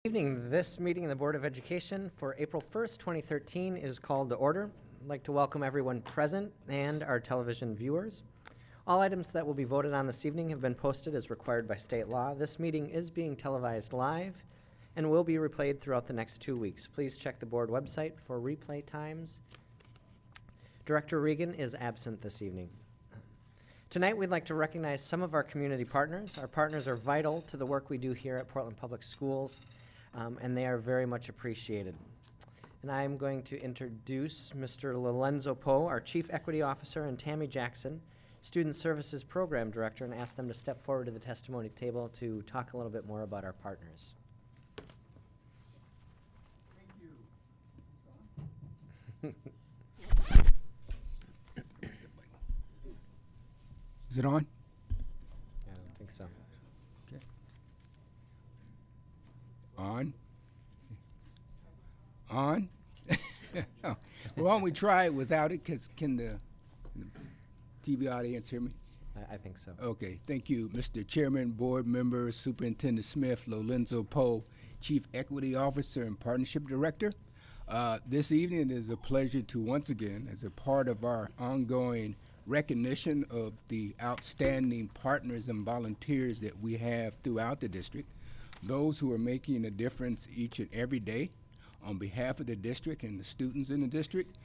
Evening. This meeting of the Board of Education for April 1st, 2013 is called to order. I'd like to welcome everyone present and our television viewers. All items that will be voted on this evening have been posted as required by state law. This meeting is being televised live and will be replayed throughout the next 2 weeks. Please check the board website for replay times. Director Regan is absent this evening. Tonight, we'd like to recognize some of our community partners. Our partners are vital to the work we do here at Portland Public Schools. And they are very much appreciated. And I'm going to introduce Mr. Lorenzo Poe, our Chief Equity Officer, and Tammy Jackson, Student Services Program Director, and ask them to step forward to the testimony table to talk a little bit more about our partners. Thank you. Is it on? I don't think so. Okay. On? On? Well, why don't we try it without it? Because can the TV audience hear me? I think so. Okay, thank you, Mr. Chairman, board members, Superintendent Smith, Lorenzo Poe, Chief Equity Officer and Partnership Director. This evening it is a pleasure to once again, as a part of our ongoing recognition of the outstanding partners and volunteers that we have throughout the district, those who are making a difference each and every day on behalf of the district and the students in the district.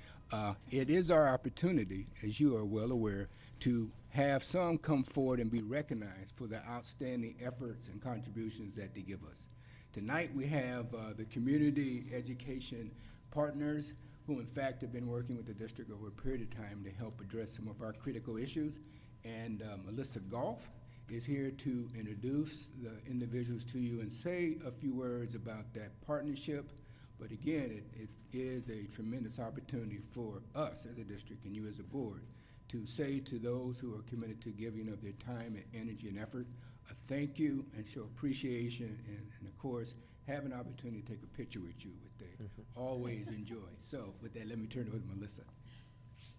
It is our opportunity, as you are well aware, to have some come forward and be recognized for the outstanding efforts and contributions that they give us. Tonight we have the community education partners who in fact have been working with the district over a period of time to help address some of our critical issues. And Melissa Goff is here to introduce the individuals to you and say a few words about that partnership. But again, it is a tremendous opportunity for us as a district and you as a board to say to those who are committed to giving of their time and energy and effort a thank you and show appreciation and of course have an opportunity to take a picture with you, which they always enjoy. So with that, let me turn it over to Melissa.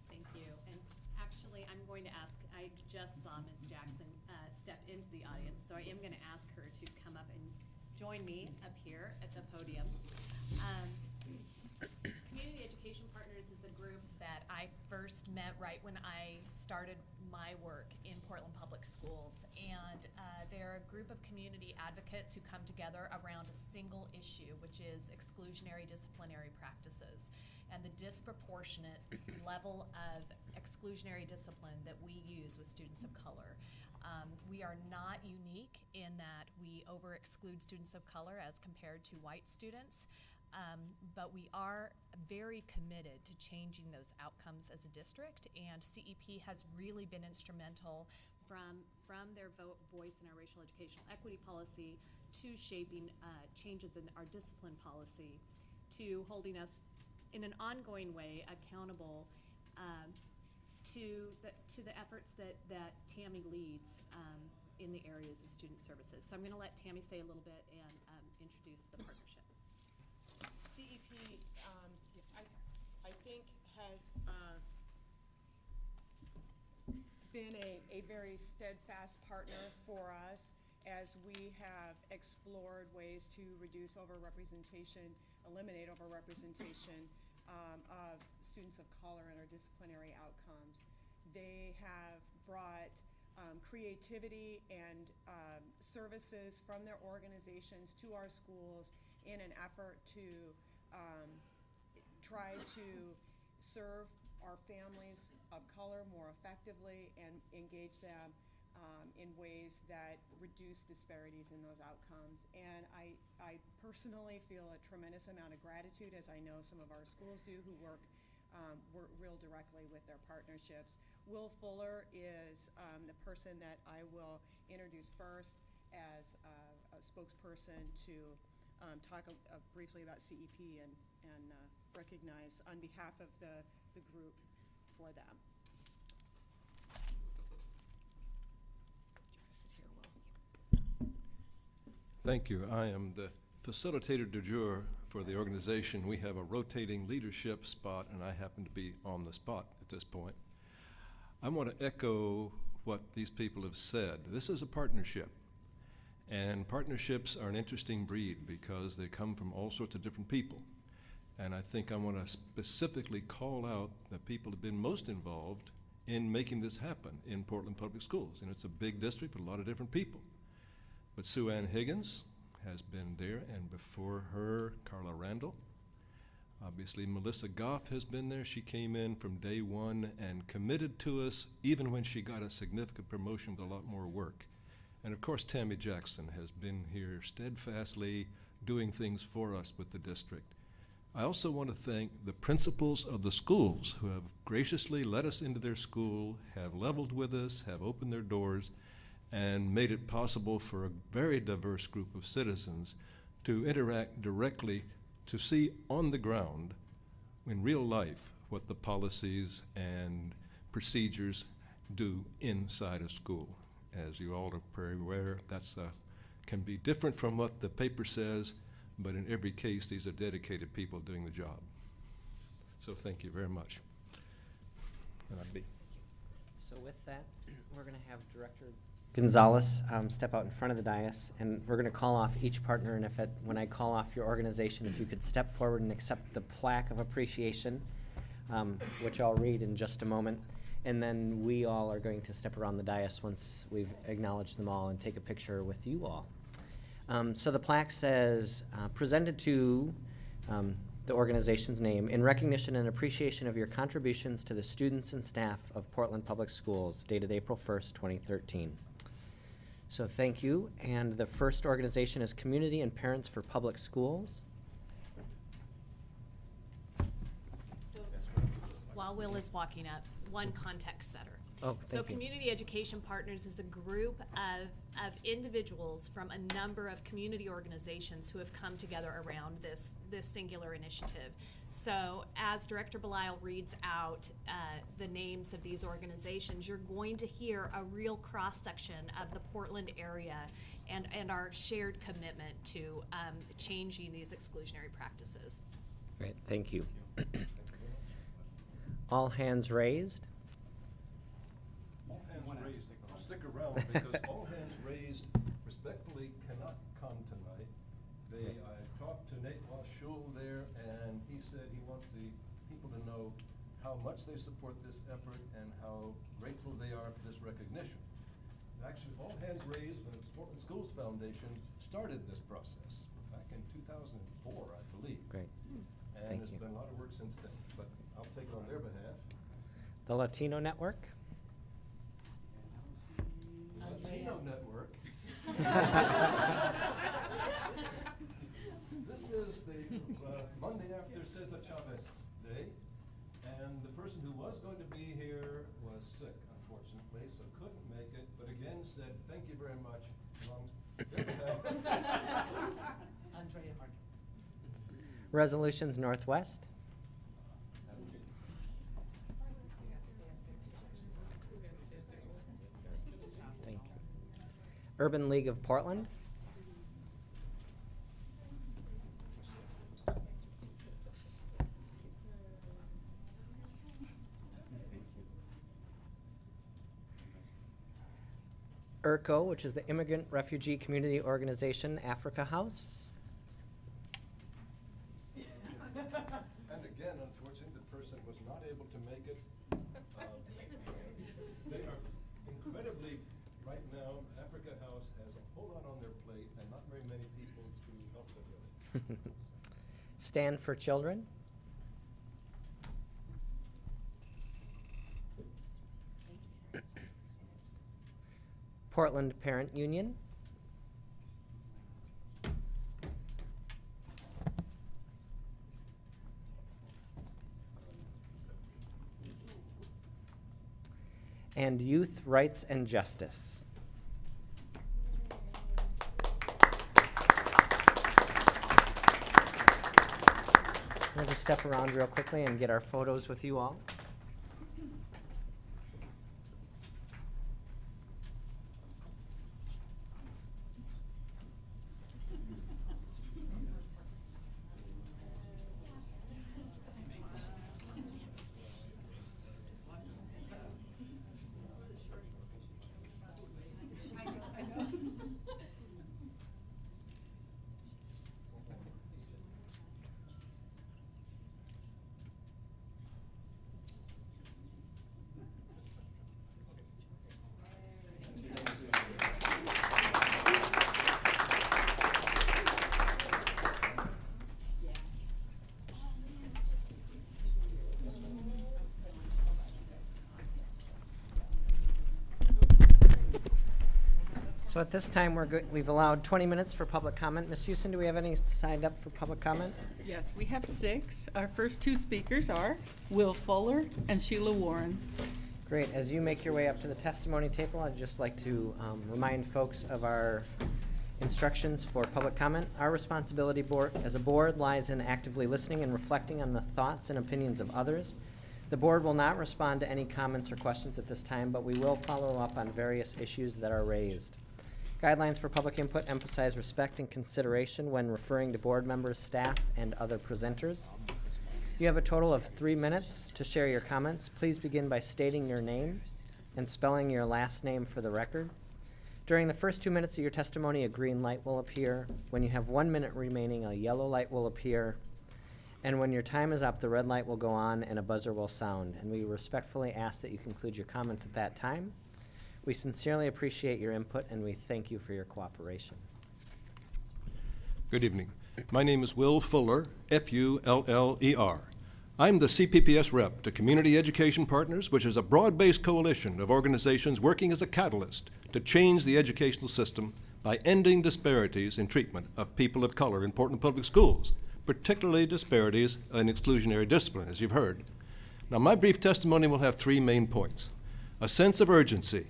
Thank you. And actually, I'm going to ask, I just saw Ms. Jackson step into the audience, so I am going to ask her to come up and join me up here at the podium. Community Education Partners is a group that I first met right when I started my work in Portland Public Schools. And they're a group of community advocates who come together around a single issue, which is exclusionary disciplinary practices and the disproportionate level of exclusionary discipline that we use with students of color. We are not unique in that we over-exclude students of color as compared to white students, but we are very committed to changing those outcomes as a district, and CEP has really been instrumental from their voice in our racial educational equity policy to shaping changes in our discipline policy to holding us in an ongoing way accountable to the efforts that Tammy leads in the areas of student services. So I'm going to let Tammy say a little bit and introduce the partnership. CEP, I think, has been a very steadfast partner for us as we have explored ways to reduce overrepresentation, eliminate overrepresentation of students of color in our disciplinary outcomes. They have brought creativity and services from their organizations to our schools in an effort to try to serve our families of color more effectively and engage them in ways that reduce disparities in those outcomes. And I personally feel a tremendous amount of gratitude, as I know some of our schools do who work real directly with their partnerships. Will Fuller is the person that I will introduce first as a spokesperson to talk briefly about CEP and recognize on behalf of the group for them. Sit here, Will. Thank you. I am the facilitator du jour for the organization. We have a rotating leadership spot, and I happen to be on the spot at this point. I want to echo what these people have said. This is a partnership, And partnerships are an interesting breed because they come from all sorts of different people. And I think I want to specifically call out the people who have been most involved in making this happen in Portland Public Schools. And it's a big district with a lot of different people. But Sue Ann Higgins has been there, and before her, Carla Randall. Obviously, Melissa Goff has been there. She came in from day one and committed to us, even when she got a significant promotion with a lot more work. And of course, Tammy Jackson has been here steadfastly doing things for us with the district. I also want to thank the principals of the schools who have graciously let us into their school, have leveled with us, have opened their doors, and made it possible for a very diverse group of citizens to interact directly, to see on the ground, in real life, what the policies and procedures do inside a school. As you all are very aware, that's can be different from what the paper says, but in every case, these are dedicated people doing the job. So thank you very much. And I'd be So with that, we're going to have Director Gonzalez step out in front of the dais, and we're going to call off each partner, and when I call off your organization, if you could step forward and accept the plaque of appreciation, which I'll read in just a moment, and then we all are going to step around the dais once we've acknowledged them all and take a picture with you all. So the plaque says, presented to the organization's name, in recognition and appreciation of your contributions to the students and staff of Portland Public Schools, dated April 1st, 2013. So thank you. And the first organization is Community and Parents for Public Schools. So while Will is walking up, one context setter. Oh, So thank you. Community Education Partners is a group of individuals from a number of community organizations who have come together around this singular initiative. So as Director Belisle reads out the names of these organizations, you're going to hear a real cross-section of the Portland area and our shared commitment to changing these exclusionary practices. Great, thank you. All hands raised. all hands raised. I'll stick around because all hands raised respectfully cannot come tonight. I talked to Nate Waschul there, and he said he wants the people to know how much they support this effort and how grateful they are for this recognition. Actually, all hands raised when the Portland Schools Foundation started this process back in 2004, I believe. Great. And Thank there's you. been a lot of work since then, but I'll take it on their behalf. The Latino Network. Latino Network. This is the Monday after Cesar Chavez Day, and the person who was going to be here was sick, unfortunately, so couldn't make it, but again said, thank you very much. Andrea Marquez. Resolutions Northwest. Thank you. Urban League of Portland. IRCO, which is the Immigrant Refugee Community Organization, Africa House. And again, unfortunately, the person was not able to make it. They are incredibly, right now, Africa House has a whole lot on their plate and not very many people to help them with it. Stand for Children. Portland Parent Union. And Youth Rights and Justice. We'll just step around real quickly and get our photos with you all. So at this time, we've allowed 20 minutes for public comment. Ms. Houston, do we have any signed up for public comment? Yes, we have 6. Our first 2 speakers are Will Fuller and Sheila Warren. Great. As you make your way up to the testimony table, I'd just like to remind folks of our instructions for public comment. Our responsibility as a board lies in actively listening and reflecting on the thoughts and opinions of others. The board will not respond to any comments or questions at this time, but we will follow up on various issues that are raised. Guidelines for public input emphasize respect and consideration when referring to board members, staff, and other presenters. You have a total of 3 minutes to share your comments. Please begin by stating your name and spelling your last name for the record. During the first 2 minutes of your testimony, a green light will appear. When you have 1 minute remaining, a yellow light will appear. And when your time is up, the red light will go on and a buzzer will sound. And we respectfully ask that you conclude your comments at that time. We sincerely appreciate your input and we thank you for your cooperation. Good evening. My name is Will Fuller, F-U-L-L-E-R. I'm the CPPS rep to Community Education Partners, which is a broad-based coalition of organizations working as a catalyst to change the educational system by ending disparities in treatment of people of color in Portland Public Schools, particularly disparities in exclusionary discipline, as you've heard. Now, my brief testimony will have 3 main points: a sense of urgency,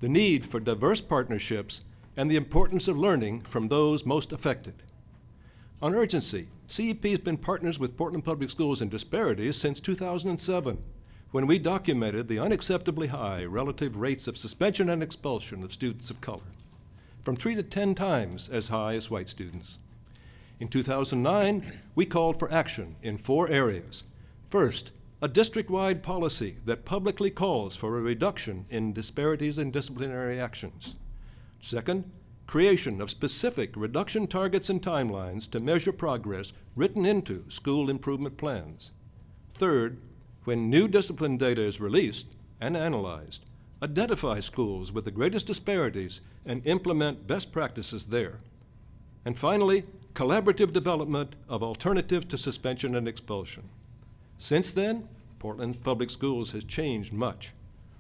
the need for diverse partnerships, and the importance of learning from those most affected. On urgency, CEP has been partners with Portland Public Schools in disparities since 2007, when we documented the unacceptably high relative rates of suspension and expulsion of students of color, from 3 to 10 times as high as white students. In 2009, we called for action in 4 areas. First, a district-wide policy that publicly calls for a reduction in disparities in disciplinary actions. Second, creation of specific reduction targets and timelines to measure progress written into school improvement plans. Third, when new discipline data is released and analyzed, identify schools with the greatest disparities and implement best practices there. And finally, collaborative development of alternatives to suspension and expulsion. Since then, Portland Public Schools has changed much,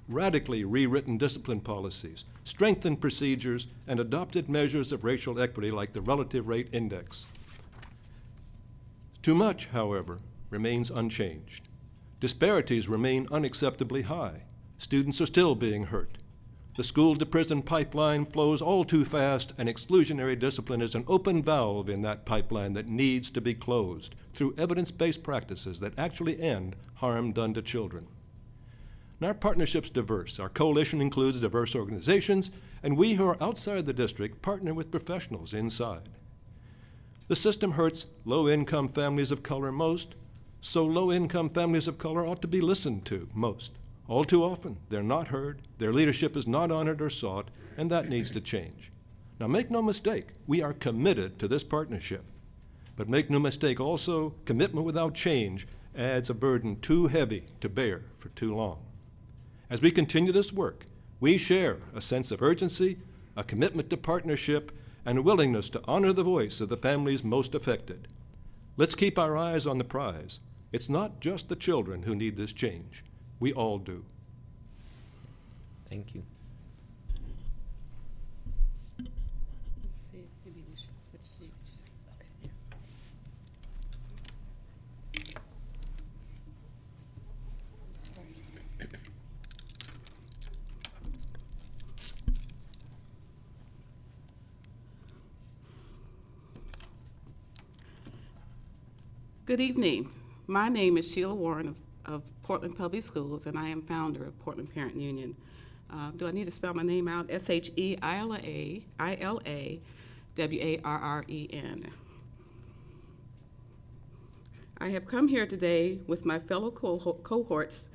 radically rewritten discipline policies, strengthened procedures, and adopted measures of racial equity like the relative rate index. Too much, however, remains unchanged. Disparities remain unacceptably high. Students are still being hurt. The school-to-prison pipeline flows all too fast, and exclusionary discipline is an open valve in that pipeline that needs to be closed through evidence-based practices that actually end harm done to children. And our partnership's diverse. Our coalition includes diverse organizations, and we who are outside the district partner with professionals inside. The system hurts low-income families of color most, so low-income families of color ought to be listened to most. All too often, they're not heard, their leadership is not honored or sought, and that needs to change. Now, make no mistake, we are committed to this partnership. But make no mistake also, commitment without change adds a burden too heavy to bear for too long. As we continue this work, we share a sense of urgency, a commitment to partnership, and a willingness to honor the voice of the families most affected. Let's keep our eyes on the prize. It's not just the children who need this change. We all do. Thank you. Let's see, maybe we should switch seats. Good evening. My name is Sheila Warren of Portland Public Schools, and I am founder of Portland Parent Union. Do I need to spell my name out? SHEILAWARREN. I have come here today with my fellow cohorts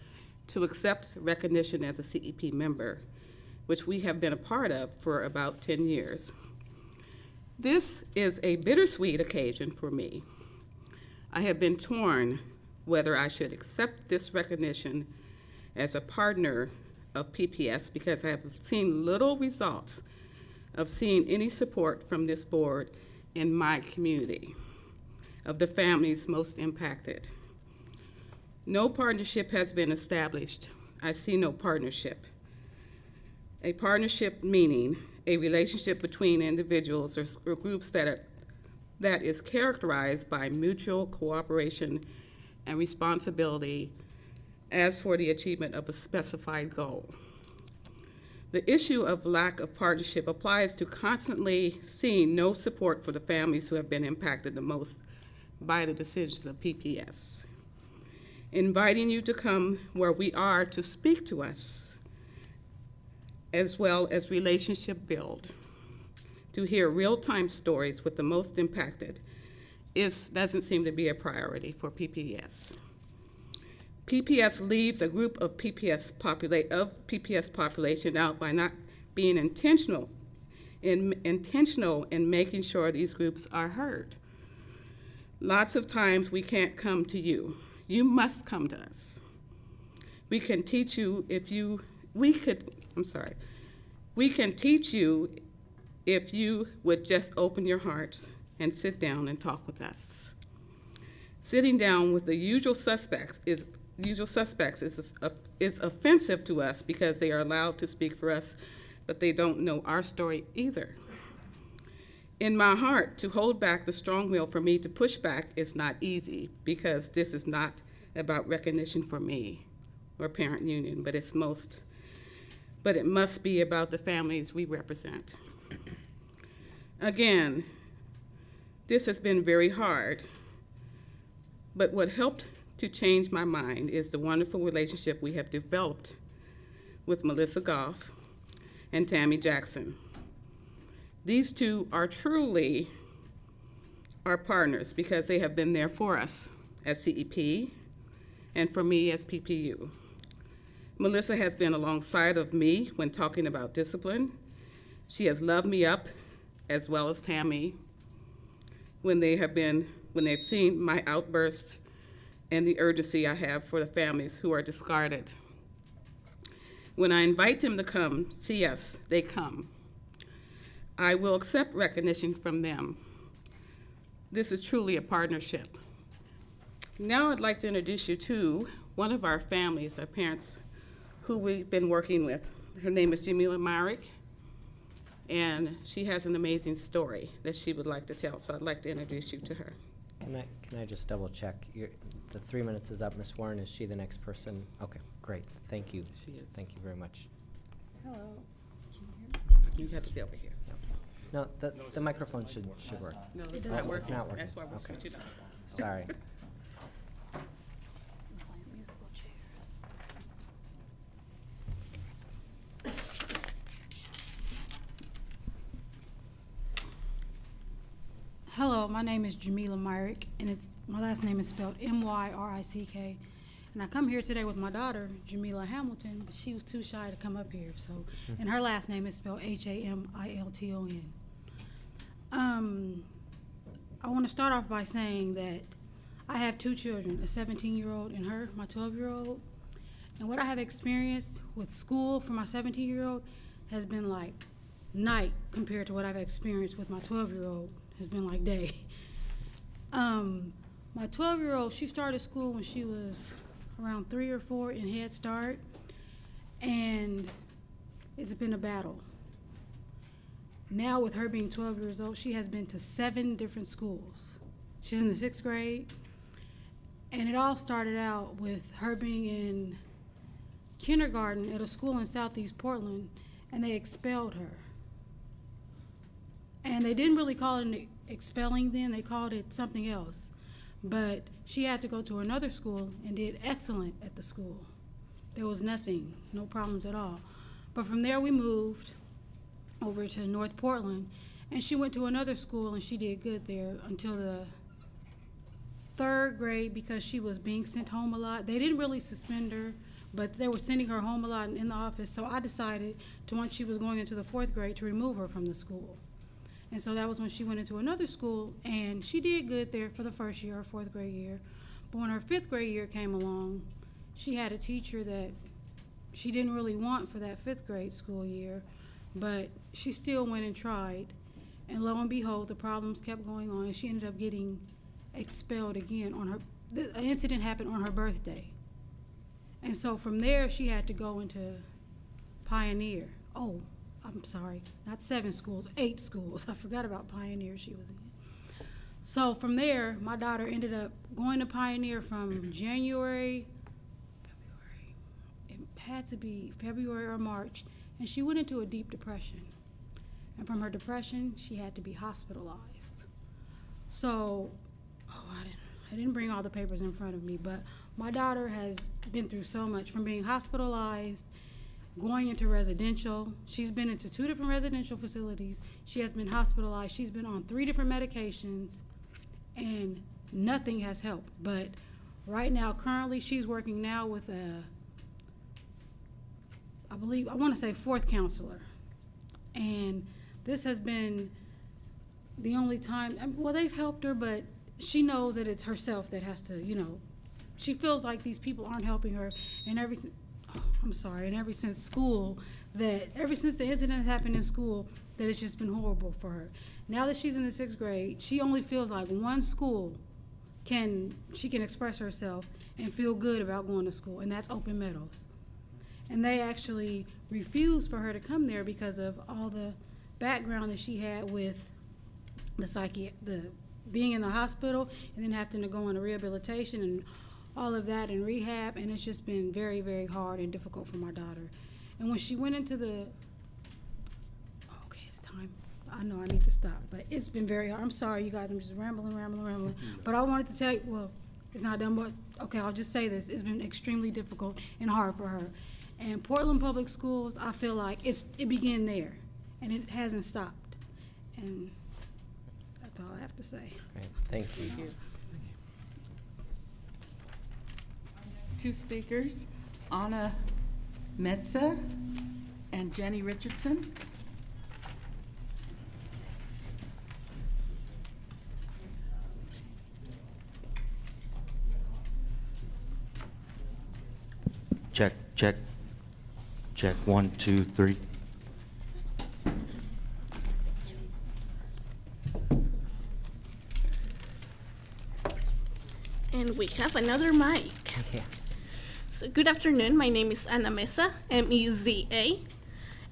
to accept recognition as a CEP member, which we have been a part of for about 10 years. This is a bittersweet occasion for me. I have been torn whether I should accept this recognition as a partner of PPS because I have seen little results of seeing any support from this board in my community of the families most impacted. No partnership has been established. I see no partnership. A partnership meaning a relationship between individuals or groups that is characterized by mutual cooperation and responsibility as for the achievement of a specified goal. The issue of lack of partnership applies to constantly seeing no support for the families who have been impacted the most by the decisions of PPS. Inviting you to come where we are to speak to us, as well as relationship build, to hear real-time stories with the most impacted doesn't seem to be a priority for PPS. PPS leaves a group of PPS population out by not being intentional in making sure these groups are heard. Lots of times we can't come to you. You must come to us. We can teach you we can teach you if you would just open your hearts and sit down and talk with us. Sitting down with the usual suspects is offensive to us because they are allowed to speak for us, but they don't know our story either. In my heart, to hold back the strong will for me to push back is not easy, because this is not about recognition for me or Parent Union, but it must be about the families we represent. Again, this has been very hard, but what helped to change my mind is the wonderful relationship we have developed with Melissa Goff and Tammy Jackson. These two are truly our partners because they have been there for us as CEP and for me as PPU. Melissa has been alongside of me when talking about discipline. She has loved me up, as well as Tammy, when they've seen my outbursts and the urgency I have for the families who are discarded. When I invite them to come see us, they come. I will accept recognition from them. This is truly a partnership. Now I'd like to introduce you to one of our families, our parents, who we've been working with. Her name is Jamila Myrick, and she has an amazing story that she would like to tell, so I'd like to introduce you to her. Can I just double check? The 3 minutes is up, Ms. Warren. Is she the next person? Okay, great. Thank you. She is. Thank you very much. Hello. You have to be over here. No, the microphone should work. No, it's Oh, not it's working. not working. That's why we're Okay. switching up. Sorry. Hello, my name is Jamila Myrick, and my last name is spelled M-Y-R-I-C-K. And I come here today with my daughter, Jamila Hamilton, but she was too shy to come up here, so, and her last name is spelled Hamilton. I want to start off by saying that I have two children, a 17-year-old and her, my 12-year-old. And what I have experienced with school for my 17-year-old has been like night compared to what I've experienced with my 12-year-old. Has been like day. My 12-year-old, she started school when she was around 3 or 4 in Head Start, and it's been a battle. Now with her being 12 years old, she has been to 7 different schools. She's in the 6th grade, and it all started out with her being in kindergarten at a school in Southeast Portland, and they expelled her. And they didn't really call it an expelling then, they called it something else. But she had to go to another school and did excellent at the school. There was nothing, no problems at all. But from there we moved over to North Portland, and she went to another school and she did good there until the 3rd grade because she was being sent home a lot. They didn't really suspend her, but they were sending her home a lot in the office, so I decided once she was going into the 4th grade to remove her from the school. And so that was when she went into another school, and she did good there for the first year, her 4th grade year. But when her 5th grade year came along, she had a teacher that she didn't really want for that 5th grade school year, but she still went and tried. And lo and behold, the problems kept going on, and she ended up getting expelled again on her, the incident happened on her birthday. And so from there, she had to go into Pioneer. Oh, I'm sorry, not 7 schools, 8 schools. I forgot about Pioneer she was in. So from there, my daughter ended up going to Pioneer from February, it had to be February or March, and she went into a deep depression. And from her depression, she had to be hospitalized. So, I didn't bring all the papers in front of me, but my daughter has been through so much, from being hospitalized, going into residential. She's been into 2 different residential facilities. She has been hospitalized. She's been on 3 different medications, and nothing has helped. But right now, currently, she's working now with I want to say 4th counselor. And this has been the only time, well, they've helped her, but she knows that it's herself that has to, she feels like these people aren't helping her. And ever since school, ever since the incident happened in school, that it's just been horrible for her. Now that she's in the 6th grade, she only feels like one school she can express herself and feel good about going to school, and that's Open Meadows. And they actually refused for her to come there because of all the background that she had with the being in the hospital and then having to go into rehabilitation and all of that and rehab, and it's just been very, very hard and difficult for my daughter. And when she went into okay, it's time. I know I need to stop, but it's been very hard. I'm sorry, you guys, I'm just rambling. But I wanted to tell you, well, it's not done, but okay, I'll just say this. It's been extremely difficult and hard for her. And Portland Public Schools, I feel like it began there, and it hasn't stopped. And that's all I have to say. Great, thank you. Thank you. 2 speakers, Anna Metza and Jenny Richardson. Check, check, check, 1, 2, 3. And we have another mic. Yeah. So good afternoon, my name is Ana Mesa, M-E-Z-A,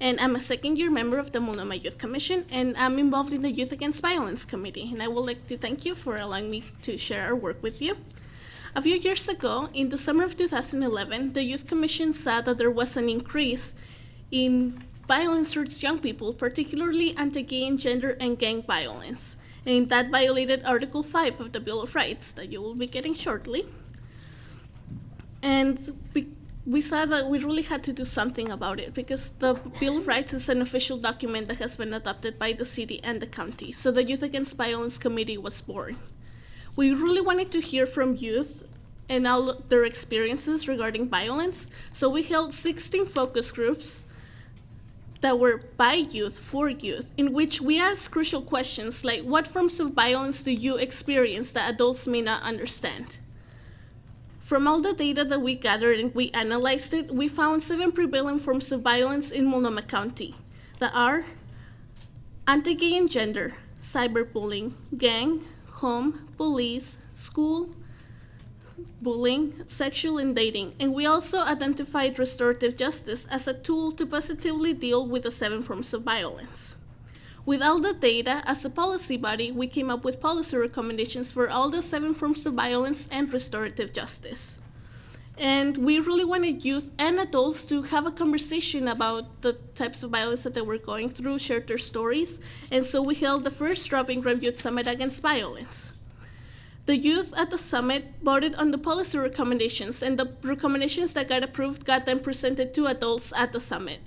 and I'm a 2nd-year member of the Multnomah Youth Commission, and I'm involved in the Youth Against Violence Committee, and I would like to thank you for allowing me to share our work with you. A few years ago, in the summer of 2011, the Youth Commission saw that there was an increase in violence towards young people, particularly anti-gay and gender and gang violence, and that violated Article 5 of the Bill of Rights that you will be getting shortly. And we saw that we really had to do something about it because the Bill of Rights is an official document that has been adopted by the city and the county. So the Youth Against Violence Committee was born. We really wanted to hear from youth and all their experiences regarding violence. So we held 16 focus groups that were by youth, for youth, in which we asked crucial questions like, what forms of violence do you experience that adults may not understand? From all the data that we gathered and we analyzed it, we found 7 prevalent forms of violence in Multnomah County that are anti-gay and gender, cyberbullying, gang, home, police, school, bullying, sexual and dating. And we also identified restorative justice as a tool to positively deal with the 7 forms of violence. With all the data, as a policy body, we came up with policy recommendations for all the 7 forms of violence and restorative justice. And we really wanted youth and adults to have a conversation about the types of violence that they were going through, share their stories, and so we held the first Dropping Graham Youth Summit Against Violence. The youth at the summit voted on the policy recommendations, and the recommendations that got approved got then presented to adults at the summit.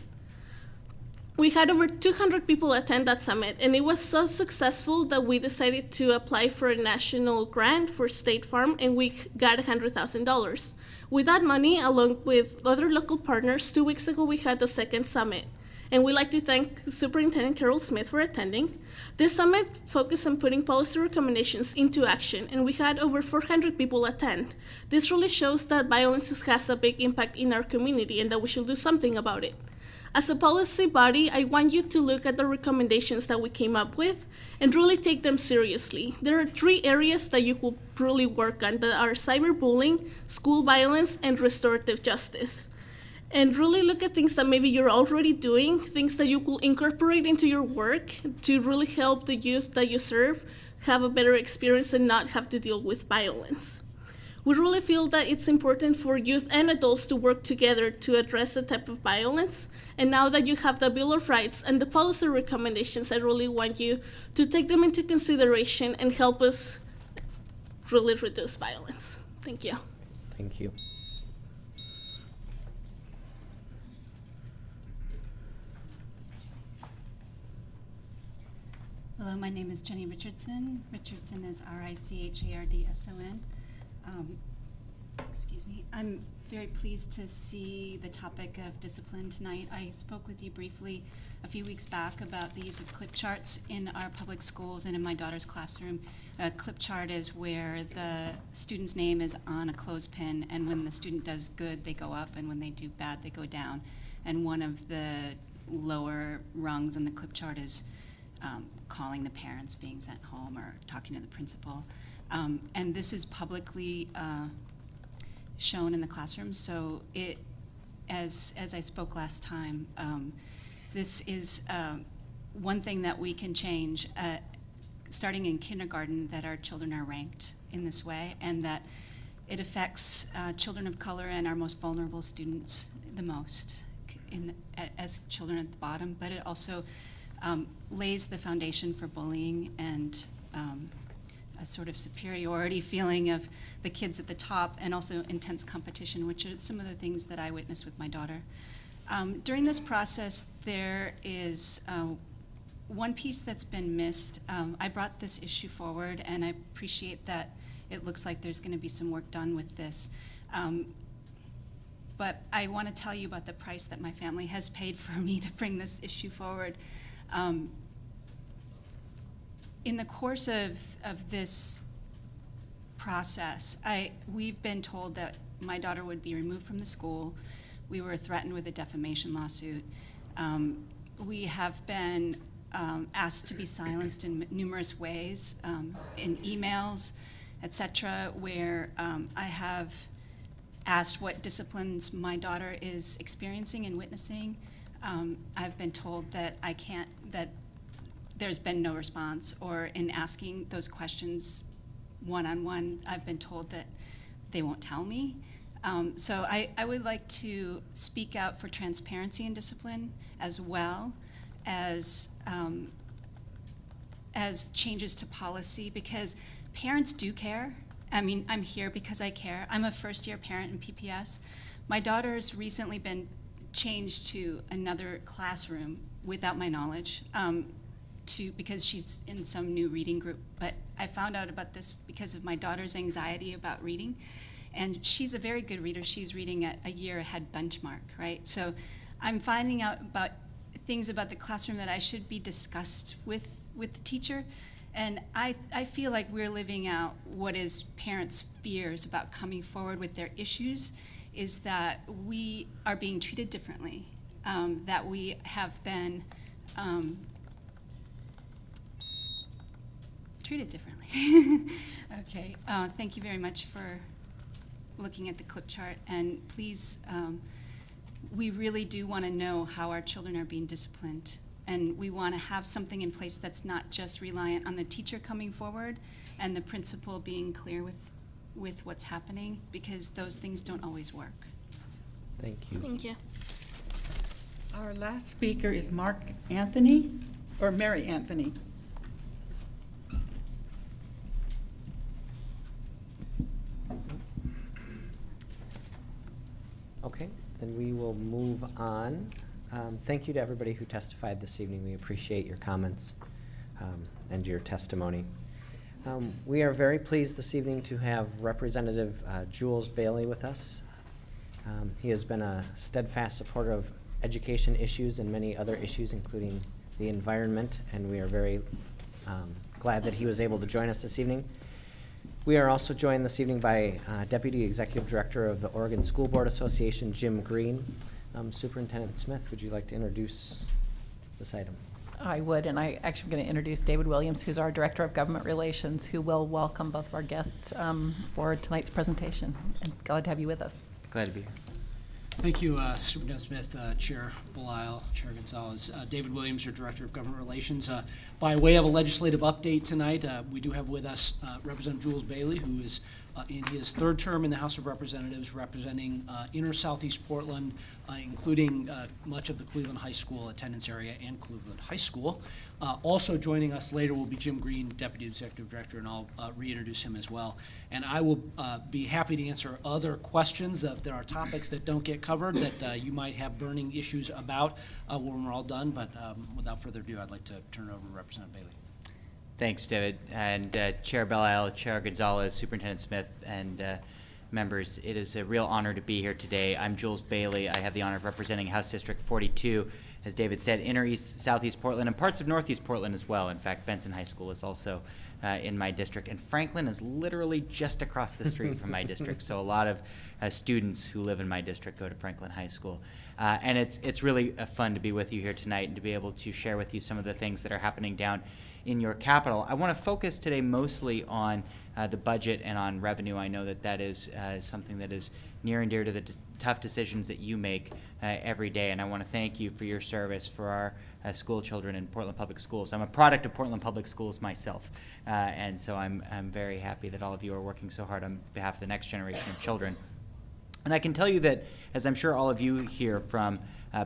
We had over 200 people attend that summit, and it was so successful that we decided to apply for a national grant for State Farm, and we got $100,000. With that money, along with other local partners, 2 weeks ago we had the 2nd summit. And we'd like to thank Superintendent Carol Smith for attending. This summit focused on putting policy recommendations into action, and we had over 400 people attend. This really shows that violence has a big impact in our community and that we should do something about it. As a policy body, I want you to look at the recommendations that we came up with and really take them seriously. There are 3 areas that you could really work on that are cyberbullying, school violence, and restorative justice. and really look at things that maybe you're already doing, things that you could incorporate into your work to really help the youth that you serve have a better experience and not have to deal with violence. We really feel that it's important for youth and adults to work together to address the type of violence. And now that you have the Bill of Rights and the policy recommendations, I really want you to take them into consideration and help us really reduce violence. Thank you. Thank you. Hello, my name is Jenny Richardson. Richardson is Richardson. Excuse me. I'm very pleased to see the topic of discipline tonight. I spoke with you briefly a few weeks back about the use of clip charts in our public schools and in my daughter's classroom. A clip chart is where the student's name is on a clothespin, and when the student does good, they go up, and when they do bad, they go down. And one of the lower rungs on the clip chart is calling the parents, being sent home, or talking to the principal. And this is publicly shown in the classroom, so as I spoke last time, this is one thing that we can change, starting in kindergarten, that our children are ranked in this way, and that it affects children of color and our most vulnerable students the most as children at the bottom, but it also lays the foundation for bullying and a sort of superiority feeling of the kids at the top, and also intense competition, which are some of the things that I witnessed with my daughter. During this process, there is one piece that's been missed. I brought this issue forward, and I appreciate that it looks like there's going to be some work done with this. But I want to tell you about the price that my family has paid for me to bring this issue forward. In the course of this process, we've been told that my daughter would be removed from the school. We were threatened with a defamation lawsuit. We have been asked to be silenced in numerous ways, in emails, etc., where I have asked what disciplines my daughter is experiencing and witnessing. I've been told that that there's been no response, or in asking those questions one-on-one, I've been told that they won't tell me. So I would like to speak out for transparency in discipline, as well as changes to policy, because parents do care. I mean, I'm here because I care. I'm a first-year parent in PPS. My daughter's recently been changed to another classroom without my knowledge, because she's in some new reading group. But I found out about this because of my daughter's anxiety about reading. And she's a very good reader. She's reading at a year ahead benchmark, right? So I'm finding out about things about the classroom that I should be discussed with the teacher. And I feel like we're living out what is parents' fears about coming forward with their issues, is that we are being treated differently, that we have been treated differently. Okay, thank you very much for looking at the clip chart, and please, we really do want to know how our children are being disciplined, and we want to have something in place that's not just reliant on the teacher coming forward and the principal being clear with what's happening, because those things don't always work. Thank you. Thank you. Our last speaker is Mark Anthony, or Mary Anthony. Okay, then we will move on. Thank you to everybody who testified this evening. We appreciate your comments and your testimony. We are very pleased this evening to have Representative Jules Bailey with us. He has been a steadfast supporter of education issues and many other issues, including the environment, and we are very glad that he was able to join us this evening. We are also joined this evening by Deputy Executive Director of the Oregon School Board Association, Jim Green. Superintendent Smith, would you like to introduce this item? I would, and I actually am going to introduce David Williams, who's our Director of Government Relations, who will welcome both of our guests for tonight's presentation. And glad to have you with us. Glad to be here. Thank you, Superintendent Smith, Chair Belisle, Chair Gonzalez. David Williams, your Director of Government Relations. By way of a legislative update tonight, we do have with us Representative Jules Bailey, who is in his third term in the House of Representatives, representing inner Southeast Portland, including much of the Cleveland High School attendance area and Cleveland High School. Also joining us later will be Jim Green, Deputy Executive Director, and I'll reintroduce him as well. And I will be happy to answer other questions if there are topics that don't get covered that you might have burning issues about when we're all done. But without further ado, I'd like to turn it over to Representative Bailey. Thanks, David. And Chair Belisle, Chair Gonzalez, Superintendent Smith, and members, it is a real honor to be here today. I'm Jules Bailey. I have the honor of representing House District 42, as David said, inner East, Southeast Portland, and parts of Northeast Portland as well. In fact, Benson High School is also in my district, and Franklin is literally just across the street from my district. So a lot of students who live in my district go to Franklin High School. And it's really fun to be with you here tonight and to be able to share with you some of the things that are happening down in your capital. I want to focus today mostly on the budget and on revenue. I know that that is something that is near and dear to the tough decisions that you make every day, and I want to thank you for your service for our school children in Portland Public Schools. I'm a product of Portland Public Schools myself, and so I'm very happy that all of you are working so hard on behalf of the next generation of children. And I can tell you that, as I'm sure all of you hear from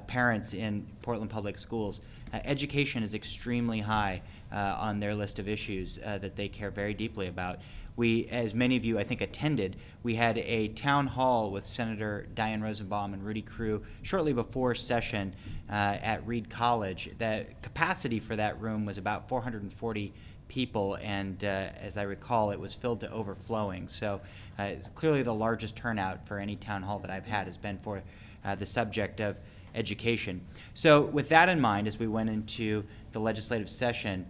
parents in Portland Public Schools, education is extremely high on their list of issues that they care very deeply about. We, as many of you I think attended, we had a town hall with Senator Diane Rosenbaum and Rudy Crew shortly before session at Reed College. The capacity for that room was about 440 people, and as I recall, it was filled to overflowing. So it's clearly the largest turnout for any town hall that I've had has been for the subject of education. So with that in mind, as we went into the legislative session,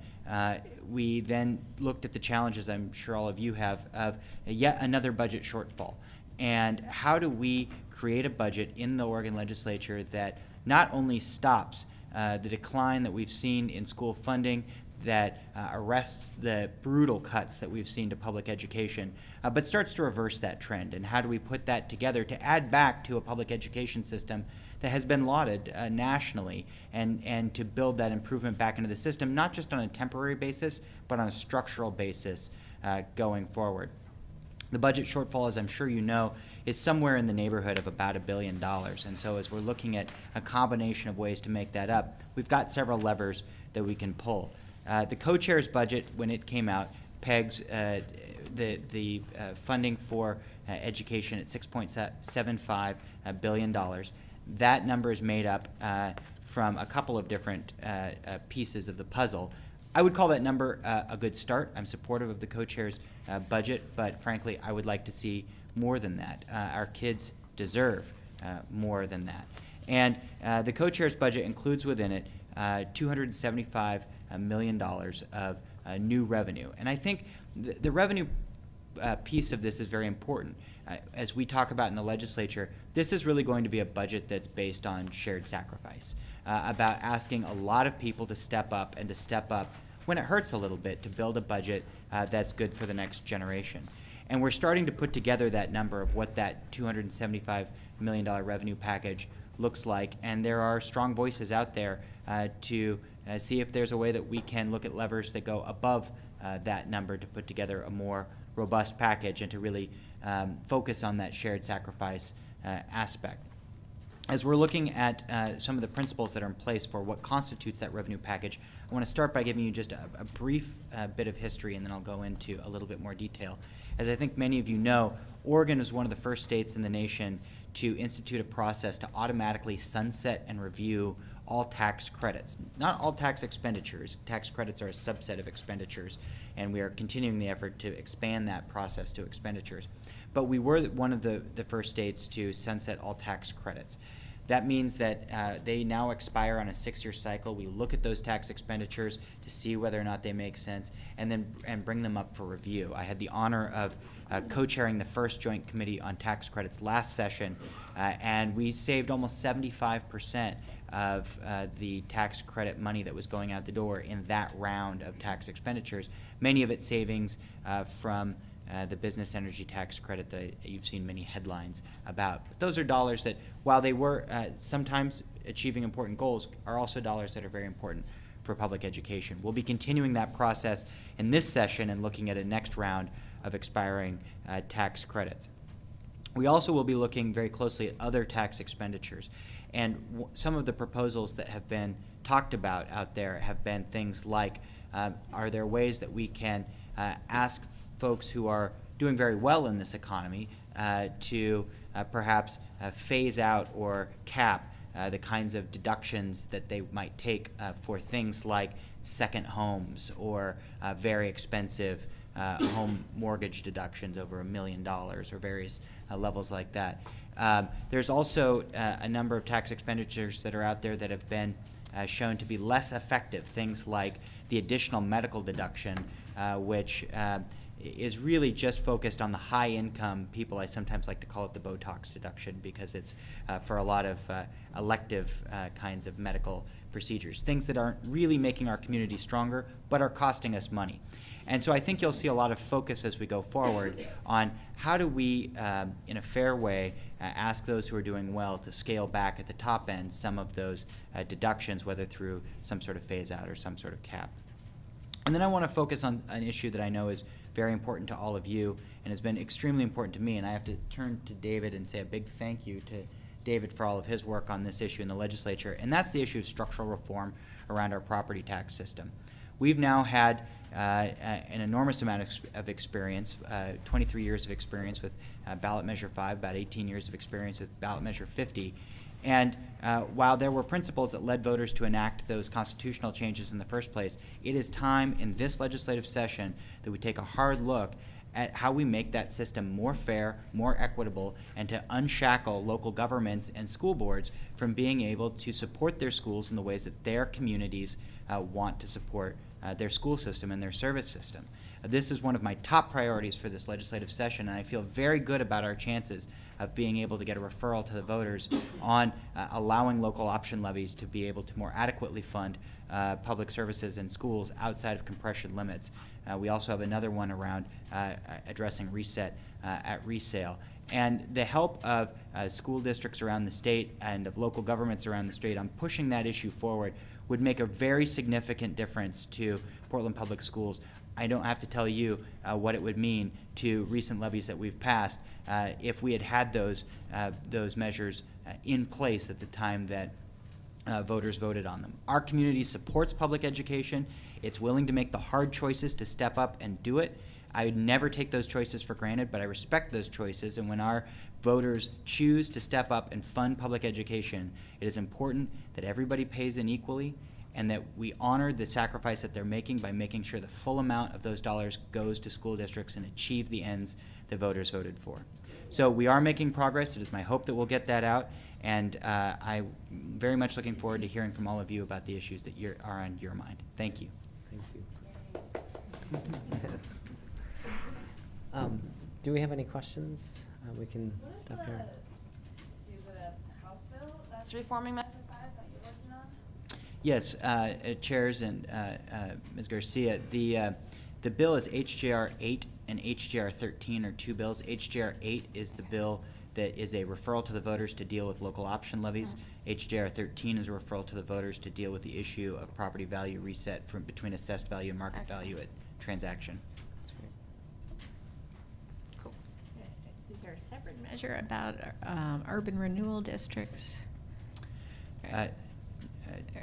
we then looked at the challenges I'm sure all of you have of yet another budget shortfall. And how do we create a budget in the Oregon legislature that not only stops the decline that we've seen in school funding, that arrests the brutal cuts that we've seen to public education, but starts to reverse that trend? And how do we put that together to add back to a public education system that has been lauded nationally, and to build that improvement back into the system, not just on a temporary basis, but on a structural basis going forward? The budget shortfall, as I'm sure you know, is somewhere in the neighborhood of about $1 billion. And so as we're looking at a combination of ways to make that up, we've got several levers that we can pull. The co-chair's budget, when it came out, pegs the funding for education at $6.75 billion. That number is made up from a couple of different pieces of the puzzle. I would call that number a good start. I'm supportive of the co-chair's budget, but frankly, I would like to see more than that. Our kids deserve more than that. And the co-chair's budget includes within it $275 million of new revenue. And I think the revenue piece of this is very important. As we talk about in the legislature, this is really going to be a budget that's based on shared sacrifice, about asking a lot of people to step up, and to step up when it hurts a little bit, to build a budget that's good for the next generation. And we're starting to put together that number of what that $275 million revenue package looks like, and there are strong voices out there to see if there's a way that we can look at levers that go above that number to put together a more robust package and to really focus on that shared sacrifice aspect. As we're looking at some of the principles that are in place for what constitutes that revenue package, I want to start by giving you just a brief bit of history, and then I'll go into a little bit more detail. As I think many of you know, Oregon was one of the first states in the nation to institute a process to automatically sunset and review all tax credits. Not all tax expenditures. Tax credits are a subset of expenditures, and we are continuing the effort to expand that process to expenditures. But we were one of the first states to sunset all tax credits. That means that they now expire on a 6-year cycle. We look at those tax expenditures to see whether or not they make sense, and bring them up for review. I had the honor of co-chairing the first Joint Committee on Tax Credits last session, and we saved almost 75% of the tax credit money that was going out the door in that round of tax expenditures. Many of it savings from the business energy tax credit that you've seen many headlines about. But those are dollars that, while they were sometimes achieving important goals, are also dollars that are very important for public education. We'll be continuing that process in this session and looking at a next round of expiring tax credits. We also will be looking very closely at other tax expenditures. And some of the proposals that have been talked about out there have been things like, are there ways that we can ask folks who are doing very well in this economy to perhaps phase out or cap the kinds of deductions that they might take for things like second homes or very expensive home mortgage deductions over $1 million or various levels like that. There's also a number of tax expenditures that are out there that have been shown to be less effective, things like the additional medical deduction, which is really just focused on the high income people. I sometimes like to call it the Botox deduction because it's for a lot of elective kinds of medical procedures, things that aren't really making our community stronger but are costing us money. And so I think you'll see a lot of focus as we go forward on how do we, in a fair way, ask those who are doing well to scale back at the top end some of those deductions, whether through some sort of phase out or some sort of cap. And then I want to focus on an issue that I know is very important to all of you and has been extremely important to me. And I have to turn to David and say a big thank you to David for all of his work on this issue in the legislature. And that's the issue of structural reform around our property tax system. We've now had an enormous amount of experience, 23 years of experience with ballot measure 5, about 18 years of experience with ballot measure 50. And while there were principles that led voters to enact those constitutional changes in the first place, it is time in this legislative session that we take a hard look at how we make that system more fair, more equitable, and to unshackle local governments and school boards from being able to support their schools in the ways that their communities want to support their school system and their service system. This is one of my top priorities for this legislative session, and I feel very good about our chances of being able to get a referral to the voters on allowing local option levies to be able to more adequately fund public services and schools outside of compression limits. We also have another one around addressing reset at resale. And the help of school districts around the state and of local governments around the state on pushing that issue forward would make a very significant difference to Portland Public Schools. I don't have to tell you what it would mean to recent levies that we've passed if we had had those measures in place at the time that voters voted on them. Our community supports public education. It's willing to make the hard choices to step up and do it. I would never take those choices for granted, but I respect those choices. And when our voters choose to step up and fund public education, it is important that everybody pays in equally and that we honor the sacrifice that they're making by making sure the full amount of those dollars goes to school districts and achieve the ends that voters voted for. So we are making progress. It is my hope that we'll get that out. And I'm very much looking forward to hearing from all of you about the issues that are on your mind. Thank you. Thank you. Do we have any questions? We can stop here. Is it a House bill that's reforming Measure 5 that you're working on? Yes, chairs and Ms. Garcia, the bill is HJR 8 and HJR 13 are two bills. HJR 8 is the bill that is a referral to the voters to deal with local option levies. HJR 13 is a referral to the voters to deal with the issue of property value reset from between assessed value and market value at transaction. That's great. Cool. Is there a separate measure about urban renewal districts?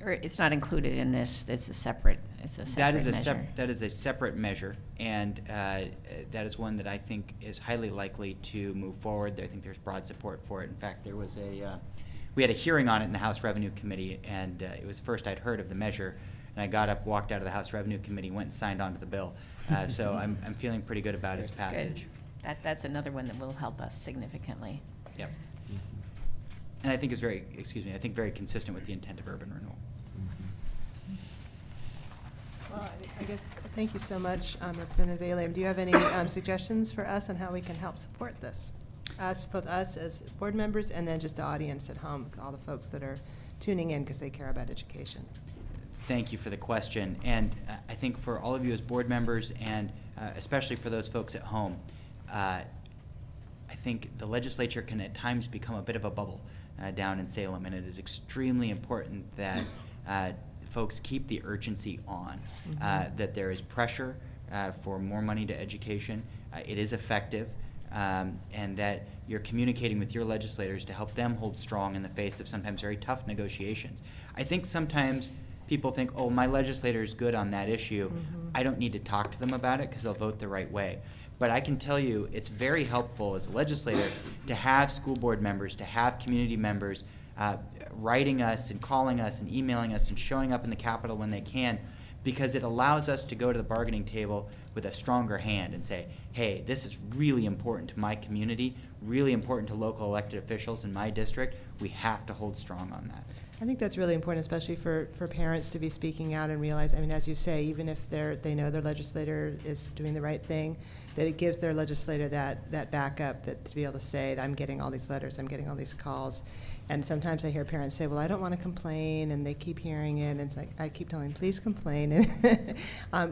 Or it's not included in this, it's a separate measure? That is a separate measure, and that is one that I think is highly likely to move forward. I think there's broad support for it. In fact, there was we had a hearing on it in the House Revenue Committee, and it was the first I'd heard of the measure, and I got up, walked out of the House Revenue Committee, went and signed on to the bill. So I'm feeling pretty good about its passage. Good. That's another one that will help us significantly. Yep. And I think is very, I think very consistent with the intent of urban renewal. Well, I guess, thank you so much, Representative Bailey. Do you have any suggestions for us on how we can help support this? Both us as board members and then just the audience at home, all the folks that are tuning in because they care about education. Thank you for the question. And I think for all of you as board members and especially for those folks at home, I think the legislature can at times become a bit of a bubble down in Salem, and it is extremely important that folks keep the urgency on, that there is pressure for more money to education. It is effective, and that you're communicating with your legislators to help them hold strong in the face of sometimes very tough negotiations. I think sometimes people think, oh, my legislator is good on that issue. I don't need to talk to them about it because they'll vote the right way. But I can tell you it's very helpful as a legislator to have school board members, to have community members writing us and calling us and emailing us and showing up in the Capitol when they can, because it allows us to go to the bargaining table with a stronger hand and say, hey, this is really important to my community, really important to local elected officials in my district. We have to hold strong on that. I think that's really important, especially for parents to be speaking out and realize, I mean, as you say, even if they know their legislator is doing the right thing, that it gives their legislator that backup, that to be able to say, I'm getting all these letters, I'm getting all these calls. And sometimes I hear parents say, well, I don't want to complain, and they keep hearing it, and it's like, I keep telling them, please complain,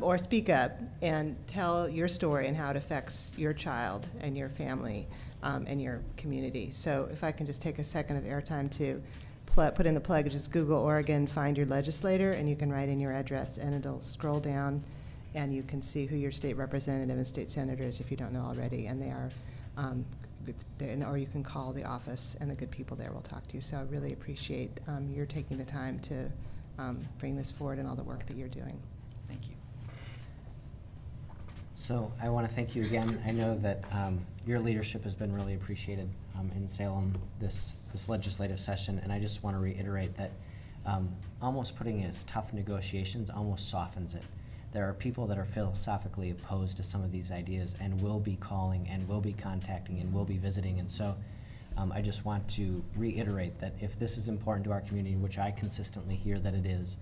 or speak up and tell your story and how it affects your child and your family and your community. So if I can just take a second of airtime to put in a plug, just Google Oregon, find your legislator, and you can write in your address, and it'll scroll down, and you can see who your state representative and state senator is if you don't know already, and they are or you can call the office, and the good people there will talk to you. So I really appreciate your taking the time to bring this forward and all the work that you're doing. Thank you. So I want to thank you again. I know that your leadership has been really appreciated in Salem this legislative session, and I just want to reiterate that almost putting it as tough negotiations almost softens it. There are people that are philosophically opposed to some of these ideas and will be calling and will be contacting and will be visiting. And so I just want to reiterate that if this is important to our community, which I consistently hear that it is,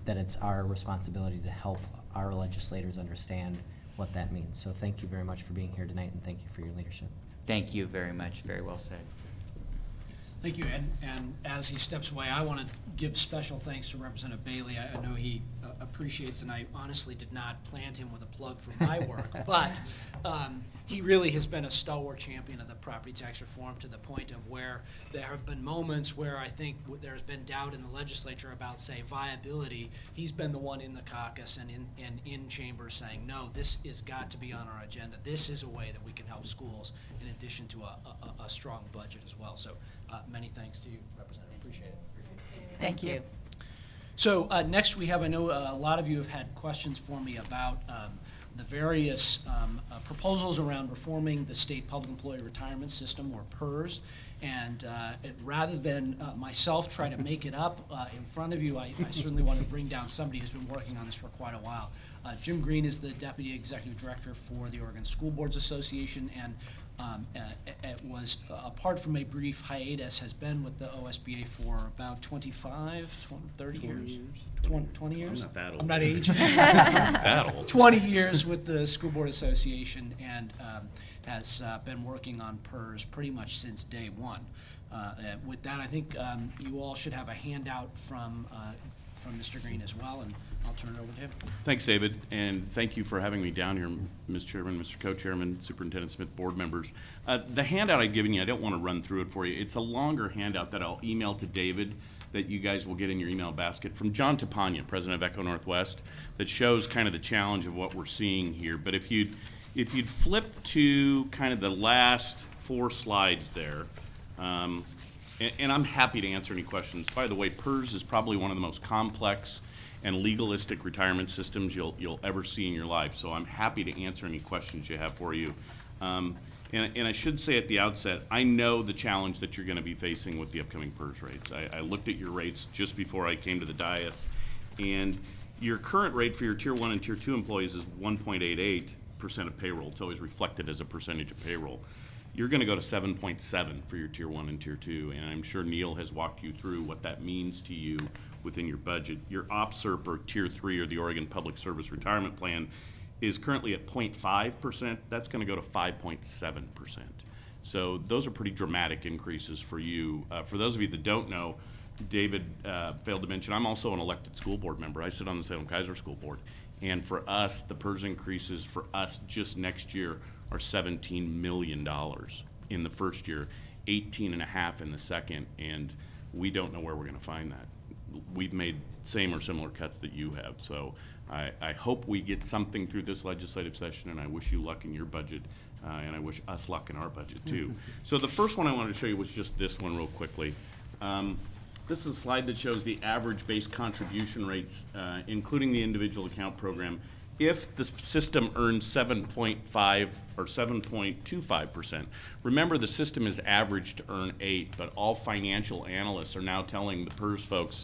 that it's our responsibility to help our legislators understand what that means. So thank you very much for being here tonight, and thank you for your leadership. Thank you very much. Very well said. Thank you. And as he steps away, I want to give special thanks to Representative Bailey. I know he appreciates, and I honestly did not plant him with a plug for my work, but he really has been a stalwart champion of the property tax reform, to the point of where there have been moments where I think there's been doubt in the legislature about, say, viability. He's been the one in the caucus and in chambers saying, no, this has got to be on our agenda. This is a way that we can help schools in addition to a strong budget as well. So many thanks to you, Representative. Appreciate it. Thank you. So next we have, I know a lot of you have had questions for me about the various proposals around reforming the state public employee retirement system, or PERS. And rather than myself try to make it up in front of you, I certainly want to bring down somebody who's been working on this for quite a while. Jim Green is the Deputy Executive Director for the Oregon School Boards Association, and it was, apart from a brief hiatus, has been with the OSBA for about 30 years. 20 years? I'm not that old. I'm not aging. That old. 20 years with the School Board Association, and has been working on PERS pretty much since day one. With that, I think you all should have a handout from Mr. Green as well, and I'll turn it over to him. Thanks, David, and thank you for having me down here, Ms. Chairman, Mr. Co-Chairman, Superintendent Smith, board members. The handout I've given you, I don't want to run through it for you. It's a longer handout that I'll email to David that you guys will get in your email basket from John Tapania, president of Echo Northwest, that shows kind of the challenge of what we're seeing here. But if you'd flip to kind of the last 4 slides there, and I'm happy to answer any questions. By the way, PERS is probably one of the most complex and legalistic retirement systems you'll ever see in your life. So I'm happy to answer any questions you have for you. And I should say at the outset, I know the challenge that you're going to be facing with the upcoming PERS rates. I looked at your rates just before I came to the dais, and your current rate for your Tier 1 and Tier 2 employees is 1.88% of payroll. It's always reflected as a percentage of payroll. You're going to go to 7.7 for your Tier 1 and Tier 2, and I'm sure Neil has walked you through what that means to you within your budget. Your OPSRP, or Tier 3, or the Oregon Public Service Retirement Plan, is currently at 0.5%. That's going to go to 5.7%. So those are pretty dramatic increases for you. For those of you that don't know, David failed to mention, I'm also an elected school board member. I sit on the Salem Keizer School Board. And for us, the PERS increases for us just next year are $17 million in the first year, 18.5 in the second, and we don't know where we're going to find that. We've made same or similar cuts that you have, so I hope we get something through this legislative session, and I wish you luck in your budget, and I wish us luck in our budget too. So the first one I wanted to show you was just this one real quickly. This is a slide that shows the average base contribution rates, including the individual account program, if the system earns 7.5 or 7.25%. Remember, the system is averaged to earn 8, but all financial analysts are now telling the PERS folks,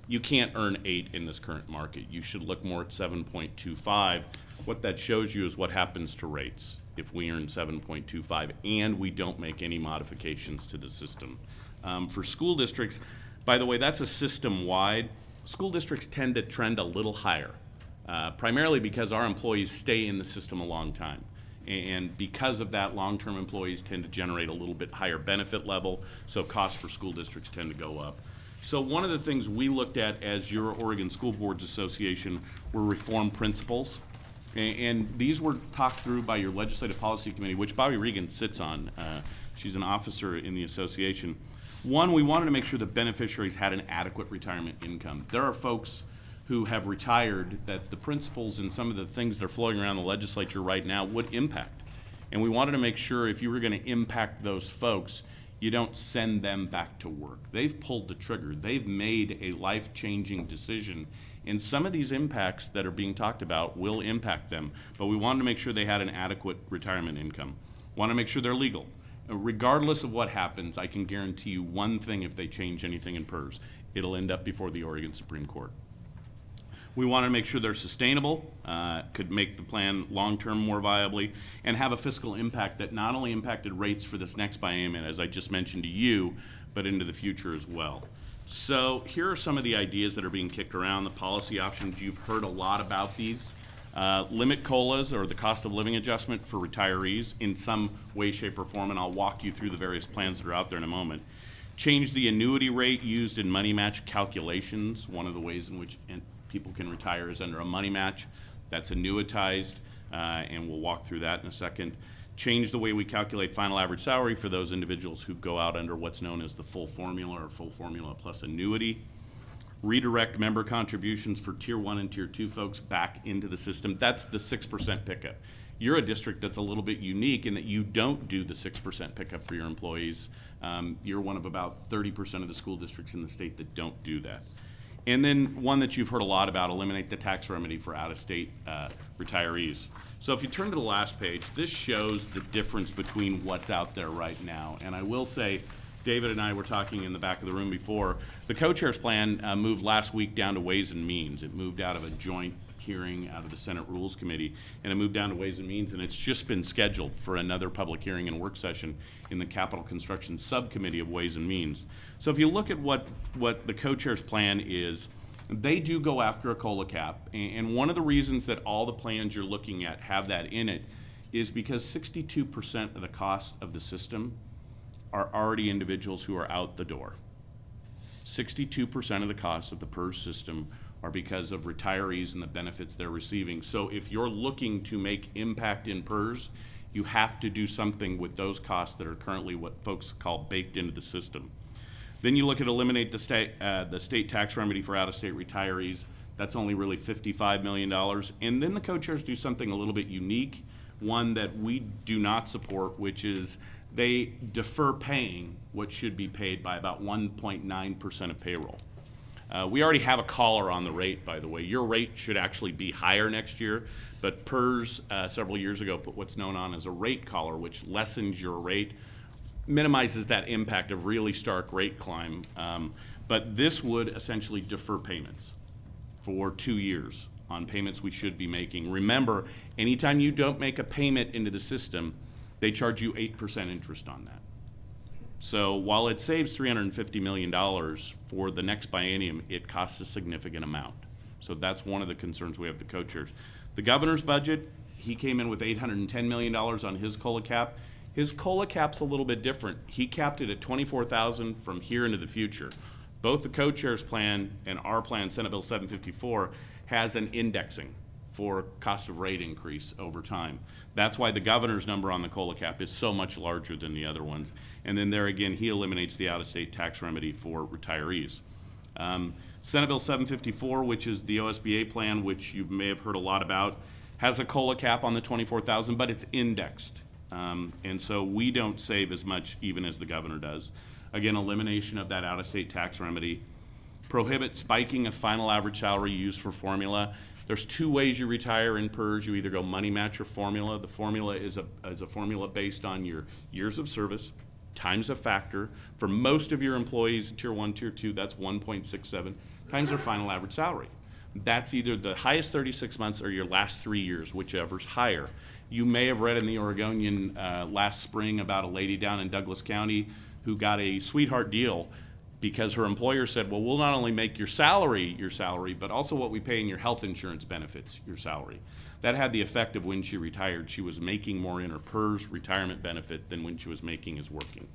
you can't earn 8 in this current market. You should look more at 7.25. What that shows you is what happens to rates if we earn 7.25 and we don't make any modifications to the system. For school districts, by the way, that's a system-wide. School districts tend to trend a little higher, primarily because our employees stay in the system a long time. And because of that, long-term employees tend to generate a little bit higher benefit level, so costs for school districts tend to go up. So one of the things we looked at as your Oregon School Boards Association were reform principles. And these were talked through by your Legislative Policy Committee, which Bobby Regan sits on. She's an officer in the association. One, we wanted to make sure that beneficiaries had an adequate retirement income. There are folks who have retired that the principles and some of the things that are flowing around the legislature right now would impact. And we wanted to make sure if you were going to impact those folks, you don't send them back to work. They've pulled the trigger. They've made a life-changing decision. And some of these impacts that are being talked about will impact them. But we wanted to make sure they had an adequate retirement income. Want to make sure they're legal. Regardless of what happens, I can guarantee you one thing: if they change anything in PERS, it'll end up before the Oregon Supreme Court. We want to make sure they're sustainable, could make the plan long-term more viably, and have a fiscal impact that not only impacted rates for this next biennium, as I just mentioned to you, but into the future as well. So here are some of the ideas that are being kicked around, the policy options. You've heard a lot about these. Limit COLAs, or the cost of living adjustment, for retirees in some way, shape, or form, and I'll walk you through the various plans that are out there in a moment. Change the annuity rate used in money match calculations. One of the ways in which people can retire is under a money match. That's annuitized, and we'll walk through that in a second. Change the way we calculate final average salary for those individuals who go out under what's known as the full formula, or full formula plus annuity. Redirect member contributions for Tier 1 and Tier 2 folks back into the system. That's the 6% pickup. You're a district that's a little bit unique in that you don't do the 6% pickup for your employees. You're one of about 30% of the school districts in the state that don't do that. And then one that you've heard a lot about, eliminate the tax remedy for out-of-state retirees. So if you turn to the last page, this shows the difference between what's out there right now. And I will say, David and I were talking in the back of the room before, the co-chair's plan moved last week down to Ways and Means. It moved out of a joint hearing out of the Senate Rules Committee, and it moved down to Ways and Means, and it's just been scheduled for another public hearing and work session in the Capital Construction Subcommittee of Ways and Means. So if you look at what the co-chair's plan is, they do go after a COLA cap, and one of the reasons that all the plans you're looking at have that in it is because 62% of the cost of the system are already individuals who are out the door. 62% of the cost of the PERS system are because of retirees and the benefits they're receiving. So if you're looking to make impact in PERS, you have to do something with those costs that are currently what folks call baked into the system. Then you look at eliminate the state tax remedy for out-of-state retirees. That's only really $55 million. And then the co-chairs do something a little bit unique, one that we do not support, which is they defer paying what should be paid by about 1.9% of payroll. We already have a collar on the rate, by the way. Your rate should actually be higher next year, but PERS several years ago put what's known on as a rate collar, which lessens your rate, minimizes that impact of really stark rate climb. But this would essentially defer payments for 2 years on payments we should be making. Remember, anytime you don't make a payment into the system, they charge you 8% interest on that. So while it saves $350 million for the next biennium, it costs a significant amount. So that's one of the concerns we have with the co-chairs. The governor's budget, he came in with $810 million on his COLA cap. His COLA cap's a little bit different. He capped it at $24,000 from here into the future. Both the co-chair's plan and our plan, Senate Bill 754, has an indexing for cost of rate increase over time. That's why the governor's number on the COLA cap is so much larger than the other ones. And then there again, he eliminates the out-of-state tax remedy for retirees. Senate Bill 754, which is the OSBA plan, which you may have heard a lot about, has a COLA cap on the 24,000, but it's indexed. And so we don't save as much even as the governor does. Again, elimination of that out-of-state tax remedy. Prohibit spiking of final average salary used for formula. There's two ways you retire in PERS. You either go money match or formula. The formula is a formula based on your years of service times a factor. For most of your employees, Tier 1, Tier 2, that's 1.67 times their final average salary. That's either the highest 36 months or your last 3 years, whichever's higher. You may have read in the Oregonian last spring about a lady down in Douglas County who got a sweetheart deal because her employer said, well, we'll not only make your salary, but also what we pay in your health insurance benefits, your salary. That had the effect of when she retired, she was making more in her PERS retirement benefit than when she was making as working.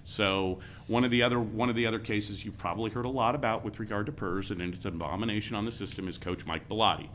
So one of the other cases you've probably heard a lot about with regard to PERS, and it's an abomination on the system, is Coach Mike Bellotti.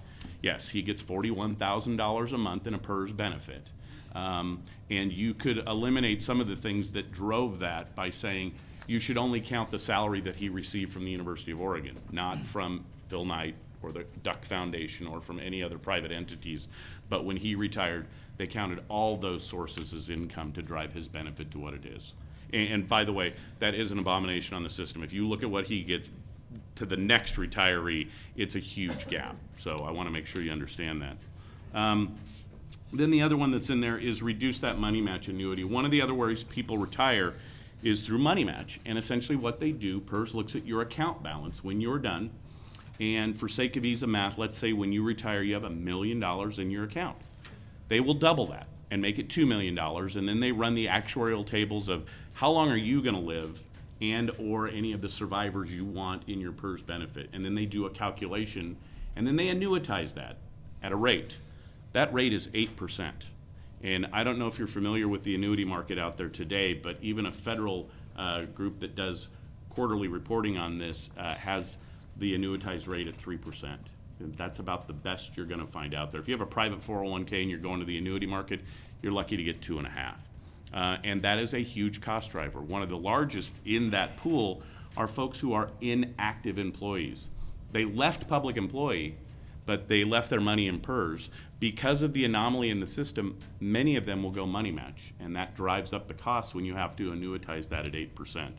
Yes, he gets $41,000 a month in a PERS benefit. And you could eliminate some of the things that drove that by saying you should only count the salary that he received from the University of Oregon, not from Phil Knight or the Duck Foundation or from any other private entities. But when he retired, they counted all those sources as income to drive his benefit to what it is. And by the way, that is an abomination on the system. If you look at what he gets to the next retiree, it's a huge gap. So I want to make sure you understand that. Then the other one that's in there is reduce that money match annuity. One of the other ways people retire is through money match. And essentially what they do, PERS looks at your account balance when you're done. And for sake of ease of math, let's say when you retire, you have $1 million in your account. They will double that and make it $2 million. And then they run the actuarial tables of how long are you going to live and or any of the survivors you want in your PERS benefit. And then they do a calculation and then they annuitize that at a rate. That rate is 8%. And I don't know if you're familiar with the annuity market out there today, but even a federal group that does quarterly reporting on this has the annuitized rate at 3%. And that's about the best you're going to find out there. If you have a private 401k and you're going to the annuity market, you're lucky to get 2.5. And that is a huge cost driver. One of the largest in that pool are folks who are inactive employees. They left public employee, but they left their money in PERS. Because of the anomaly in the system, many of them will go money match, and that drives up the cost when you have to annuitize that at 8%.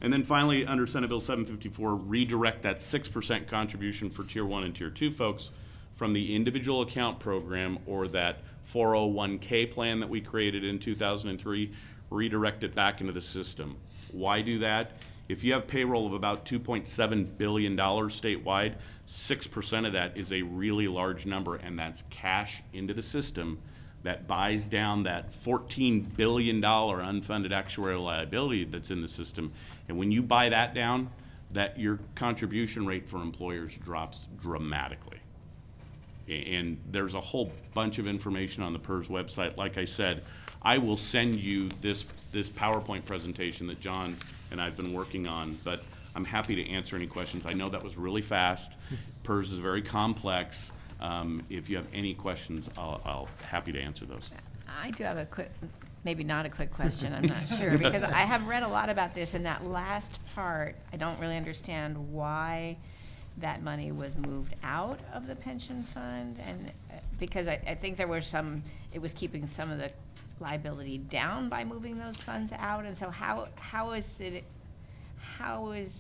And then finally, under Senate Bill 754, redirect that 6% contribution for Tier 1 and Tier 2 folks from the individual account program or that 401k plan that we created in 2003, redirect it back into the system. Why do that? If you have payroll of about $2.7 billion statewide, 6% of that is a really large number, and that's cash into the system that buys down that $14 billion unfunded actuarial liability that's in the system. And when you buy that down, that your contribution rate for employers drops dramatically. And there's a whole bunch of information on the PERS website. Like I said, I will send you this PowerPoint presentation that John and I've been working on, but I'm happy to answer any questions. I know that was really fast. PERS is very complex. If you have any questions, I'll happy to answer those. I do have a quick, maybe not a quick question, I'm not sure, because I have read a lot about this, and that last part, I don't really understand why that money was moved out of the pension fund, and because I think there were some, it was keeping some of the liability down by moving those funds out, and so how is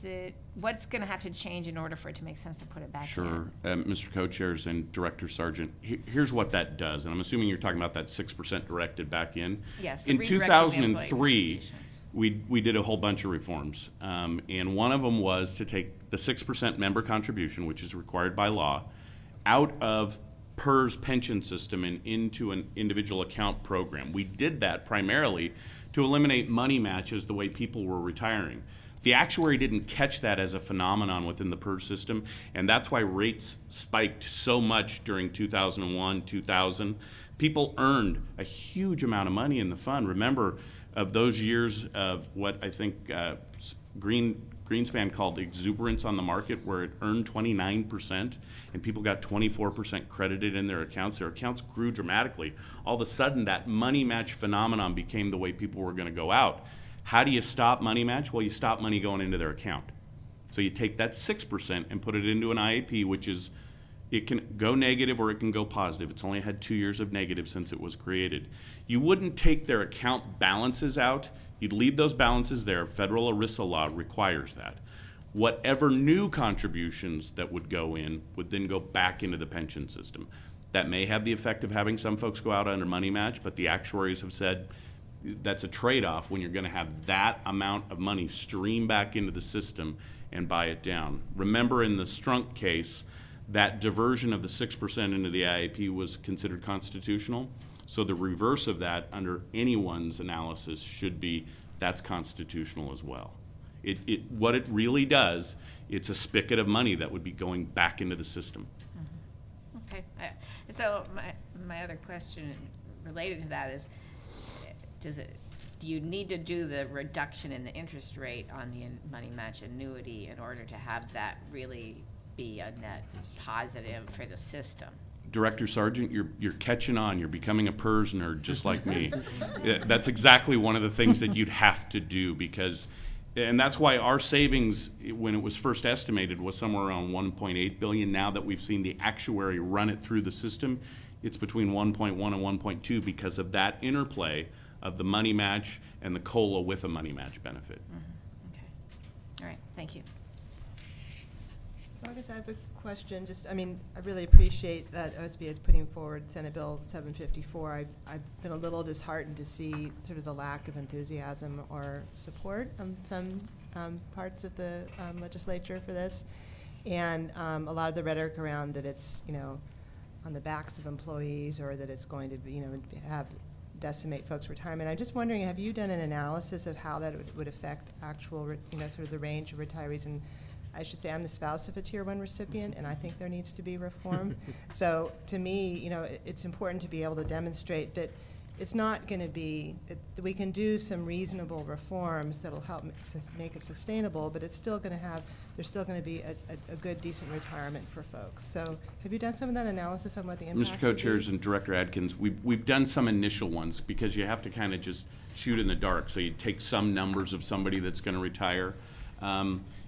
it, what's going to have to change in order for it to make sense to put it back in? Sure. Mr. Co-Chairs and Director Sargent, here's what that does, and I'm assuming you're talking about that 6% directed back in. Yes. In 2003, we did a whole bunch of reforms, and one of them was to take the 6% member contribution, which is required by law, out of PERS pension system and into an individual account program. We did that primarily to eliminate money matches the way people were retiring. The actuary didn't catch that as a phenomenon within the PERS system, and that's why rates spiked so much during 2001, 2000. People earned a huge amount of money in the fund. Remember, of those years of what I think Green Greenspan called exuberance on the market, where it earned 29% and people got 24% credited in their accounts. Their accounts grew dramatically. All of a sudden, that money match phenomenon became the way people were going to go out. How do you stop money match? Well, you stop money going into their account. So you take that 6% and put it into an IAP, which is, it can go negative or it can go positive. It's only had 2 years of negative since it was created. You wouldn't take their account balances out. You'd leave those balances there. Federal ERISA law requires that. Whatever new contributions that would go in would then go back into the pension system. That may have the effect of having some folks go out under money match, but the actuaries have said that's a trade-off when you're going to have that amount of money stream back into the system and buy it down. Remember, in the Strunk case, that diversion of the 6% into the IAP was considered constitutional. So the reverse of that, under anyone's analysis, should be that's constitutional as well. What it really does, it's a spigot of money that would be going back into the system. Okay. So my other question related to that is, do you need to do the reduction in the interest rate on the money match annuity in order to have that really be a net positive for the system? Director Sargent, you're catching on. You're becoming a PERS nerd just like me. That's exactly one of the things that you'd have to do, because, and that's why our savings, when it was first estimated, was somewhere around $1.8 billion. Now that we've seen the actuary run it through the system, it's between 1.1 and 1.2 because of that interplay of the money match and the COLA with a money match benefit. Okay. All right. Thank you. So I guess I have a question. I really appreciate that OSBA is putting forward Senate Bill 754. I've been a little disheartened to see sort of the lack of enthusiasm or support on some parts of the legislature for this, and a lot of the rhetoric around that it's, on the backs of employees, or that it's going to be, decimate folks' retirement. I'm just wondering, have you done an analysis of how that would affect actual, sort of the range of retirees? And I should say I'm the spouse of a Tier 1 recipient, and I think there needs to be reform. So to me, it's important to be able to demonstrate that it's not going to be, that we can do some reasonable reforms that'll help make it sustainable, but it's still going to have, there's still going to be a good, decent retirement for folks. So have you done some of that analysis on what the impacts Mr. Co-Chairs and Director Adkins, we've done some initial ones, because you have to kind of just shoot in the dark. So you take some numbers of somebody that's going to retire.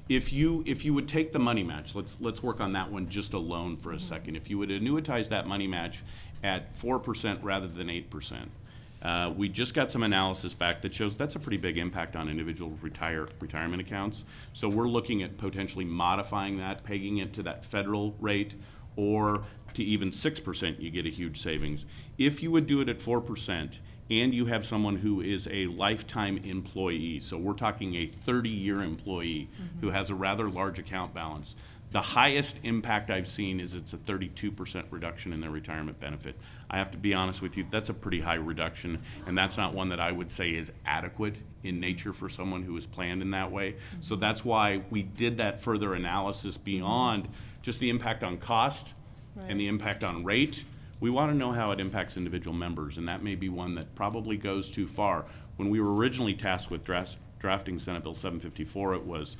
If you would take the money match, let's work on that one just alone for a second. If you would annuitize that money match at 4% rather than 8%, we just got some analysis back that shows that's a pretty big impact on individual retirement accounts. So we're looking at potentially modifying that, pegging it to that federal rate, or to even 6%, you get a huge savings. If you would do it at 4%, and you have someone who is a lifetime employee, so we're talking a 30-year employee who has a rather large account balance, the highest impact I've seen is it's a 32% reduction in their retirement benefit. I have to be honest with you, that's a pretty high reduction, and that's not one that I would say is adequate in nature for someone who is planned in that way. So that's why we did that further analysis beyond just the impact on cost and the impact on rate. We want to know how it impacts individual members, and that may be one that probably goes too far. When we were originally tasked with drafting Senate Bill 754, it was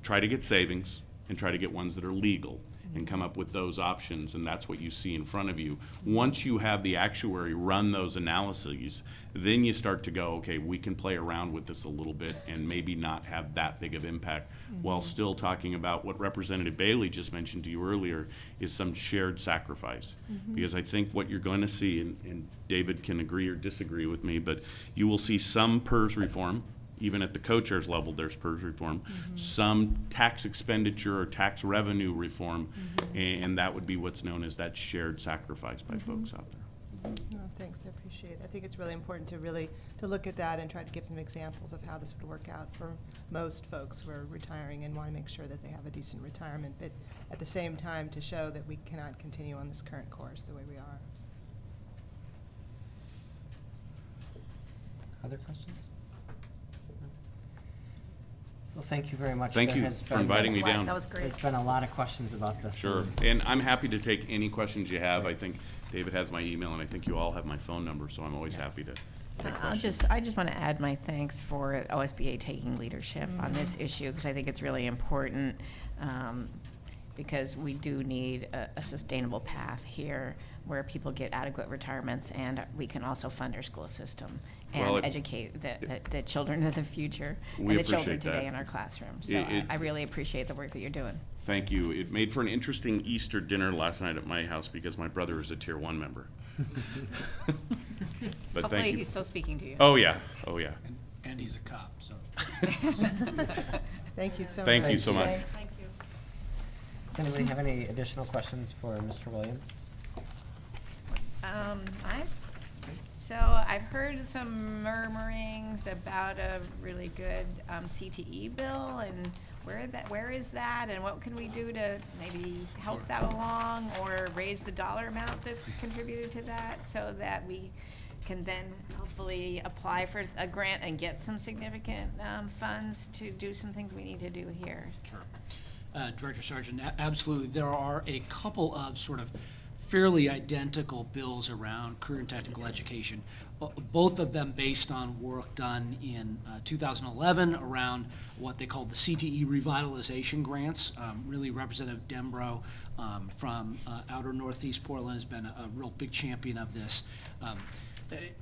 try to get savings and try to get ones that are legal and come up with those options, and that's what you see in front of you. Once you have the actuary run those analyses, then you start to go, okay, we can play around with this a little bit and maybe not have that big of impact, while still talking about what Representative Bailey just mentioned to you earlier, is some shared sacrifice. Because I think what you're going to see, and David can agree or disagree with me, but you will see some PERS reform. Even at the co-chairs level, there's PERS reform, some tax expenditure or tax revenue reform, and that would be what's known as that shared sacrifice by folks out there. No, thanks, I appreciate it. I think it's really important to look at that and try to give some examples of how this would work out for most folks who are retiring and want to make sure that they have a decent retirement, but at the same time to show that we cannot continue on this current course the way we are. Other questions? Well, thank you very much. Thank you for inviting me down. That was great. There's been a lot of questions about this. Sure, and I'm happy to take any questions you have. I think David has my email, and I think you all have my phone number, so I'm always happy to I just want to add my thanks for OSBA taking leadership on this issue, because I think it's really important, because we do need a sustainable path here where people get adequate retirements, and we can also fund our school system Well, and educate the children of the future We and the children appreciate today that. in our classrooms. So I really appreciate the work that you're doing. Thank you. It made for an interesting Easter dinner last night at my house because my brother is a Tier 1 member. But Hopefully thank you. he's still speaking to you. Oh, yeah. Oh, yeah. And he's a cop, so. Thank you so much. Thank you so much. Thanks. Thank you. Does anybody have any additional questions for Mr. Williams? I've heard some murmurings about a really good CTE bill, and where is that, and what can we do to maybe help that along, or raise the dollar amount that's contributed to that, so that we can then hopefully apply for a grant and get some significant funds to do some things we need to do here. Sure. Director Sargent, absolutely. There are a couple of sort of fairly identical bills around career and technical education, both of them based on work done in 2011 around what they call the CTE revitalization grants. Really, Representative Dembro from outer Northeast Portland has been a real big champion of this.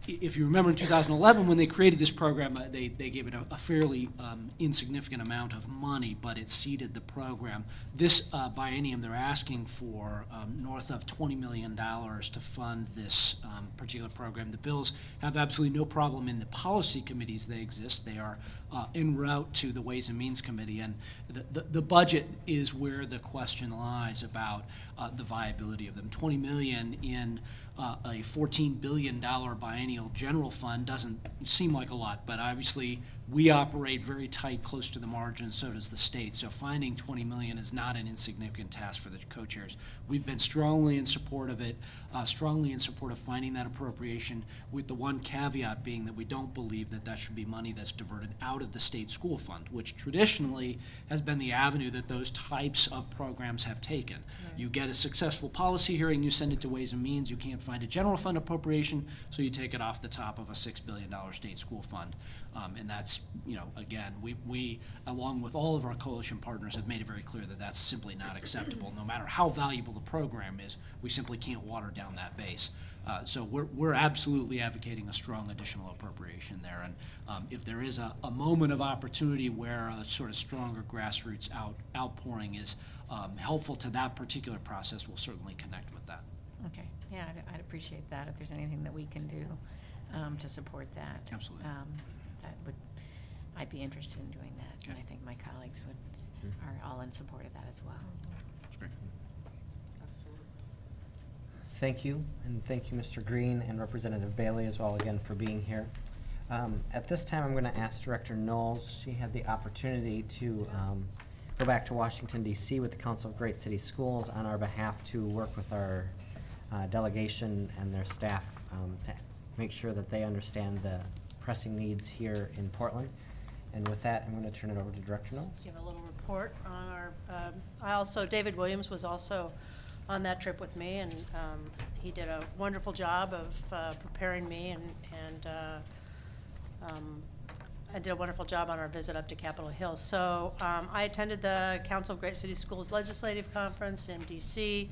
If you remember in 2011, when they created this program, they gave it a fairly insignificant amount of money, but it seeded the program. This biennium, they're asking for north of $20 million to fund this particular program. The bills have absolutely no problem in the policy committees that exist. They are en route to the Ways and Means Committee, and the budget is where the question lies about the viability of them. $20 million in a $14 billion biennial general fund doesn't seem like a lot, but obviously we operate very tight, close to the margin, so does the state. So finding $20 million is not an insignificant task for the co-chairs. We've been strongly in support of it, strongly in support of finding that appropriation, with the one caveat being that we don't believe that that should be money that's diverted out of the state school fund, which traditionally has been the avenue that those types of programs have taken. Right. You get a successful policy hearing, you send it to Ways and Means, you can't find a general fund appropriation, so you take it off the top of a $6 billion state school fund. And that's, again, we, along with all of our coalition partners, have made it very clear that that's simply not acceptable. No matter how valuable the program is, we simply can't water down that base. So we're absolutely advocating a strong additional appropriation there. And if there is a moment of opportunity where a sort of stronger grassroots outpouring is helpful to that particular process, we'll certainly connect with that. Okay, yeah, I'd appreciate that if there's anything that we can do to support that. Absolutely. I'd be interested in doing that, Okay. and I think my colleagues are all in support of that as well. That's great. Thank you, and thank you, Mr. Green and Representative Bailey as well again for being here. At this time, I'm going to ask Director Knowles. She had the opportunity to go back to Washington, D.C. with the Council of Great City Schools on our behalf to work with our delegation and their staff to make sure that they understand the pressing needs here in Portland. And with that, I'm going to turn it over to Director Knowles. Give a little report on our, David Williams was also on that trip with me, and he did a wonderful job of preparing me, and I did a wonderful job on our visit up to Capitol Hill. So I attended the Council of Great City Schools Legislative Conference in D.C.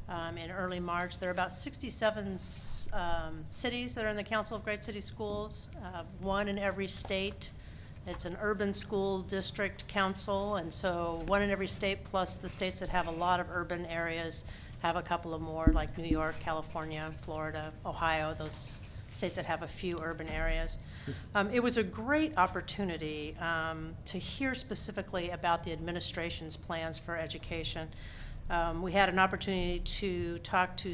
In early March. There are about 67 cities that are in the Council of Great City Schools, one in every state. It's an urban school district council, and so one in every state, plus the states that have a lot of urban areas have a couple of more, like New York, California, Florida, Ohio, those states that have a few urban areas. It was a great opportunity to hear specifically about the administration's plans for education. We had an opportunity to talk to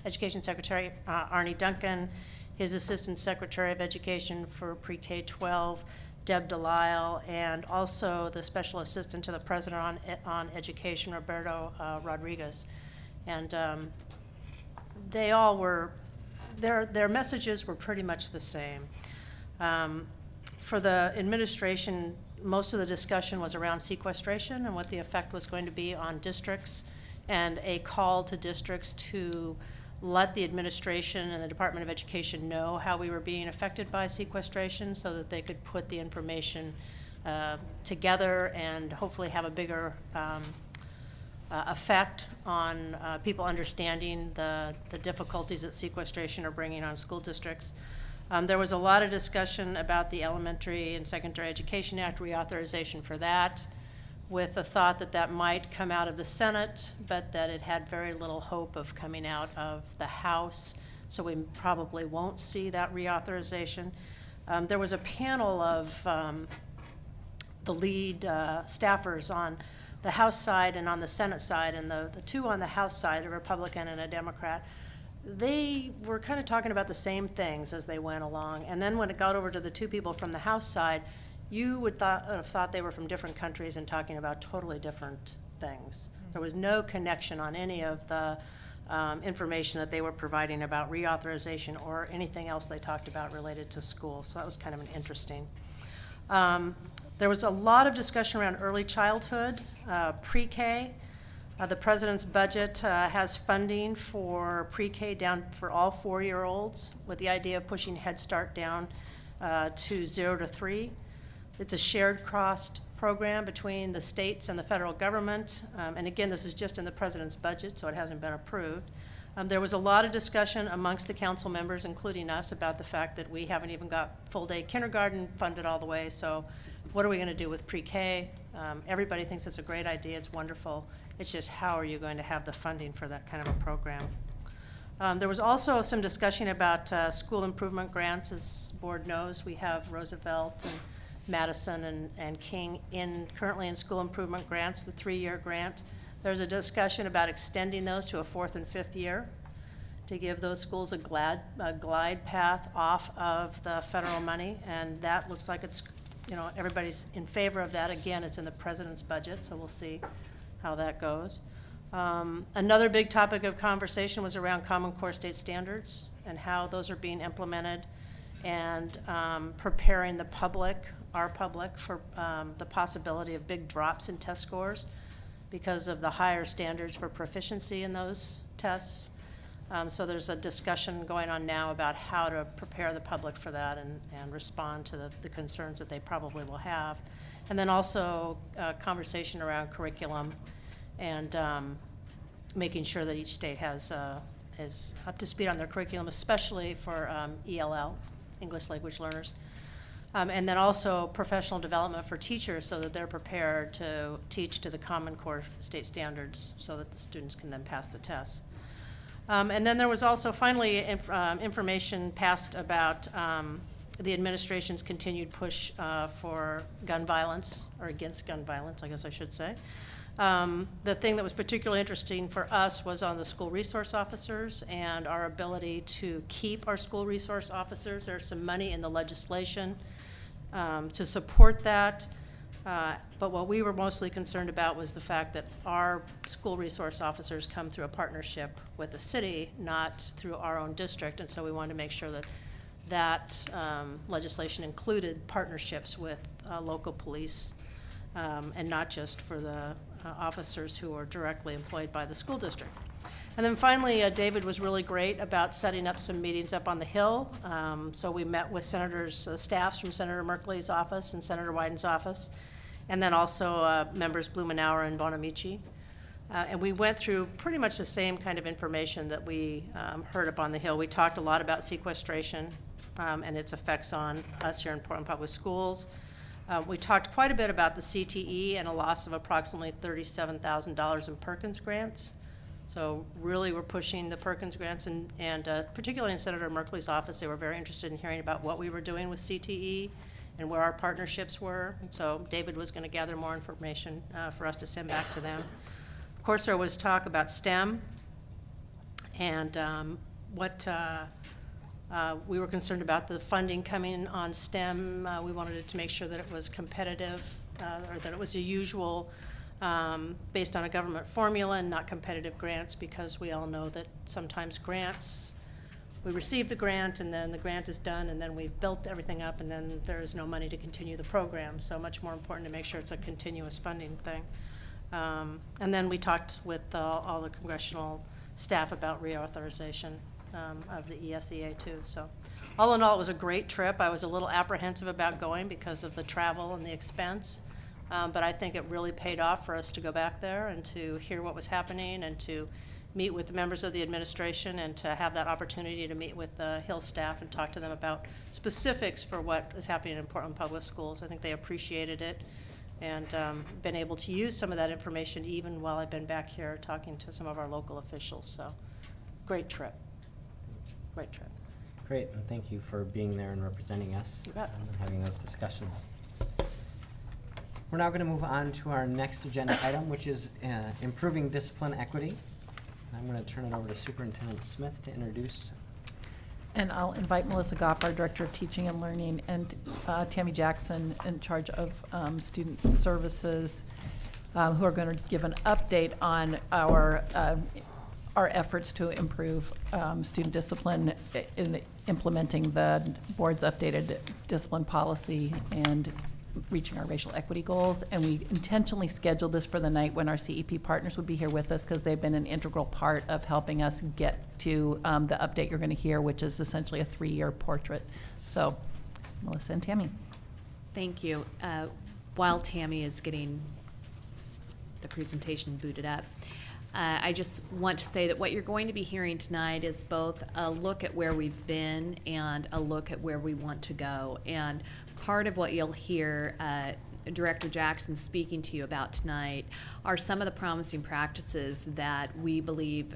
Education Secretary Arne Duncan, his Assistant Secretary of Education for Pre-K-12, Deb Delisle, and also the Special Assistant to the President on Education, Roberto Rodriguez. And they all were, their messages were pretty much the same. For the administration, most of the discussion was around sequestration and what the effect was going to be on districts, and a call to districts to let the administration and the Department of Education know how we were being affected by sequestration so that they could put the information together and hopefully have a bigger effect on people understanding the difficulties that sequestration are bringing on school districts. There was a lot of discussion about the Elementary and Secondary Education Act reauthorization for that, with the thought that that might come out of the Senate, but that it had very little hope of coming out of the House, so we probably won't see that reauthorization. There was a panel of the lead staffers on the House side and on the Senate side, and the two on the House side, a Republican and a Democrat, they were kind of talking about the same things as they went along. And then when it got over to the two people from the House side, you would have thought they were from different countries and talking about totally different things. There was no connection on any of the information that they were providing about reauthorization or anything else they talked about related to school. So that was kind of an interesting. There was a lot of discussion around early childhood, pre-K. The president's budget has funding for pre-K down for all 4-year-olds, with the idea of pushing Head Start down to 0 to 3. It's a shared cost program between the states and the federal government. And again, this is just in the president's budget, so it hasn't been approved. There was a lot of discussion amongst the council members, including us, about the fact that we haven't even got full-day kindergarten funded all the way. So what are we going to do with pre-K? Everybody thinks it's a great idea. It's wonderful. It's just how are you going to have the funding for that kind of a program? There was also some discussion about school improvement grants. As the board knows, we have Roosevelt and Madison and King currently in school improvement grants, the 3-year grant. There's a discussion about extending those to a 4th and 5th year to give those schools a glide path off of the federal money, and that looks like it's, everybody's in favor of that. Again, it's in the president's budget, so we'll see how that goes. Another big topic of conversation was around Common Core state standards and how those are being implemented, and preparing the public, our public, for the possibility of big drops in test scores because of the higher standards for proficiency in those tests. So there's a discussion going on now about how to prepare the public for that and respond to the concerns that they probably will have. And then also conversation around curriculum and making sure that each state is up to speed on their curriculum, especially for ELL, English language learners. And then also professional development for teachers so that they're prepared to teach to the Common Core state standards so that the students can then pass the tests. And then there was also finally information passed about the administration's continued push for gun violence, or against gun violence, I guess I should say. The thing that was particularly interesting for us was on the school resource officers and our ability to keep our school resource officers. There's some money in the legislation to support that. But what we were mostly concerned about was the fact that our school resource officers come through a partnership with the city, not through our own district. And so we wanted to make sure that legislation included partnerships with local police and not just for the officers who are directly employed by the school district. And then finally, David was really great about setting up some meetings up on the Hill. So we met with staffs from Senator Merkley's office and Senator Wyden's office, and then also members Blumenauer and Bonamici. And we went through pretty much the same kind of information that we heard up on the Hill. We talked a lot about sequestration and its effects on us here in Portland Public Schools. We talked quite a bit about the CTE and a loss of approximately $37,000 in Perkins grants. So really we're pushing the Perkins grants, and particularly in Senator Merkley's office, they were very interested in hearing about what we were doing with CTE and where our partnerships were. And so David was going to gather more information for us to send back to them. Of course, there was talk about STEM and we were concerned about the funding coming on STEM. We wanted it to make sure that it was competitive or that it was a usual based on a government formula and not competitive grants, because we all know that sometimes grants, we receive the grant and then the grant is done and then we've built everything up and then there is no money to continue the program. So much more important to make sure it's a continuous funding thing. And then we talked with all the congressional staff about reauthorization of the ESEA too. So all in all, it was a great trip. I was a little apprehensive about going because of the travel and the expense. But I think it really paid off for us to go back there and to hear what was happening and to meet with the members of the administration and to have that opportunity to meet with the Hill staff and talk to them about specifics for what is happening in Portland Public Schools. I think they appreciated it and been able to use some of that information even while I've been back here talking to some of our local officials. So great trip. Great trip. Great, and thank you for being there and representing us You bet. and having those discussions. We're now going to move on to our next agenda item, which is improving discipline equity. I'm going to turn it over to Superintendent Smith to introduce. And I'll invite Melissa Goff, our Director of Teaching and Learning, and Tammy Jackson, in charge of Student Services, who are going to give an update on our efforts to improve student discipline in implementing the board's updated discipline policy and reaching our racial equity goals. And we intentionally scheduled this for the night when our CEP partners would be here with us because they've been an integral part of helping us get to the update you're going to hear, which is essentially a 3-year portrait. So, Melissa and Tammy. Thank you. While Tammy is getting the presentation booted up, I just want to say that what you're going to be hearing tonight is both a look at where we've been and a look at where we want to go. And part of what you'll hear Director Jackson speaking to you about tonight are some of the promising practices that we believe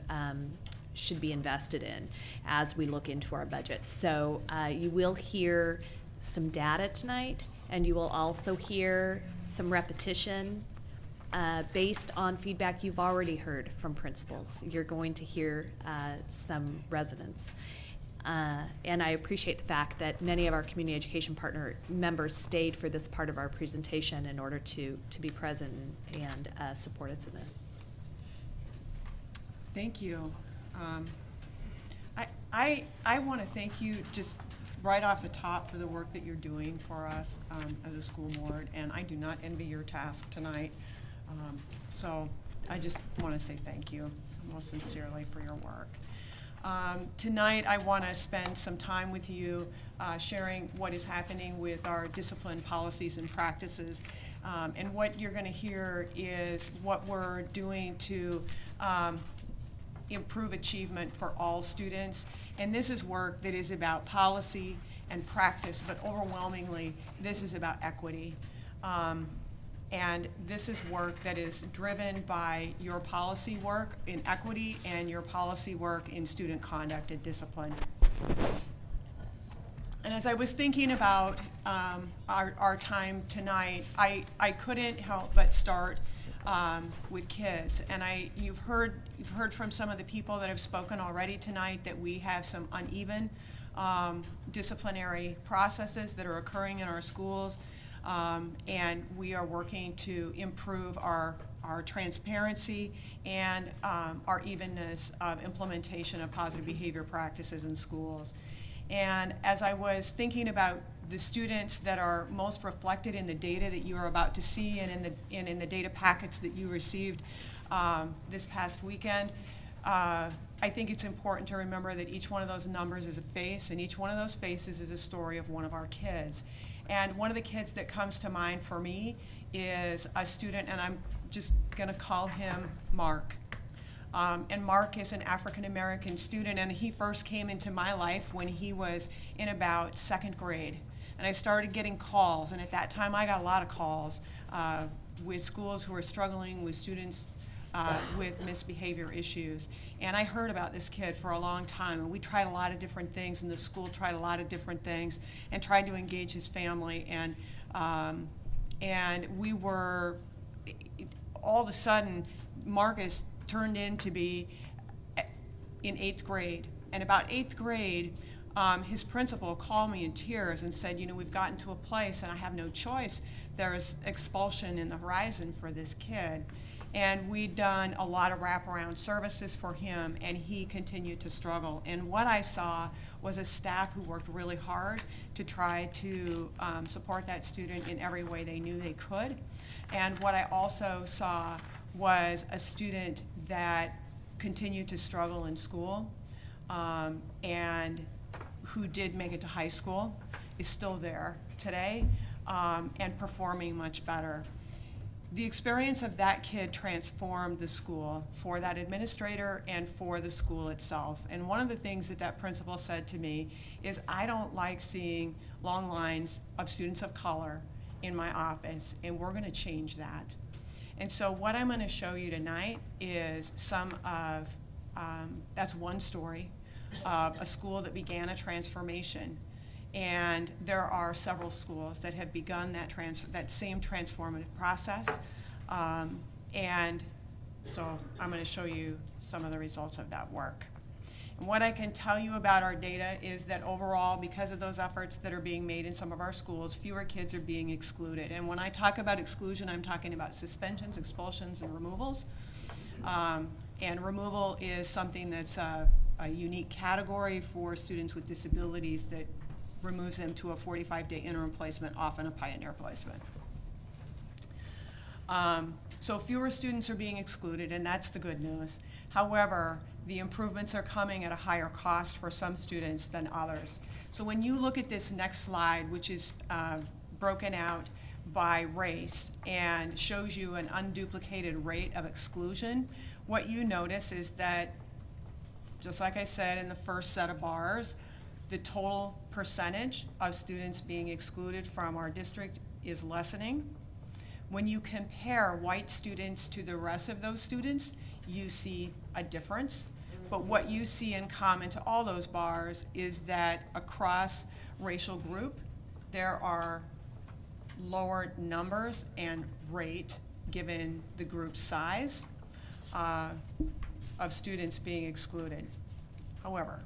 should be invested in as we look into our budget. So you will hear some data tonight, and you will also hear some repetition based on feedback you've already heard from principals. You're going to hear some residents. And I appreciate the fact that many of our community education partner members stayed for this part of our presentation in order to be present and support us in this. Thank you. I want to thank you just right off the top for the work that you're doing for us as a school board, and I do not envy your task tonight. So I just want to say thank you most sincerely for your work. Tonight, I want to spend some time with you sharing what is happening with our discipline policies and practices. And what you're going to hear is what we're doing to improve achievement for all students. And this is work that is about policy and practice, but overwhelmingly, this is about equity. And this is work that is driven by your policy work in equity and your policy work in student conduct and discipline. And as I was thinking about our time tonight, I couldn't help but start with kids. And you've heard from some of the people that have spoken already tonight that we have some uneven disciplinary processes that are occurring in our schools. And we are working to improve our transparency and our evenness of implementation of positive behavior practices in schools. And as I was thinking about the students that are most reflected in the data that you are about to see and in the data packets that you received this past weekend, I think it's important to remember that each one of those numbers is a face, and each one of those faces is a story of one of our kids. And one of the kids that comes to mind for me is a student, and I'm just going to call him Mark. And Mark is an African-American student, and he first came into my life when he was in about 2nd grade. And I started getting calls, and at that time I got a lot of calls with schools who were struggling with students with misbehavior issues. And I heard about this kid for a long time, and we tried a lot of different things, and the school tried a lot of different things, and tried to engage his family. And we were, all of a sudden, Marcus turned in to be in 8th grade. And about 8th grade, his principal called me in tears and said, we've gotten to a place and I have no choice. There's expulsion in the horizon for this kid. And we'd done a lot of wraparound services for him, and he continued to struggle. And what I saw was a staff who worked really hard to try to support that student in every way they knew they could. And what I also saw was a student that continued to struggle in school, and who did make it to high school is still there today, and performing much better. The experience of that kid transformed the school for that administrator and for the school itself. And one of the things that that principal said to me is, I don't like seeing long lines of students of color in my office, and we're going to change that. And so what I'm going to show you tonight is some of, that's one story of a school that began a transformation. And there are several schools that have begun that same transformative process. And so I'm going to show you some of the results of that work. And what I can tell you about our data is that overall, because of those efforts that are being made in some of our schools, fewer kids are being excluded. And when I talk about exclusion, I'm talking about suspensions, expulsions, and removals. And removal is something that's a unique category for students with disabilities that removes them to a 45-day interim placement, often a pioneer placement. So fewer students are being excluded, and that's the good news. However, the improvements are coming at a higher cost for some students than others. So when you look at this next slide, which is broken out by race and shows you an unduplicated rate of exclusion, what you notice is that, just like I said in the first set of bars, the total percentage of students being excluded from our district is lessening. When you compare white students to the rest of those students, you see a difference. But what you see in common to all those bars is that across racial group, there are lower numbers and rate, given the group size, of students being excluded. However,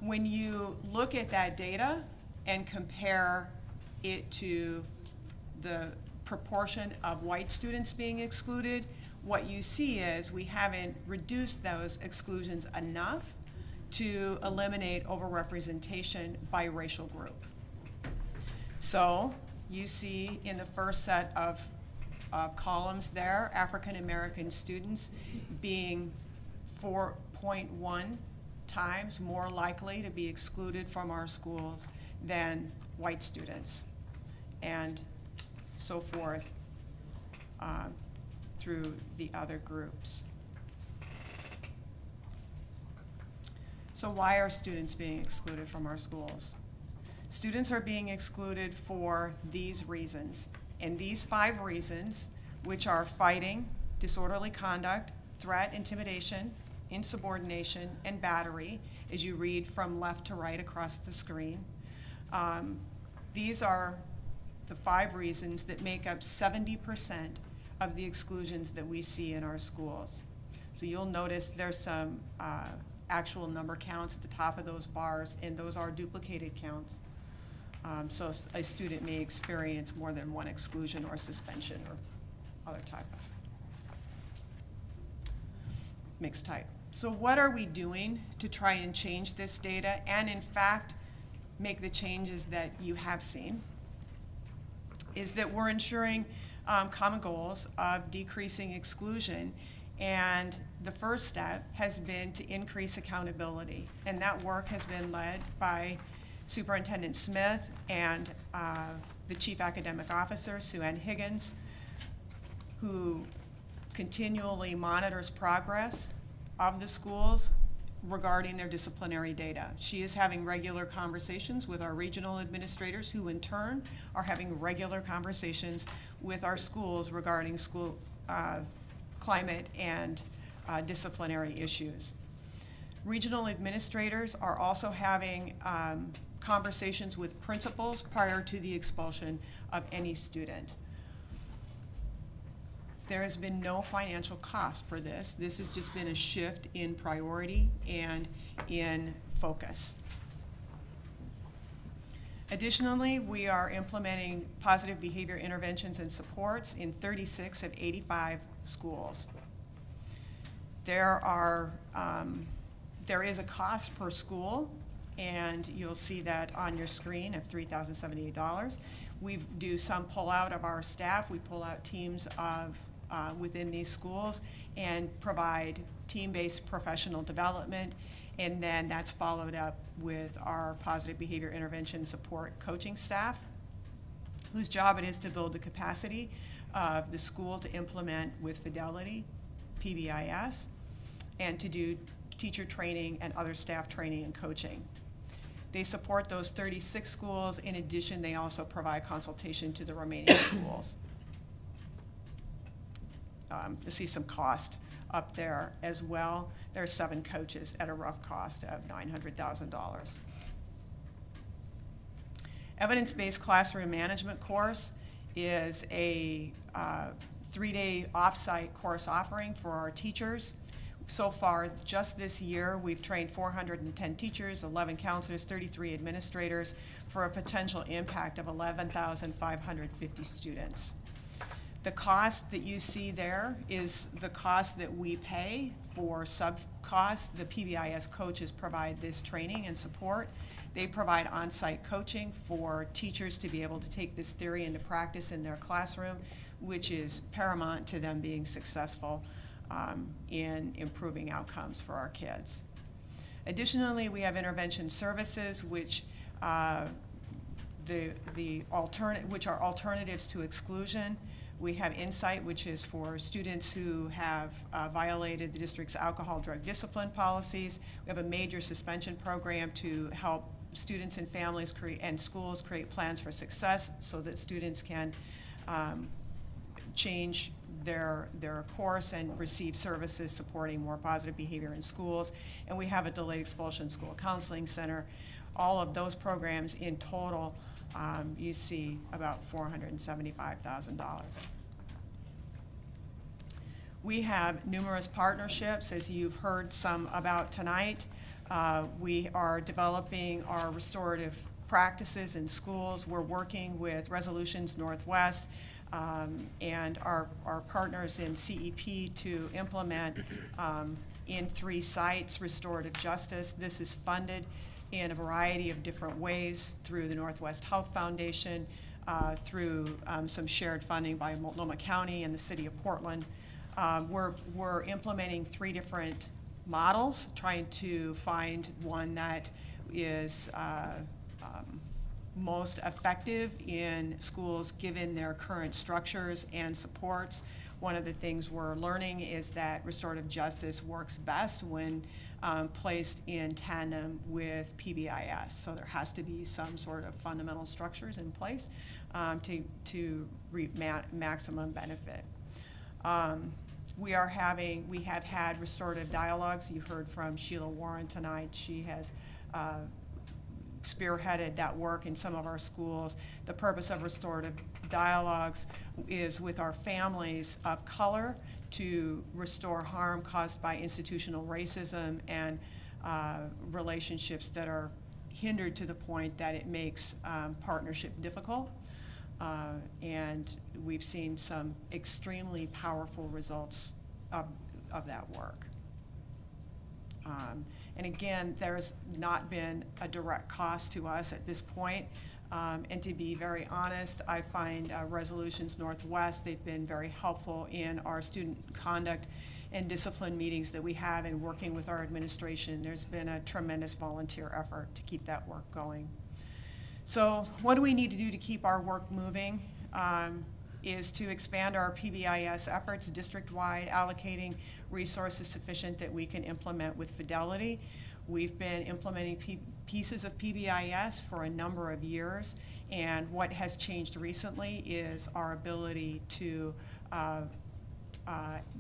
when you look at that data and compare it to the proportion of white students being excluded, what you see is we haven't reduced those exclusions enough to eliminate overrepresentation by racial group. So you see in the first set of columns there, African American students being 4.1 times more likely to be excluded from our schools than white students, and so forth through the other groups. So why are students being excluded from our schools? Students are being excluded for these reasons. And these 5 reasons, which are fighting, disorderly conduct, threat, intimidation, insubordination, and battery, as you read from left to right across the screen. These are the 5 reasons that make up 70% of the exclusions that we see in our schools. So you'll notice there's some actual number counts at the top of those bars, and those are duplicated counts. So a student may experience more than one exclusion or suspension or other type of mixed type. So what are we doing to try and change this data and in fact make the changes that you have seen? Is that we're ensuring common goals of decreasing exclusion, and the first step has been to increase accountability, and that work has been led by Superintendent Smith and the Chief Academic Officer, Sue Ann Higgins, who continually monitors progress of the schools regarding their disciplinary data. She is having regular conversations with our regional administrators, who in turn are having regular conversations with our schools regarding school climate and disciplinary issues. Regional administrators are also having conversations with principals prior to the expulsion of any student. There has been no financial cost for this. This has just been a shift in priority and in focus. Additionally, we are implementing positive behavior interventions and supports in 36 of 85 schools. There is a cost per school, and you'll see that on your screen of $3,078. We do some pull out of our staff. We pull out teams of within these schools, and provide team-based professional development. And then that's followed up with our positive behavior intervention support coaching staff, whose job it is to build the capacity of the school to implement with fidelity PBIS and to do teacher training and other staff training and coaching. They support those 36 schools. In addition, they also provide consultation to the remaining schools. You see some cost up there as well. There are 7 coaches at a rough cost of $900,000. Evidence-based classroom management course is a 3-day off-site course offering for our teachers. So far, just this year, we've trained 410 teachers, 11 counselors, 33 administrators, for a potential impact of 11,550 students. The cost that you see there is the cost that we pay for sub-costs. The PBIS coaches provide this training and support. They provide on-site coaching for teachers to be able to take this theory into practice in their classroom, which is paramount to them being successful in improving outcomes for our kids. Additionally, we have intervention services, which are alternatives to exclusion. We have Insight, which is for students who have violated the district's alcohol drug discipline policies. We have a major suspension program to help students and families and schools create plans for success so that students can change their course and receive services supporting more positive behavior in schools. And we have a delayed expulsion school counseling center. All of those programs in total, you see about $475,000. We have numerous partnerships, as you've heard some about tonight. We are developing our restorative practices in schools. We're working with Resolutions Northwest and our partners in CEP to implement in 3 sites restorative justice. This is funded in a variety of different ways through the Northwest Health Foundation, through some shared funding by Multnomah County and the City of Portland. We're implementing 3 different models, trying to find one that is most effective in schools given their current structures and supports. One of the things we're learning is that restorative justice works best when placed in tandem with PBIS. So there has to be some sort of fundamental structures in place to reap maximum benefit. We have had restorative dialogues. You heard from Sheila Warren tonight. She has spearheaded that work in some of our schools. The purpose of restorative dialogues is with our families of color to restore harm caused by institutional racism and relationships that are hindered to the point that it makes partnership difficult. And we've seen some extremely powerful results of that work. And again, there's not been a direct cost to us at this point. And to be very honest, I find Resolutions Northwest, they've been very helpful in our student conduct and discipline meetings that we have in working with our administration. There's been a tremendous volunteer effort to keep that work going. So what do we need to do to keep our work moving? Is to expand our PBIS efforts district-wide, allocating resources sufficient that we can implement with fidelity. We've been implementing pieces of PBIS for a number of years, and what has changed recently is our ability to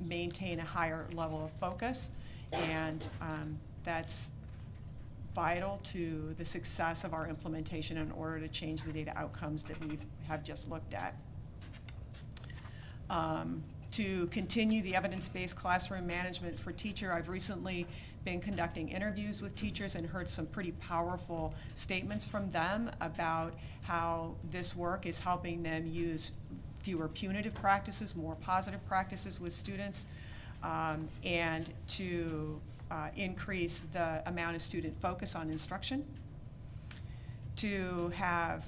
maintain a higher level of focus, and that's vital to the success of our implementation in order to change the data outcomes that we have just looked at. To continue the evidence-based classroom management for teacher, I've recently been conducting interviews with teachers and heard some pretty powerful statements from them about how this work is helping them use fewer punitive practices, more positive practices with students, and to increase the amount of student focus on instruction, to have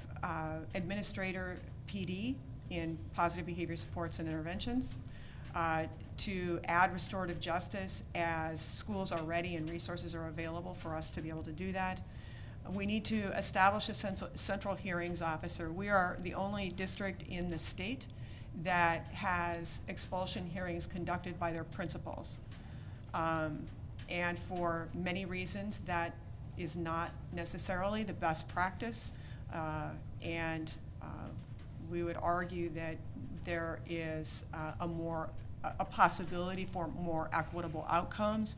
administrator PD in positive behavior supports and interventions, to add restorative justice as schools are ready and resources are available for us to be able to do that. We need to establish a central hearings officer. We are the only district in the state that has expulsion hearings conducted by their principals. And for many reasons, that is not necessarily the best practice. We would argue that there is a possibility for more equitable outcomes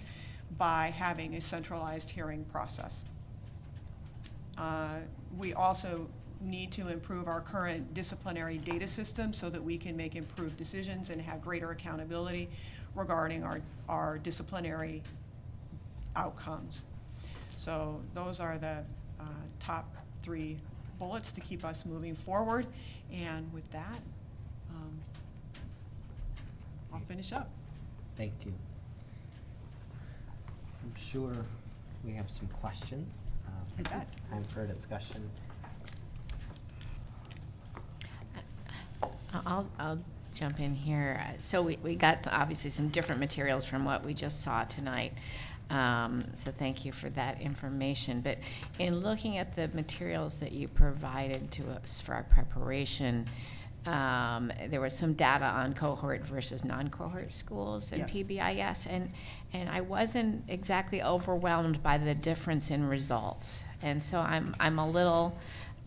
by having a centralized hearing process. We also need to improve our current disciplinary data system so that we can make improved decisions and have greater accountability regarding our disciplinary outcomes. So those are the top 3 bullets to keep us moving forward. And with that, I'll finish up. Thank you. I'm sure we have some questions. I bet. Time for a discussion. I'll jump in here. So we got obviously some different materials from what we just saw tonight. So thank you for that information. But in looking at the materials that you provided to us for our preparation, there was some data on cohort versus non-cohort schools and Yes. PBIS, and I wasn't exactly overwhelmed by the difference in results. And so I'm a little,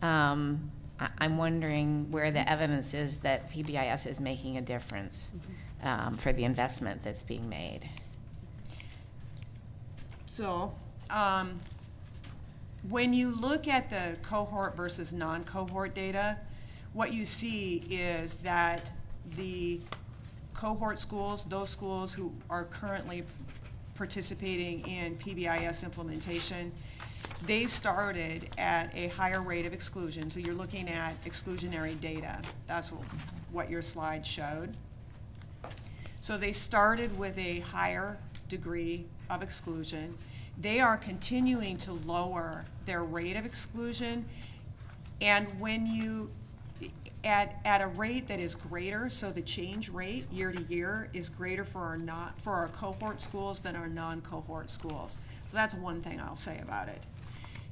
I'm wondering where the evidence is that PBIS is making a difference for the investment that's being made. So, when you look at the cohort versus non-cohort data, what you see is that the cohort schools, those schools who are currently participating in PBIS implementation, they started at a higher rate of exclusion. So you're looking at exclusionary data. That's what your slide showed. So they started with a higher degree of exclusion. They are continuing to lower their rate of exclusion. And when you, at a rate that is greater, so the change rate year to year is greater for our cohort schools than our non-cohort schools. So that's one thing I'll say about it.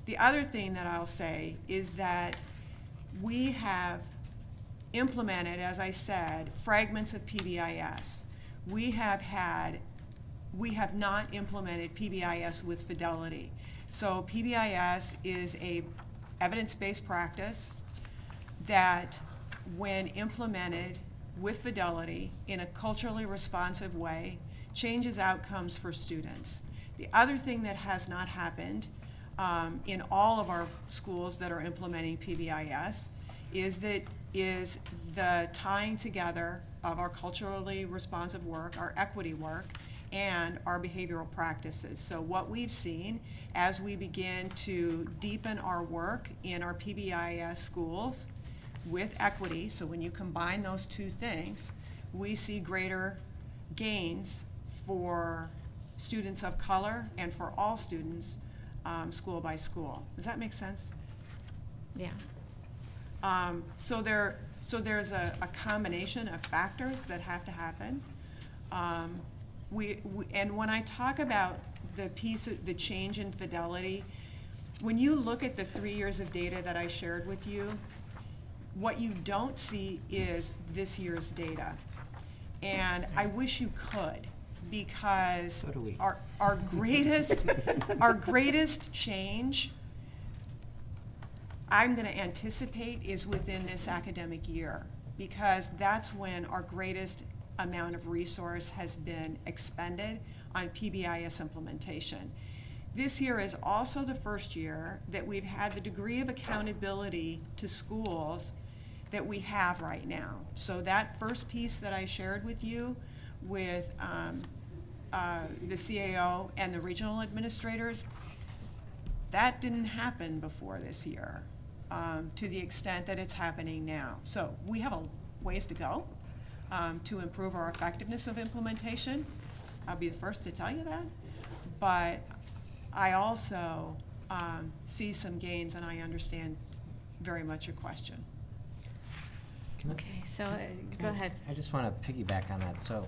The other thing that I'll say is that we have implemented, as I said, fragments of PBIS. We have not implemented PBIS with fidelity. So PBIS is a evidence-based practice that, when implemented with fidelity in a culturally responsive way, changes outcomes for students. The other thing that has not happened in all of our schools that are implementing PBIS is the tying together of our culturally responsive work, our equity work, and our behavioral practices. So what we've seen as we begin to deepen our work in our PBIS schools with equity, so when you combine those two things, we see greater gains for students of color and for all students, school by school. Does that make sense? Yeah. So there's a combination of factors that have to happen. And when I talk about the change in fidelity, when you look at the 3 years of data that I shared with you, what you don't see is this year's data. And I wish you could, because So do we. our greatest change, I'm going to anticipate, is within this academic year, because that's when our greatest amount of resource has been expended on PBIS implementation. This year is also the first year that we've had the degree of accountability to schools that we have right now. So that first piece that I shared with you with the CAO and the regional administrators, that didn't happen before this year to the extent that it's happening now. So we have a ways to go to improve our effectiveness of implementation. I'll be the first to tell you that. But I also see some gains, and I understand very much your question. Okay, so go ahead. I just want to piggyback on that. So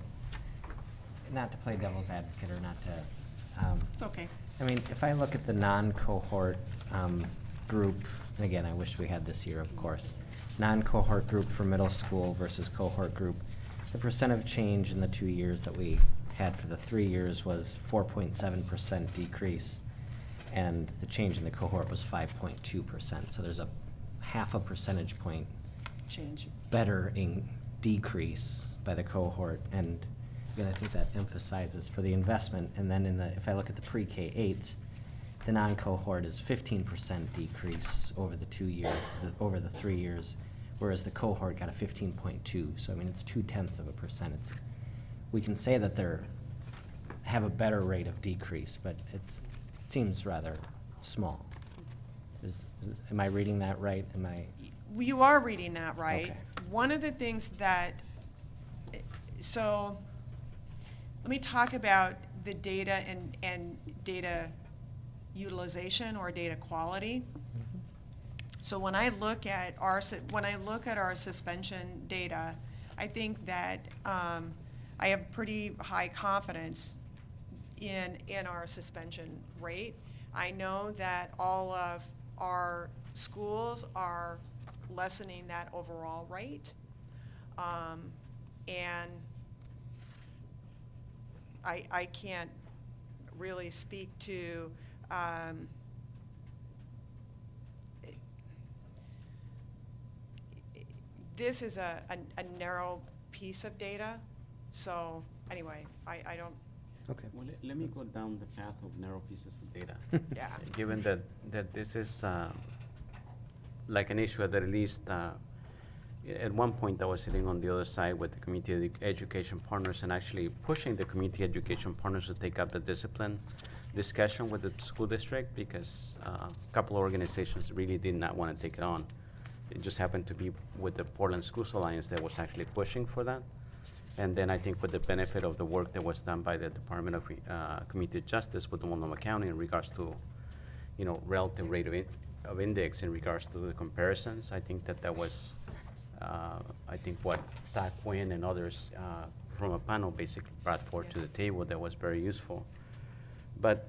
not to play devil's advocate or not to, It's okay. I mean, if I look at the non-cohort group, and again, I wish we had this year, of course, non-cohort group for middle school versus cohort group, the percent of change in the 2 years that we had for the 3 years was 4.7% decrease, and the change in the cohort was 5.2%. So there's a 0.5 percentage point Change. better in decrease by the cohort. And again, I think that emphasizes for the investment. And then if I look at the pre-K-8, the non-cohort is 15% decrease over the 2 year, over the 3 years, whereas the cohort got a 15.2. So I mean, it's 0.2%. We can say that have a better rate of decrease, but it seems rather small. Am I reading that right? You are reading that right. Okay. One of the things that, so let me talk about the data and data utilization or data quality. So when I look at our suspension data, I think that I have pretty high confidence in our suspension rate. I know that all of our schools are lessening that overall rate. And I can't really speak to this is a narrow piece of data. So anyway, I don't. Okay. Well, let me go down the path of narrow pieces of data. Yeah. Given that this is like an issue that at least at one point I was sitting on the other side with the community education partners and actually pushing the community education partners to take up the discipline discussion with the school district, because a couple of organizations really did not want to take it on. It just happened to be with the Portland Schools Alliance that was actually pushing for that. And then I think with the benefit of the work that was done by the Department of Community Justice with the Multnomah County in regards to, relative rate of index in regards to the comparisons, I think that was, I think what Doc Quinn and others from a panel basically brought forth to the table that was very useful. But,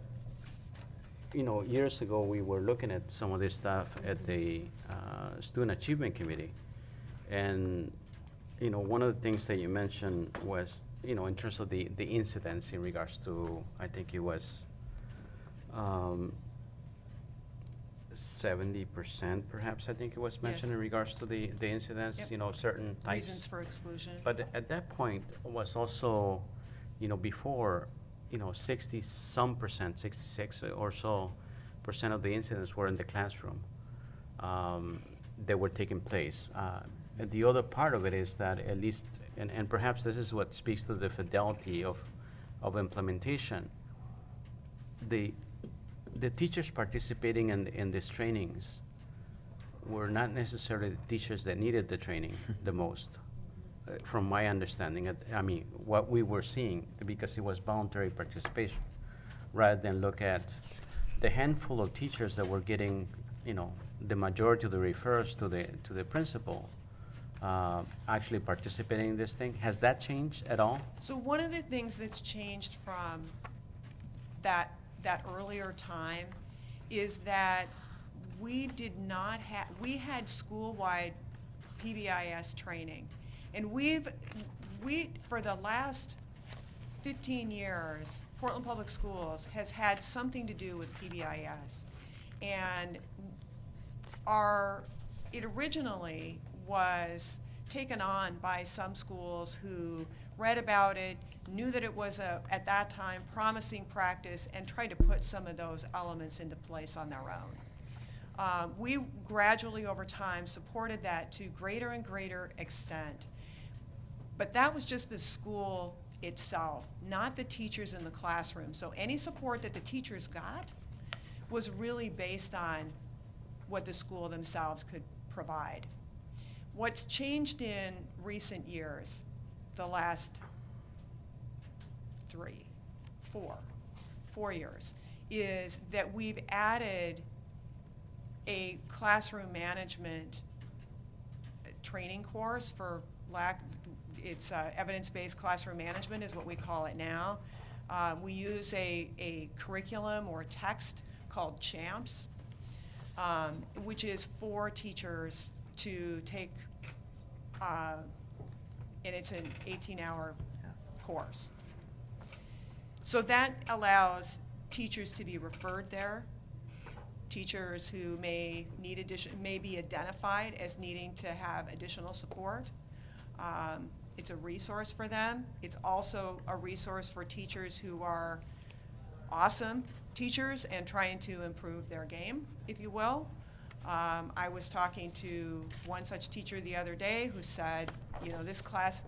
years ago we were looking at some of this stuff at the Student Achievement Committee, and one of the things that you mentioned was, in terms of the incidents in regards to, I think it was 70% perhaps, I think it was mentioned Yes. in regards to the incidents, Yep. certain types. Reasons for exclusion. But at that point was also, before, 60-some percent, 66 or so percent of the incidents were in the classroom. That were taking place. And the other part of it is that at least, and perhaps this is what speaks to the fidelity of implementation, the teachers participating in these trainings were not necessarily the teachers that needed the training the most, from my understanding. What we were seeing, because it was voluntary participation, rather than look at the handful of teachers that were getting, the majority of the referrals to the principal, actually participating in this thing. Has that changed at all? So one of the things that's changed from that earlier time is that we had school-wide PBIS training. And for the last 15 years, Portland Public Schools has had something to do with PBIS. And it originally was taken on by some schools who read about it, knew that it was at that time, promising practice, and tried to put some of those elements into place on their own. We gradually, over time, supported that to greater and greater extent. But that was just the school itself, not the teachers in the classroom. So any support that the teachers got was really based on what the school themselves could provide. What's changed in recent years, the last 4 years, is that we've added a classroom management training course, for It's evidence-based classroom management is what we call it now. We use a curriculum or text called CHAMPS, which is for teachers to take, and it's an 18-hour course. So that allows teachers to be referred there, teachers who may be identified as needing to have additional support. It's a resource for them. It's also a resource for teachers who are awesome teachers and trying to improve their game, if you will. I was talking to one such teacher the other day who said, you know, this class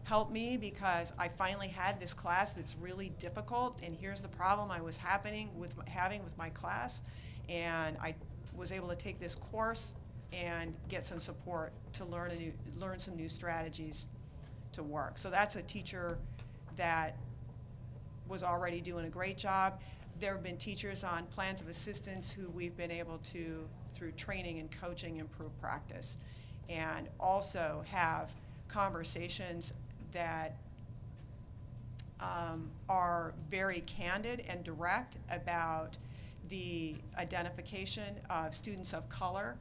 helped me because I finally had this class that's really difficult, and here's the problem I was having with my class, and I was able to take this course and get some support to learn some new strategies to work. So that's a teacher that was already doing a great job. There have been teachers on plans of assistance who we've been able to, through training and coaching, improve practice, and also have conversations that are very candid and direct about the identification of students of color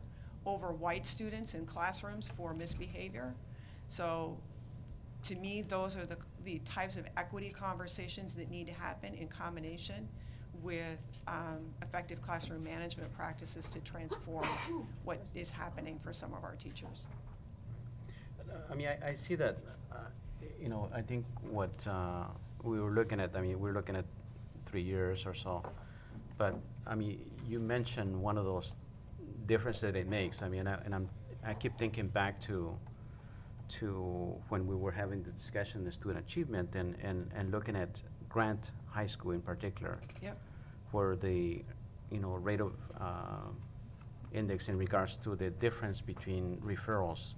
over white students in classrooms for misbehavior. So to me, those are the types of equity conversations that need to happen in combination with effective classroom management practices to transform what is happening for some of our teachers. I mean, I see that, you know, I think what we were looking at, I mean, we're looking at 3 years or so, but I mean, you mentioned one of those differences that it makes. I mean, I keep thinking back to when we were having the discussion of student achievement and looking at Grant High School in particular, yep, where the, you know, rate of index in regards to the difference between referrals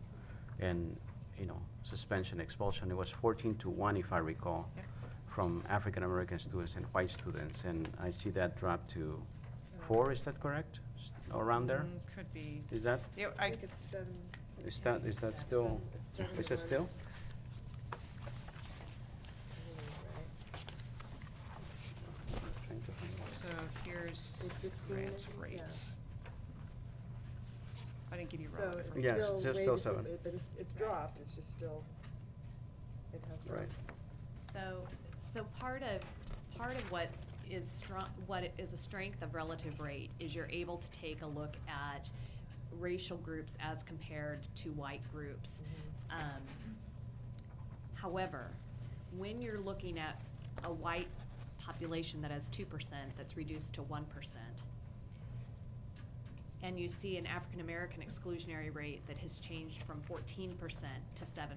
and, you know, suspension, expulsion, it was 14-1, if I recall, yep, from African American students and white students, and I see that drop to 4. Is that correct? Around there? Could be. Is that? Yeah, I think it's 7. Is that still? Is that still? So here's grants rates. I didn't give you So relative. it's Yes, still it's still rated, 7. But it's dropped, it's just still, it has dropped. Right. So part of what is strong, what is a strength of relative rate is you're able to take a look at racial groups as compared to white groups. However, when you're looking at a white population that has 2% that's reduced to 1%, and you see an African American exclusionary rate that has changed from 14% to 7%,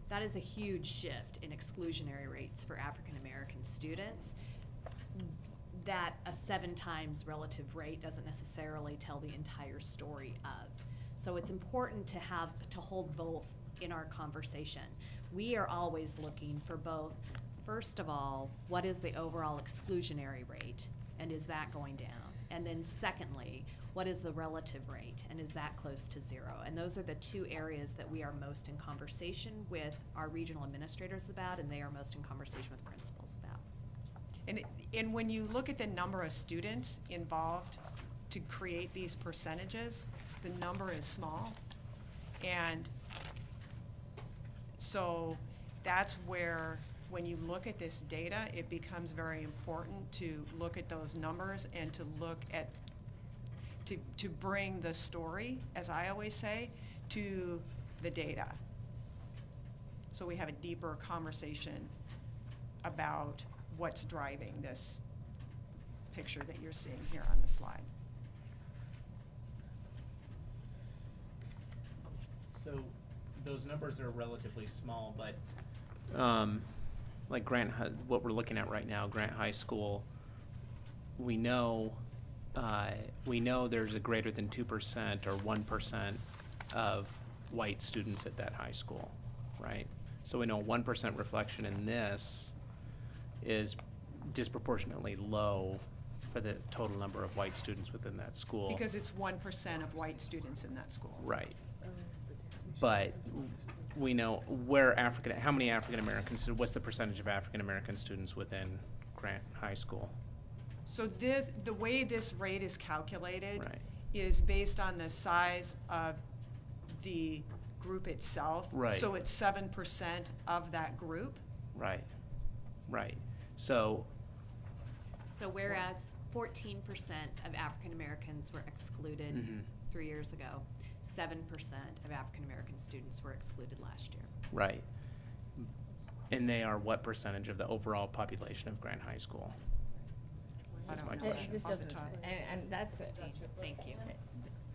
that is a huge shift in exclusionary rates for African American students. That a 7 times relative rate doesn't necessarily tell the entire story of. So it's important to hold both in our conversation. We are always looking for both, first of all, what is the overall exclusionary rate, and is that going down? And then secondly, what is the relative rate, and is that close to 0? And those are the 2 areas that we are most in conversation with our regional administrators about, and they are most in conversation with principals about. And when you look at the number of students involved to create these percentages, the number is small. And so that's where, when you look at this data, it becomes very important to look at those numbers and to look at, to bring the story, as I always say, to the data. So we have a deeper conversation about what's driving this picture that you're seeing here on the slide. So those numbers are relatively small, but like what we're looking at right now, Grant High School, we know there's a greater than 2% or 1% of white students at that high school, right? So we know 1% reflection in this is disproportionately low for the total number of white students within that school. Because it's 1% of white students in that school. Right. but we know where how many African Americans, what's the percentage of African American students within Grant High School? So the way this rate is calculated Right. is based on the size of the group itself. Right. So it's 7% of that group. Right, right. So, Whereas 14% of African Americans were excluded Mhm. 3 years ago, 7% of African American students were excluded last year. right. And they are what percentage of the overall population of Grant High School? That's my question. This doesn't, and that's, Thank you.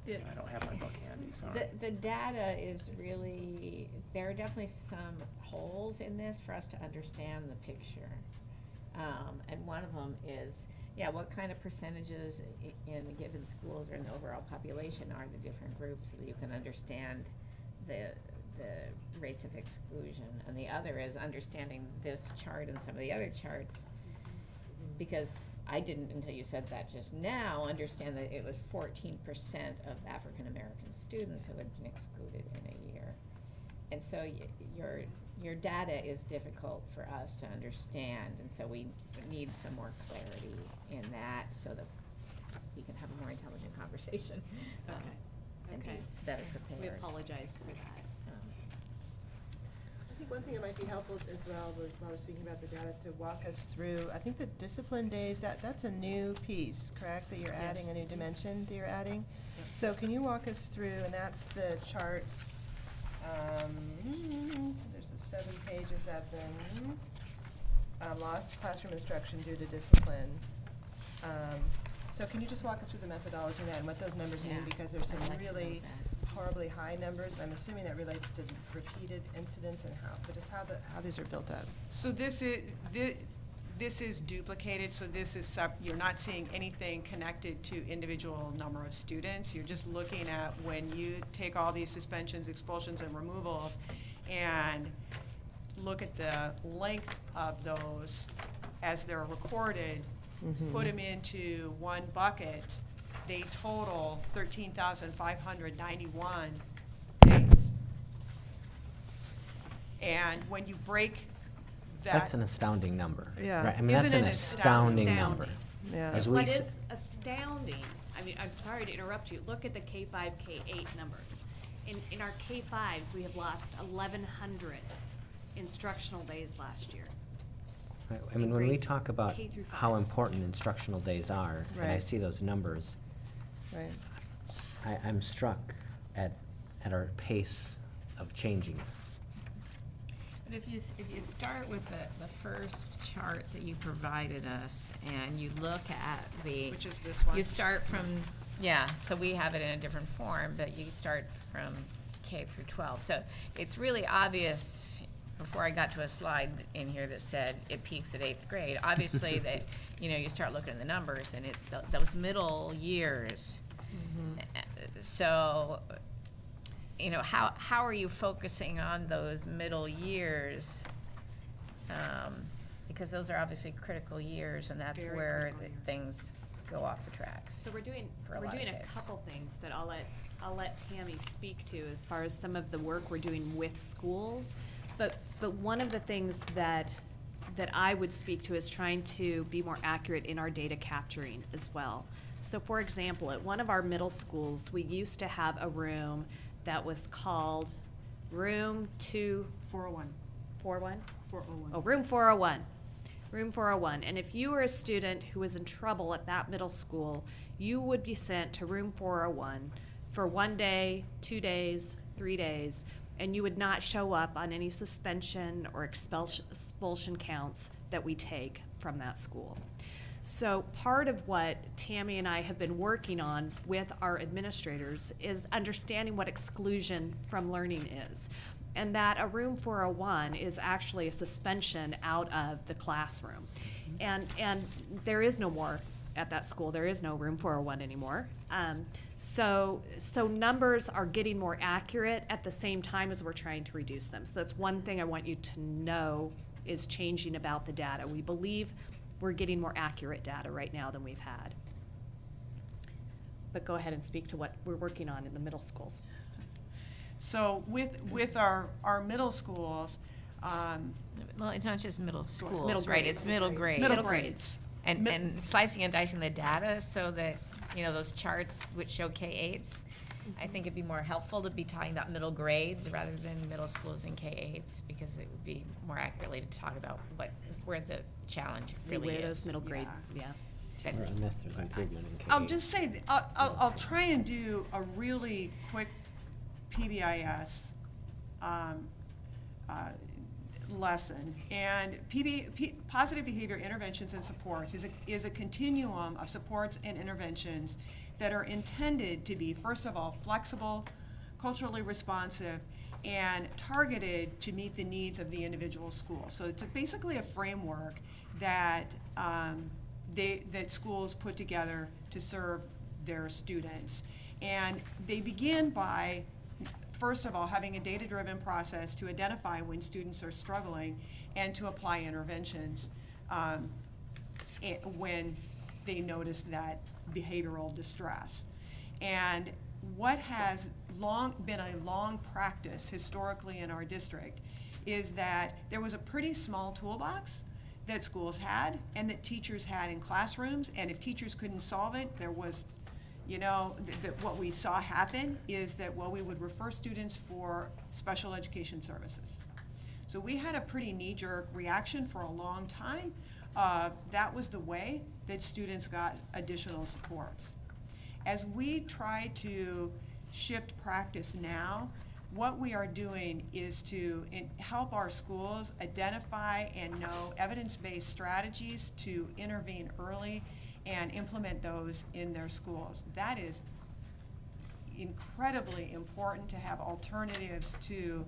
I don't have my book handy, sorry. the data is really, there are definitely some holes in this for us to understand the picture. And one of them is, what kind of percentages in given schools or in the overall population are the different groups, so that you can understand the rates of exclusion. And the other is understanding this chart and some of the other charts, because I didn't, until you said that just now, understand that it was 14% of African-American students who had been excluded in a year. And so your data is difficult for us to understand, and so we need some more clarity in that so that we can have a more intelligent conversation. And be Okay. better prepared. We apologize for that. I think one thing that might be helpful as well, while we're speaking about the data, is to walk us through, I think the discipline days, that's a new piece, correct? That you're adding, Yes. a new dimension that you're adding? So can you walk us through, and that's the charts, there's the 7 pages of them. Lost classroom instruction due to discipline. So can you just walk us through the methodology of that and what those numbers mean? Yeah. Because there's some I'd like to know really that. horribly high numbers, and I'm assuming that relates to repeated incidents and how these are built up. So this is duplicated, so this is you're not seeing anything connected to individual number of students. You're just looking at when you take all these suspensions, expulsions, and removals and look at the length of those as they're recorded, put them into one bucket, they total 13,591 days. And when you break that. That's an astounding number. Yeah. Right? I mean, Isn't that's an it astounding astounding? number. Yeah. As we What s- is astounding, I mean, I'm sorry to interrupt you, look at the K-5, K-8 numbers. In our K-5s, we have lost 1,100 instructional days last year. Right, I mean, when we grades talk about K through how 5. important instructional days are, and I Right. see those numbers, Right. I'm struck at our pace of changing this. But if you start with the first chart that you provided us, and you look at Which is this one? You start from, so we have it in a different form, but you start from K through 12. So it's really obvious, before I got to a slide in here that said it peaks at 8th grade, obviously that, you start looking at the numbers, and it's those middle years. So, how are you focusing on those middle years? Because those are obviously critical years, and that's Very where critical years. things go off the tracks. So we're doing for a lot of a kids. couple things that I'll let Tammy speak to as far as some of the work we're doing with schools. But one of the things that I would speak to is trying to be more accurate in our data capturing as well. So for example, at one of our middle schools, we used to have a room that was called Room 401. 401? 401. Oh, Room 401. Room 401. And if you were a student who was in trouble at that middle school, you would be sent to Room 401 for 1 day, 2 days, 3 days, and you would not show up on any suspension or expulsion counts that we take from that school. So part of what Tammy and I have been working on with our administrators is understanding what exclusion from learning is. And that a Room 401 is actually a suspension out of the classroom. And there is no more at that school. There is no Room 401 anymore. So numbers are getting more accurate at the same time as we're trying to reduce them. So that's one thing I want you to know is changing about the data. We believe we're getting more accurate data right now than we've had. But go ahead and speak to what we're working on in the middle schools. So with our middle schools, Well, it's not just middle schools, middle right? It's grades. middle grades. Middle grades. And slicing and dicing the data so that, those charts which show K-8s, I think it'd be more helpful to be talking about middle grades rather than middle schools and K-8s, because it would be more accurately to talk about where the challenge See really where is. those middle grade, yeah. Or unless there's improvement in K-8. I'll just say, I'll try and do a really quick PBIS lesson. And positive behavior interventions and supports is a continuum of supports and interventions that are intended to be, first of all, flexible, culturally responsive, and targeted to meet the needs of the individual school. So it's basically a framework that that schools put together to serve their students. And they begin by, first of all, having a data-driven process to identify when students are struggling and to apply interventions when they notice that behavioral distress. And what has been a long practice historically in our district is that there was a pretty small toolbox that schools had and that teachers had in classrooms, and if teachers couldn't solve it, there was, what we saw happen is that, we would refer students for special education services. So we had a pretty knee-jerk reaction for a long time. That was the way that students got additional supports. As we try to shift practice now, what we are doing is to help our schools identify and know evidence-based strategies to intervene early and implement those in their schools. That is incredibly important, to have alternatives to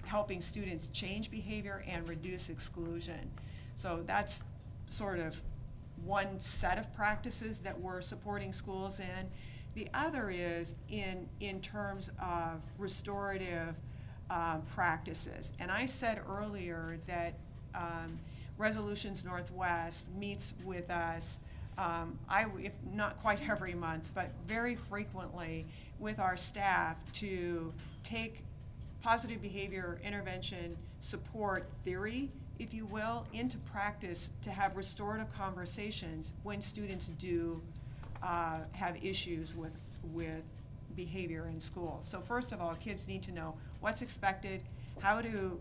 helping students change behavior and reduce exclusion. So that's sort of one set of practices that we're supporting schools in. The other is in terms of restorative practices. And I said earlier that Resolutions Northwest meets with us, if not quite every month, but very frequently with our staff to take positive behavior intervention support theory, if you will, into practice to have restorative conversations when students do have issues with behavior in school. So first of all, kids need to know what's expected, how to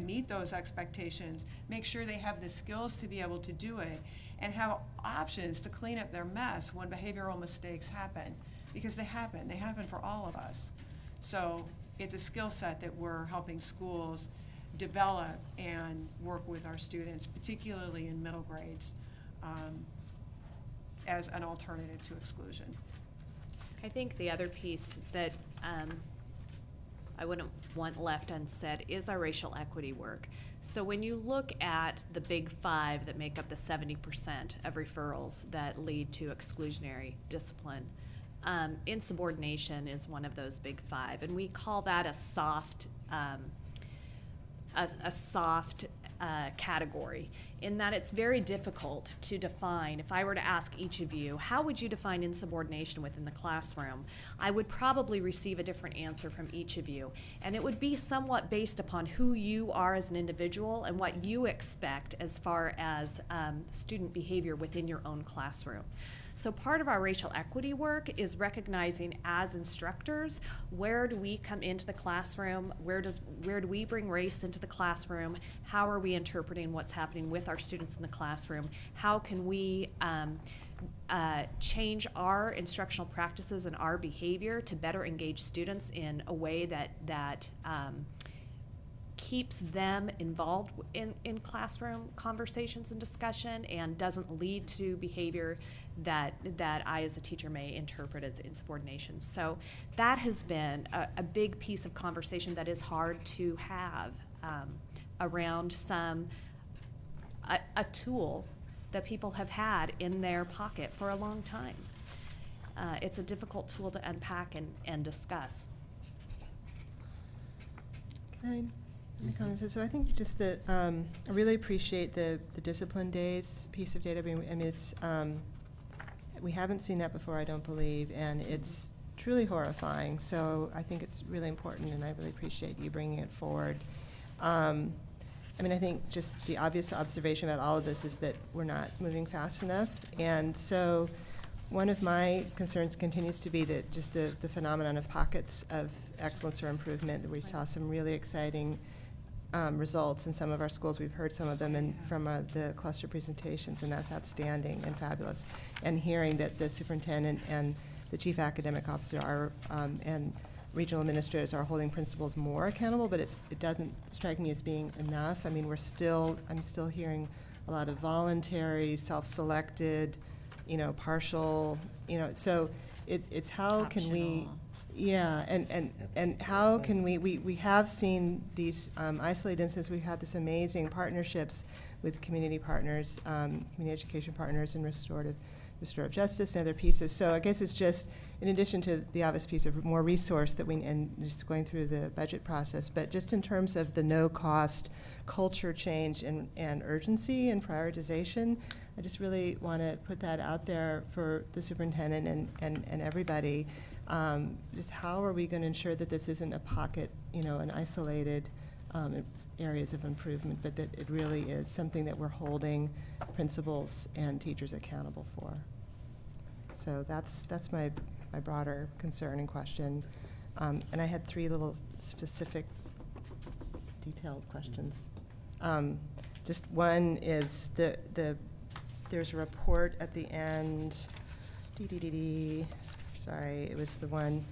meet those expectations, make sure they have the skills to be able to do it, and have options to clean up their mess when behavioral mistakes happen, because they happen for all of us. So it's a skill set that we're helping schools develop and work with our students, particularly in middle grades, as an alternative to exclusion. I think the other piece that I wouldn't want left unsaid is our racial equity work. So when you look at the big five that make up the 70% of referrals that lead to exclusionary discipline, insubordination is one of those big five, and we call that a soft category, in that it's very difficult to define. If I were to ask each of you, how would you define insubordination within the classroom? I would probably receive a different answer from each of you, and it would be somewhat based upon who you are as an individual and what you expect as far as student behavior within your own classroom. So part of our racial equity work is recognizing as instructors, where do we come into the classroom? Where do we bring race into the classroom? How are we interpreting what's happening with our students in the classroom? How can we change our instructional practices and our behavior to better engage students in a way that keeps them involved in classroom conversations and discussion, and doesn't lead to behavior that I as a teacher may interpret as insubordination. So that has been a big piece of conversation that is hard to have around a tool that people have had in their pocket for a long time. It's a difficult tool to unpack and discuss. Can I comment? So I think just that I really appreciate the discipline days piece of data. I mean, it's we haven't seen that before, I don't believe, and it's truly horrifying. So I think it's really important, and I really appreciate you bringing it forward. I mean, I think just the obvious observation about all of this is that we're not moving fast enough. And so one of my concerns continues to be that just the phenomenon of pockets of excellence or improvement, that we saw some really exciting results in some of our schools. We've heard some of them from the cluster presentations, and that's outstanding and fabulous. And hearing that the superintendent and the chief academic officer are, and regional administrators are holding principals more accountable, but it doesn't strike me as being enough. I mean, I'm still hearing a lot of voluntary, self-selected, partial, so it's how can we, yeah, and how can we have seen these isolated instances. We've had this amazing partnerships with community partners, community education partners, and restorative justice and other pieces. So I guess it's just, in addition to the obvious piece of more resource that and just going through the budget process, but just in terms of the no-cost culture change and urgency and prioritization, I just really want to put that out there for the superintendent and everybody. Just how are we going to ensure that this isn't a pocket, an isolated areas of improvement, but that it really is something that we're holding principals and teachers accountable for. So that's my broader concern and question. And I had 3 little specific detailed questions. Just one is there's a report at the end, sorry, it was the one,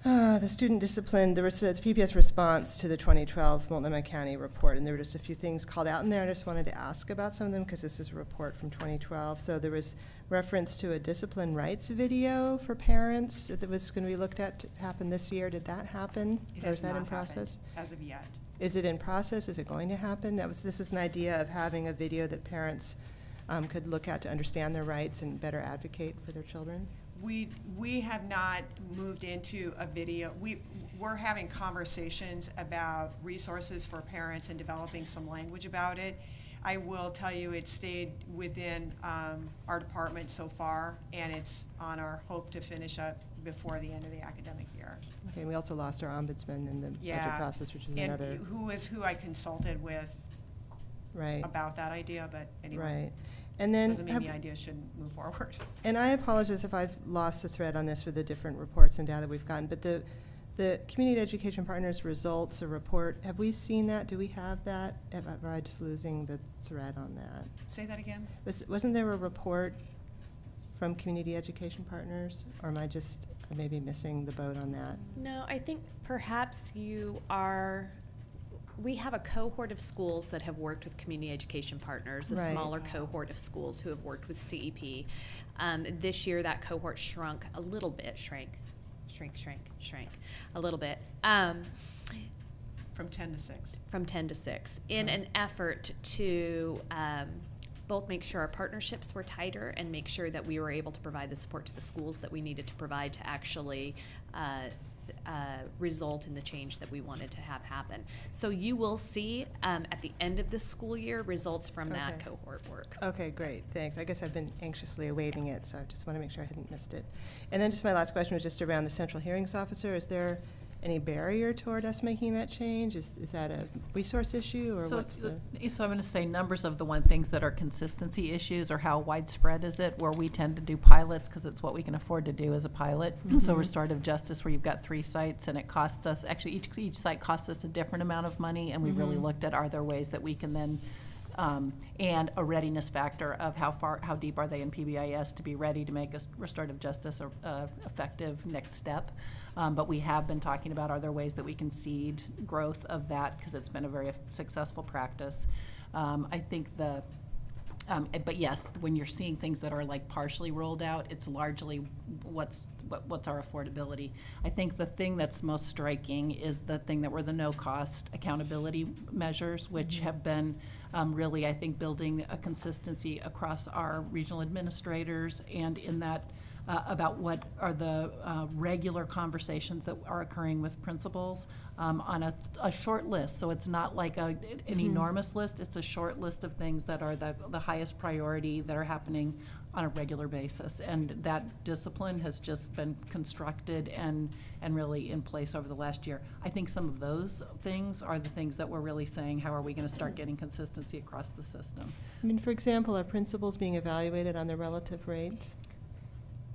the student discipline, there was the PPS response to the 2012 Multnomah County report, and there were just a few things called out in there. I just wanted to ask about some of them because this is a report from 2012. So there was reference to a discipline rights video for parents that was going to be looked at to happen this year. Did that happen? It or has is that not in process? happened as of yet. Is it in process? Is it going to happen? This was an idea of having a video that parents could look at to understand their rights and better advocate for their children. We have not moved into a video. We're having conversations about resources for parents and developing some language about it. I will tell you it stayed within our department so far, and it's on our hope to finish up before the end of the academic year. Okay, and we also lost our ombudsman in the budget process, which is another. And who I consulted with about that idea, but anyway. Right. And then doesn't mean the idea shouldn't move forward. And I apologize if I've lost the thread on this with the different reports and data we've gotten, but the Community Education Partners results, a report, have we seen that? Do we have that? Am I just losing the thread on that? Say that again? Wasn't there a report from Community Education Partners, or am I just maybe missing the boat on that? No, I think perhaps we have a cohort of schools that have worked with Community Education Partners, a smaller cohort of schools who have worked with CEP. This year that cohort shrank a little bit, shrank a little bit. From 10 to 6. From 10 to 6, in an effort to both make sure our partnerships were tighter and make sure that we were able to provide the support to the schools that we needed to provide to actually result in the change that we wanted to have happen. So you will see at the end of this school year results from that cohort work. Okay, great, thanks. I guess I've been anxiously awaiting it, so I just want to make sure I hadn't missed it. And then just my last question was just around the central hearings officer. Is there any barrier toward us making that change? Is that a resource issue, or what's the? So I'm going to say numbers of the things that are consistency issues, or how widespread is it, where we tend to do pilots because it's what we can afford to do as a pilot. So restorative justice, where you've got 3 sites and it costs us, actually each site costs us a different amount of money, and we really looked at, are there ways that we can then and a readiness factor of how deep are they in PBIS to be ready to make a restorative justice a effective next step. But we have been talking about, are there ways that we can seed growth of that, because it's been a very successful practice. I think but yes, when you're seeing things that are like partially rolled out, it's largely what's our affordability. I think the thing that's most striking is the thing that were the no-cost accountability measures, which have been really, I think, building a consistency across our regional administrators, and in that about what are the regular conversations that are occurring with principals on a short list. So it's not like an enormous list, it's a short list of things that are the highest priority that are happening on a regular basis. And that discipline has just been constructed and really in place over the last year. I think some of those things are the things that we're really saying, how are we going to start getting consistency across the system? I mean, for example, are principals being evaluated on their relative rates?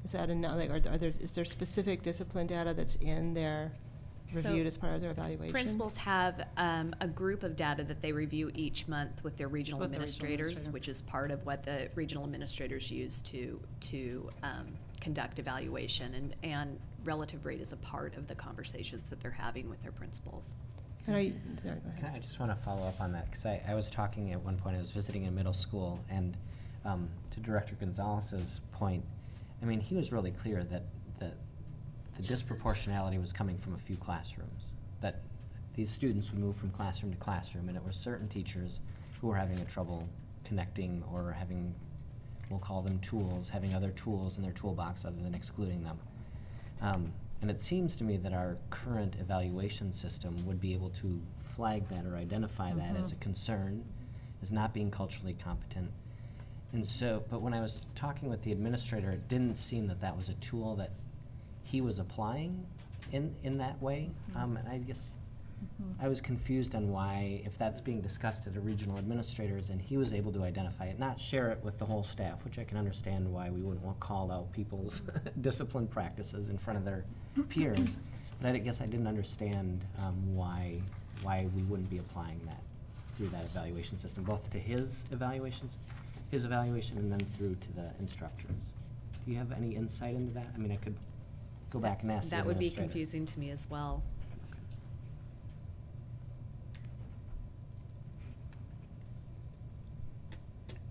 Is that like, is there specific discipline data that's in their reviewed as part of their evaluation? Principals have a group of data that they review each month with their regional administrators, which is part of what the regional administrators use to conduct evaluation, and relative rate is a part of the conversations that they're having with their principals. Sorry, go ahead. I just want to follow up on that, because I was talking at one point, I was visiting a middle school, and to Director Gonzalez's point, I mean, he was really clear that the disproportionality was coming from a few classrooms, that these students would move from classroom to classroom, and it were certain teachers who were having a trouble connecting or having, we'll call them tools, having other tools in their toolbox other than excluding them. And it seems to me that our current evaluation system would be able to flag that or identify that as a concern, as not being culturally competent. And so, but when I was talking with the administrator, it didn't seem that that was a tool that he was applying in that way. And I guess I was confused on why, if that's being discussed at a regional administrators and he was able to identify it, not share it with the whole staff, which I can understand why we wouldn't want to call out people's discipline practices in front of their peers. But I guess I didn't understand why we wouldn't be applying that through that evaluation system, both to his evaluation and then through to the instructors. Do you have any insight into that? I mean, I could go back and ask the That would be administrator. confusing to me as well.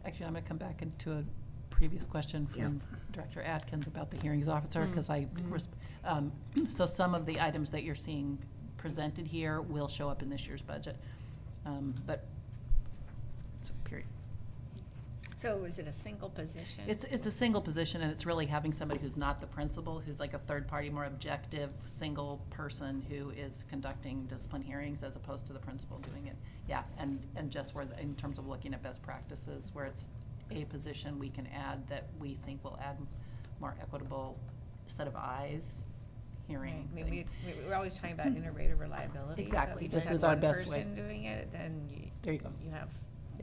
Actually, I'm going to come back into a previous question from Director Atkins about the hearings officer, because so some of the items that you're seeing presented here will show up in this year's budget. But, so period. So is it a single position? It's a single position, and it's really having somebody who's not the principal, who's like a third party, more objective, single person who is conducting discipline hearings as opposed to the principal doing it. Yeah, and just where, in terms of looking at best practices, where it's a position we can add that we think will add more equitable set of eyes, hearing I mean, things. we're always talking about inter-rater reliability. Exactly. So if you This just is have our one best way. person doing it, then There you go. you have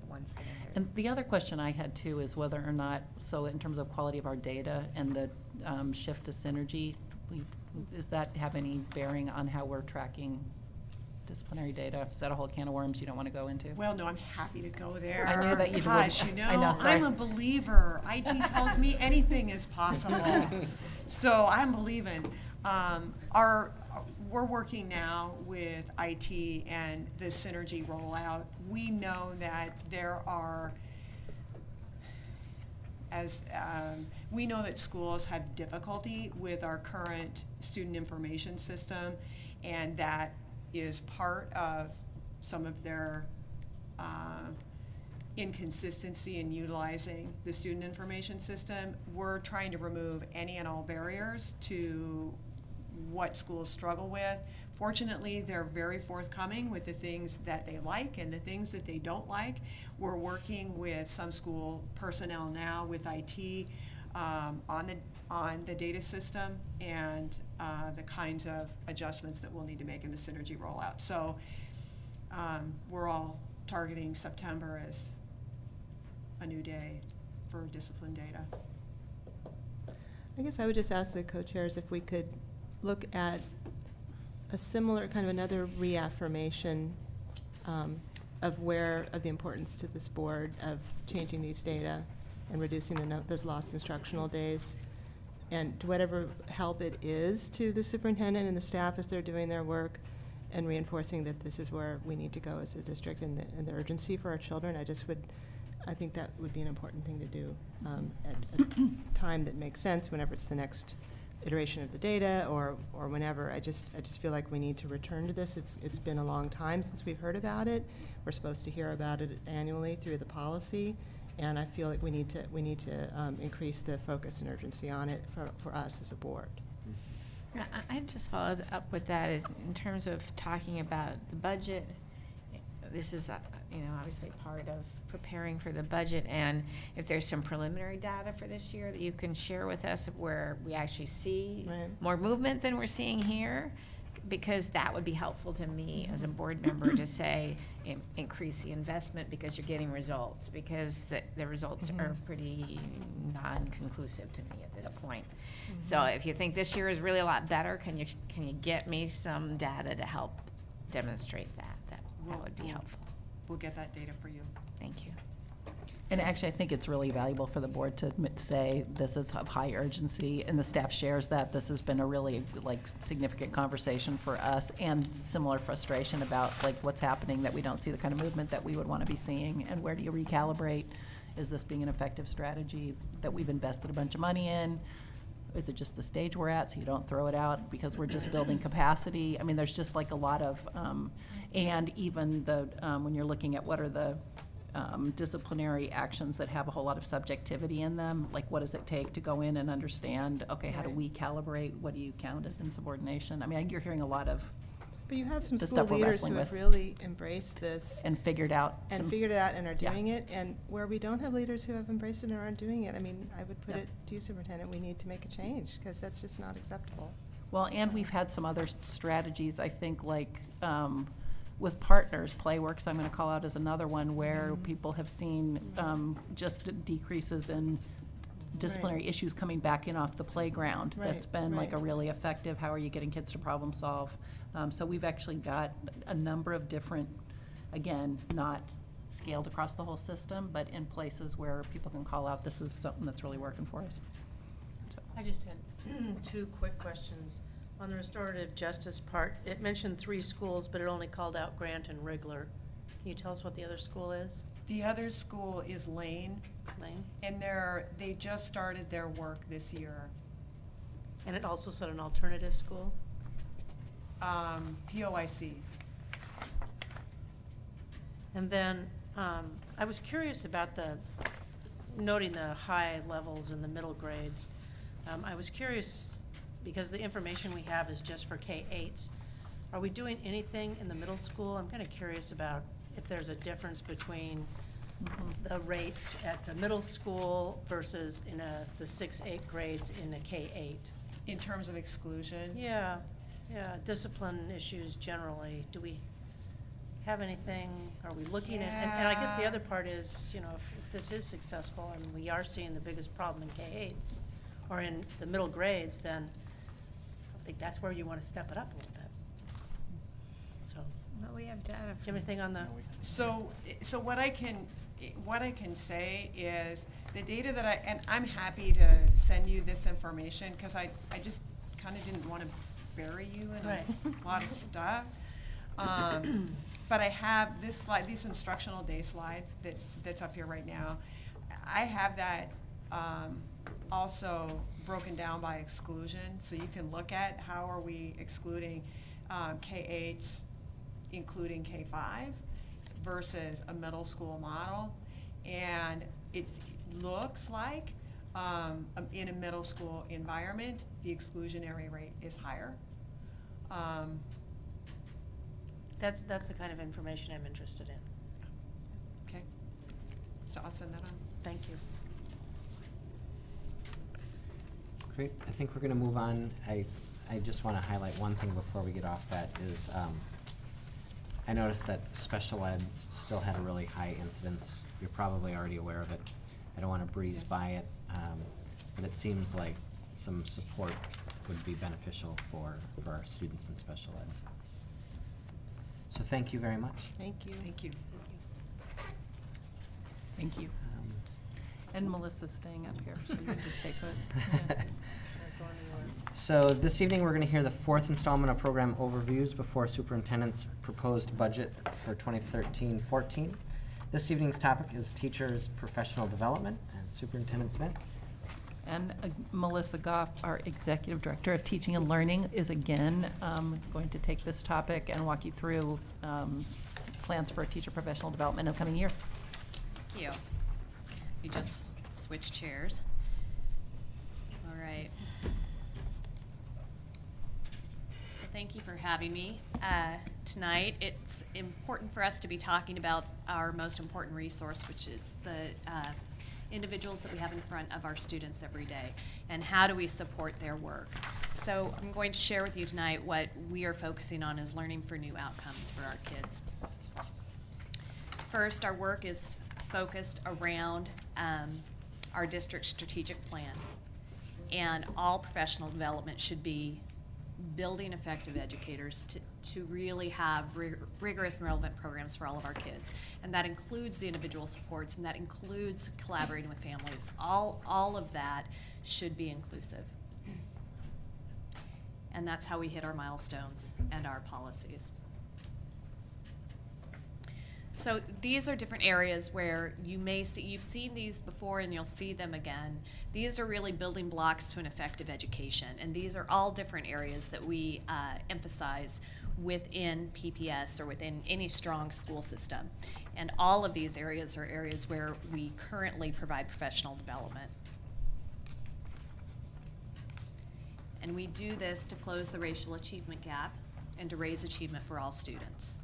one standard. And the other question I had too is whether or not, so in terms of quality of our data and the shift to synergy, does that have any bearing on how we're tracking disciplinary data? Is that a whole can of worms you don't want to go into? Well, no, I'm happy to go there. I knew that you would. Gosh, I know, sorry. I'm a believer. IT tells me anything is possible. So I'm believing. We're working now with IT and the Synergy rollout. We know that there are, we know that schools have difficulty with our current student information system, and that is part of some of their inconsistency in utilizing the student information system. We're trying to remove any and all barriers to what schools struggle with. Fortunately, they're very forthcoming with the things that they like and the things that they don't like. We're working with some school personnel now with IT on the data system and the kinds of adjustments that we'll need to make in the Synergy rollout. So we're all targeting September as a new day for discipline data. I guess I would just ask the co-chairs if we could look at a similar, kind of another reaffirmation of the importance to this board of changing these data and reducing those lost instructional days, and to whatever help it is to the superintendent and the staff as they're doing their work, and reinforcing that this is where we need to go as a district and the urgency for our children. I think that would be an important thing to do at a time that makes sense, whenever it's the next iteration of the data or whenever. I just feel like we need to return to this. It's been a long time since we've heard about it. We're supposed to hear about it annually through the policy, And I feel like we need to increase the focus and urgency on it for us as a board. I just followed up with that is in terms of talking about the budget. This is, obviously part of preparing for the budget, and if there's some preliminary data for this year that you can share with us where we actually see more movement than we're seeing here, because that would be helpful to me as a board member to say, increase the investment because you're getting results, because the results are pretty non-conclusive to me at this point. So if you think this year is really a lot better, can you get me some data to help demonstrate that? That would be helpful. We'll get that data for you. Thank you. And actually, I think it's really valuable for the board to say this is of high urgency, and the staff shares that. This has been a really significant conversation for us, and similar frustration about what's happening, that we don't see the kind of movement that we would want to be seeing, and where do you recalibrate? Is this being an effective strategy that we've invested a bunch of money in? Is it just the stage we're at, so you don't throw it out because we're just building capacity? I mean, there's just a lot of, and even the, when you're looking at what are the disciplinary actions that have a whole lot of subjectivity in them, what does it take to go in and understand, okay, how do we calibrate, what do you count as insubordination? I mean, you're hearing a lot of But you have some the school stuff we're leaders wrestling who have with. really embraced this. And figured out and are doing it. And where we don't have leaders who have embraced it and aren't doing it, I mean, I would put it to you, Superintendent, we need to make a change, because that's just not acceptable. Well, and we've had some other strategies, I think, with partners, Playworks, I'm going to call out as another one, where people have seen just decreases in disciplinary issues coming back in off the playground. That's been a really effective, how are you getting kids to problem solve? So we've actually got a number of different, again, not scaled across the whole system, but in places where people can call out, this is something that's really working for us. So. I just had two quick questions. On the restorative justice part, it mentioned 3 schools, but it only called out Grant and Rigler. Can you tell us what the other school is? The other school is Lane. Lane? And they just started their work this year. And it also said an alternative school? POIC. And then I was curious about noting the high levels in the middle grades. I was curious, because the information we have is just for K-8s. Are we doing anything in the middle school? I'm kind of curious about if there's a difference between the rates at the middle school versus in the 6-8 grades in a K-8. In terms of exclusion? Yeah, discipline issues generally. Do we have anything, are we looking at, and I guess the other part is, if this is successful and we are seeing the biggest problem in K-8s or in the middle grades, then I think that's where you want to step it up a little bit. So. Well, we have data. Do you have anything on the? So what I can say is the data that and I'm happy to send you this information, because I just kind of didn't want to bury you in a lot of stuff. But I have this slide, this instructional day slide that's up here right now. I have that also broken down by exclusion, so you can look at how are we excluding K-8s, including K-5, versus a middle school model. And it looks like in a middle school environment, the exclusionary rate is higher. That's the kind of information I'm interested in. Okay, so I'll send that on. Thank you. Great. I think we're going to move on. I just want to highlight one thing before we get off that is I noticed that special ed still had a really high incidence. You're probably already aware of it. I don't want to breeze by it, but it seems like some support would be beneficial for our students in special ed. So thank you very much. Thank you. Thank you. Thank you. And Melissa's staying up here, so you can just stay put. Yeah. So this evening, we're going to hear the 4th installment of program overviews before superintendent's proposed budget for 2013-14. This evening's topic is teachers' professional development, and Superintendent Smith. And Melissa Goff, our Executive Director of Teaching and Learning, is again going to take this topic and walk you through plans for teacher professional development in the coming year. Thank you. We just switch chairs. All right. So thank you for having me tonight. It's important for us to be talking about our most important resource, which is the individuals that we have in front of our students every day, and how do we support their work. So I'm going to share with you tonight what we are focusing on as learning for new outcomes for our kids. First, our work is focused around our district strategic plan, and all professional development should be building effective educators to really have rigorous and relevant programs for all of our kids. And that includes the individual supports, and that includes collaborating with families. All of that should be inclusive. And that's how we hit our milestones and our policies. So these are different areas where you may see, you've seen these before and you'll see them again. These are really building blocks to an effective education, and these are all different areas that we emphasize within PPS or within any strong school system. And all of these areas are areas where we currently provide professional development. And we do this to close the racial achievement gap and to raise achievement for all students.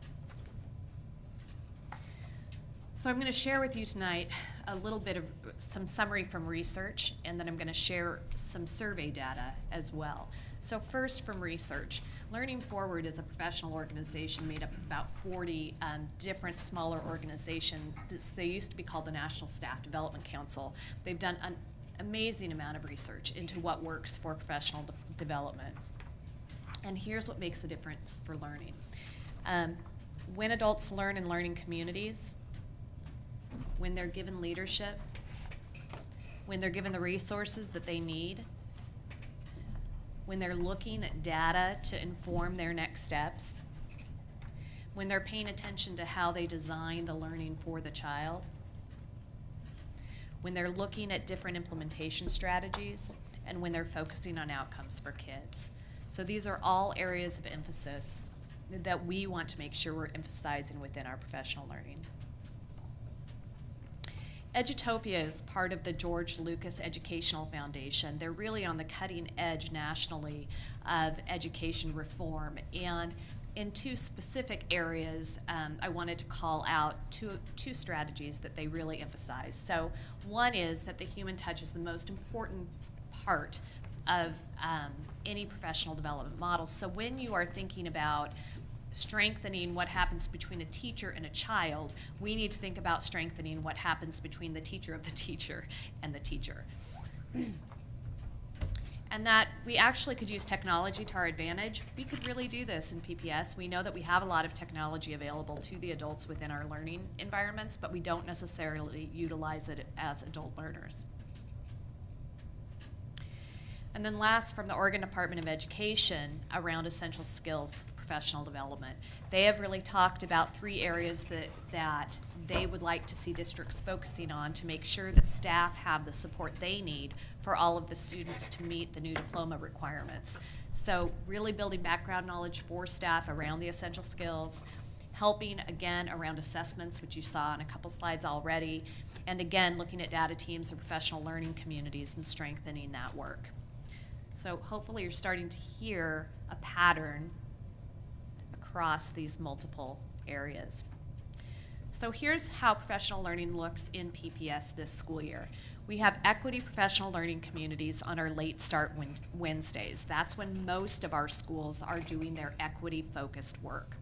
So I'm going to share with you tonight a little bit of some summary from research, and then I'm going to share some survey data as well. So first, from research, Learning Forward is a professional organization made up of about 40 different smaller organizations. They used to be called the National Staff Development Council. They've done an amazing amount of research into what works for professional development. And here's what makes a difference for learning. When adults learn in learning communities, when they're given leadership, when they're given the resources that they need, when they're looking at data to inform their next steps, when they're paying attention to how they design the learning for the child, when they're looking at different implementation strategies, and when they're focusing on outcomes for kids. So these are all areas of emphasis that we want to make sure we're emphasizing within our professional learning. Edutopia is part of the George Lucas Educational Foundation. They're really on the cutting edge nationally of education reform. And in two specific areas, I wanted to call out two strategies that they really emphasize. So one is that the human touch is the most important part of any professional development model. So when you are thinking about strengthening what happens between a teacher and a child, we need to think about strengthening what happens between the teacher of the teacher and the teacher. And that we actually could use technology to our advantage. We could really do this in PPS. We know that we have a lot of technology available to the adults within our learning environments, but we don't necessarily utilize it as adult learners. And then last, from the Oregon Department of Education, around essential skills professional development. They have really talked about 3 areas that they would like to see districts focusing on to make sure that staff have the support they need for all of the students to meet the new diploma requirements. So really building background knowledge for staff around the essential skills, helping again around assessments, which you saw in a couple slides already, and again looking at data teams and professional learning communities and strengthening that work. So hopefully you're starting to hear a pattern across these multiple areas. So here's how professional learning looks in PPS this school year. We have equity professional learning communities on our late start Wednesdays. That's when most of our schools are doing their equity-focused work.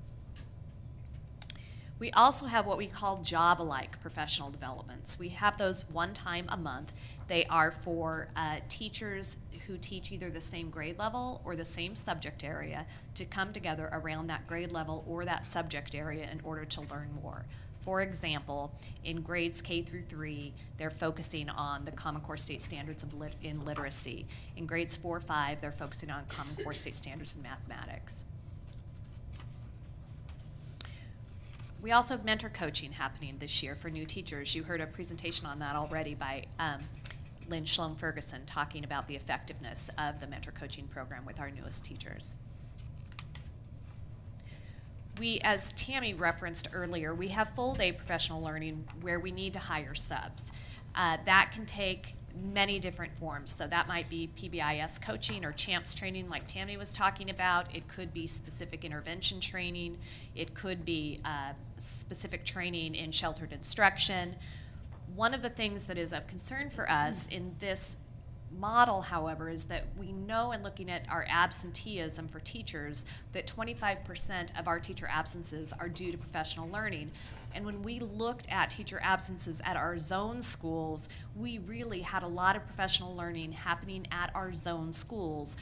We also have what we call job-alike professional developments. We have those one time a month. They are for teachers who teach either the same grade level or the same subject area to come together around that grade level or that subject area in order to learn more. For example, in grades K through 3, they're focusing on the Common Core State Standards in literacy. In grades 4-5, they're focusing on Common Core State Standards in mathematics. We also have mentor coaching happening this year for new teachers. You heard a presentation on that already by Lynn Shlom-Ferguson talking about the effectiveness of the mentor coaching program with our newest teachers. We, as Tammy referenced earlier, we have full day professional learning where we need to hire subs. That can take many different forms. So that might be PBIS coaching or CHAMPS training like Tammy was talking about. It could be specific intervention training. It could be specific training in sheltered instruction. One of the things that is of concern for us in this model, however, is that we know in looking at our absenteeism for teachers that 25% of our teacher absences are due to professional learning. And when we looked at teacher absences at our zone schools, we really had a lot of professional learning happening at our zone schools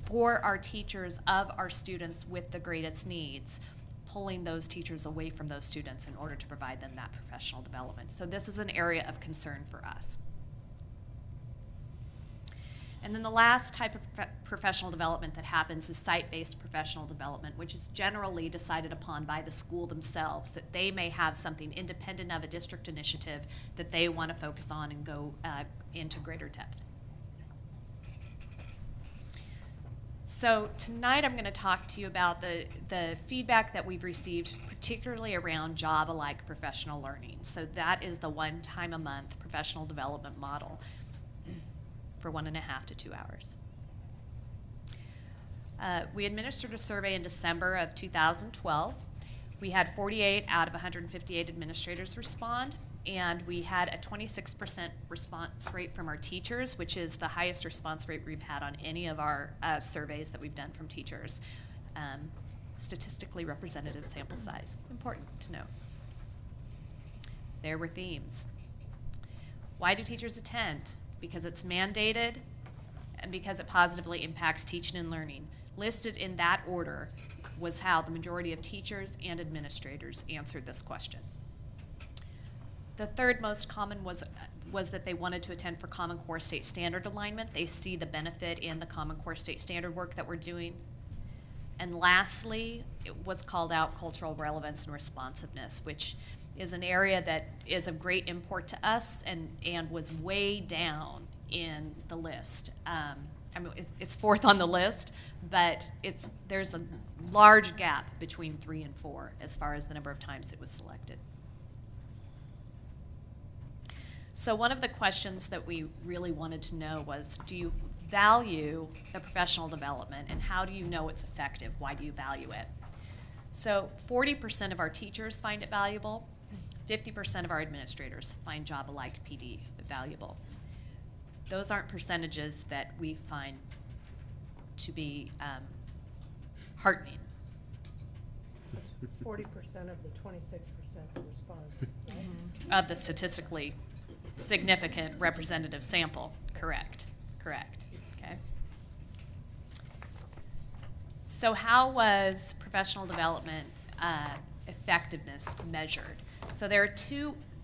for our teachers of our students with the greatest needs, pulling those teachers away from those students in order to provide them that professional development. So this is an area of concern for us. And then the last type of professional development that happens is site-based professional development, which is generally decided upon by the school themselves, that they may have something independent of a district initiative that they want to focus on and go into greater depth. So tonight I'm going to talk to you about the feedback that we've received, particularly around job-alike professional learning. So that is the 1 time a month professional development model for 1.5 to 2 hours. We administered a survey in December of 2012. We had 48 out of 158 administrators respond, and we had a 26% response rate from our teachers, which is the highest response rate we've had on any of our surveys that we've done from teachers. Statistically representative sample size, important to know. There were themes. Why do teachers attend? Because it's mandated and because it positively impacts teaching and learning. Listed in that order was how the majority of teachers and administrators answered this question. The third most common was that they wanted to attend for Common Core State Standard alignment. They see the benefit in the Common Core State Standard work that we're doing. And lastly, it was called out cultural relevance and responsiveness, which is an area that is of great import to us and was way down in the list. I mean, it's fourth on the list, but there's a large gap between 3 and 4 as far as the number of times it was selected. So one of the questions that we really wanted to know was, do you value the professional development, and how do you know it's effective? Why do you value it? So 40% of our teachers find it valuable. 50% of our administrators find job-alike PD valuable. Those aren't percentages that we find to be heartening. That's 40% of the 26% that responded, right? Of the statistically significant representative sample, correct, okay. So how was professional development effectiveness measured? So there are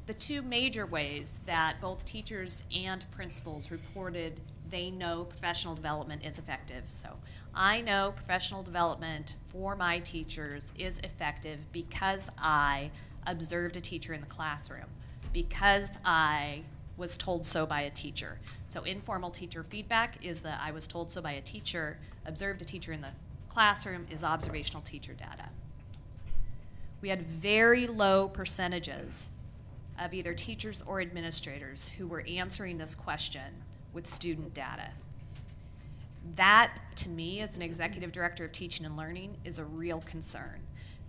the two major ways that both teachers and principals reported they know professional development is effective. So I know professional development for my teachers is effective because I observed a teacher in the classroom, because I was told so by a teacher. So informal teacher feedback is that I was told so by a teacher, observed a teacher in the classroom is observational teacher data. We had very low percentages of either teachers or administrators who were answering this question with student data. That, to me, as an executive director of teaching and learning, is a real concern,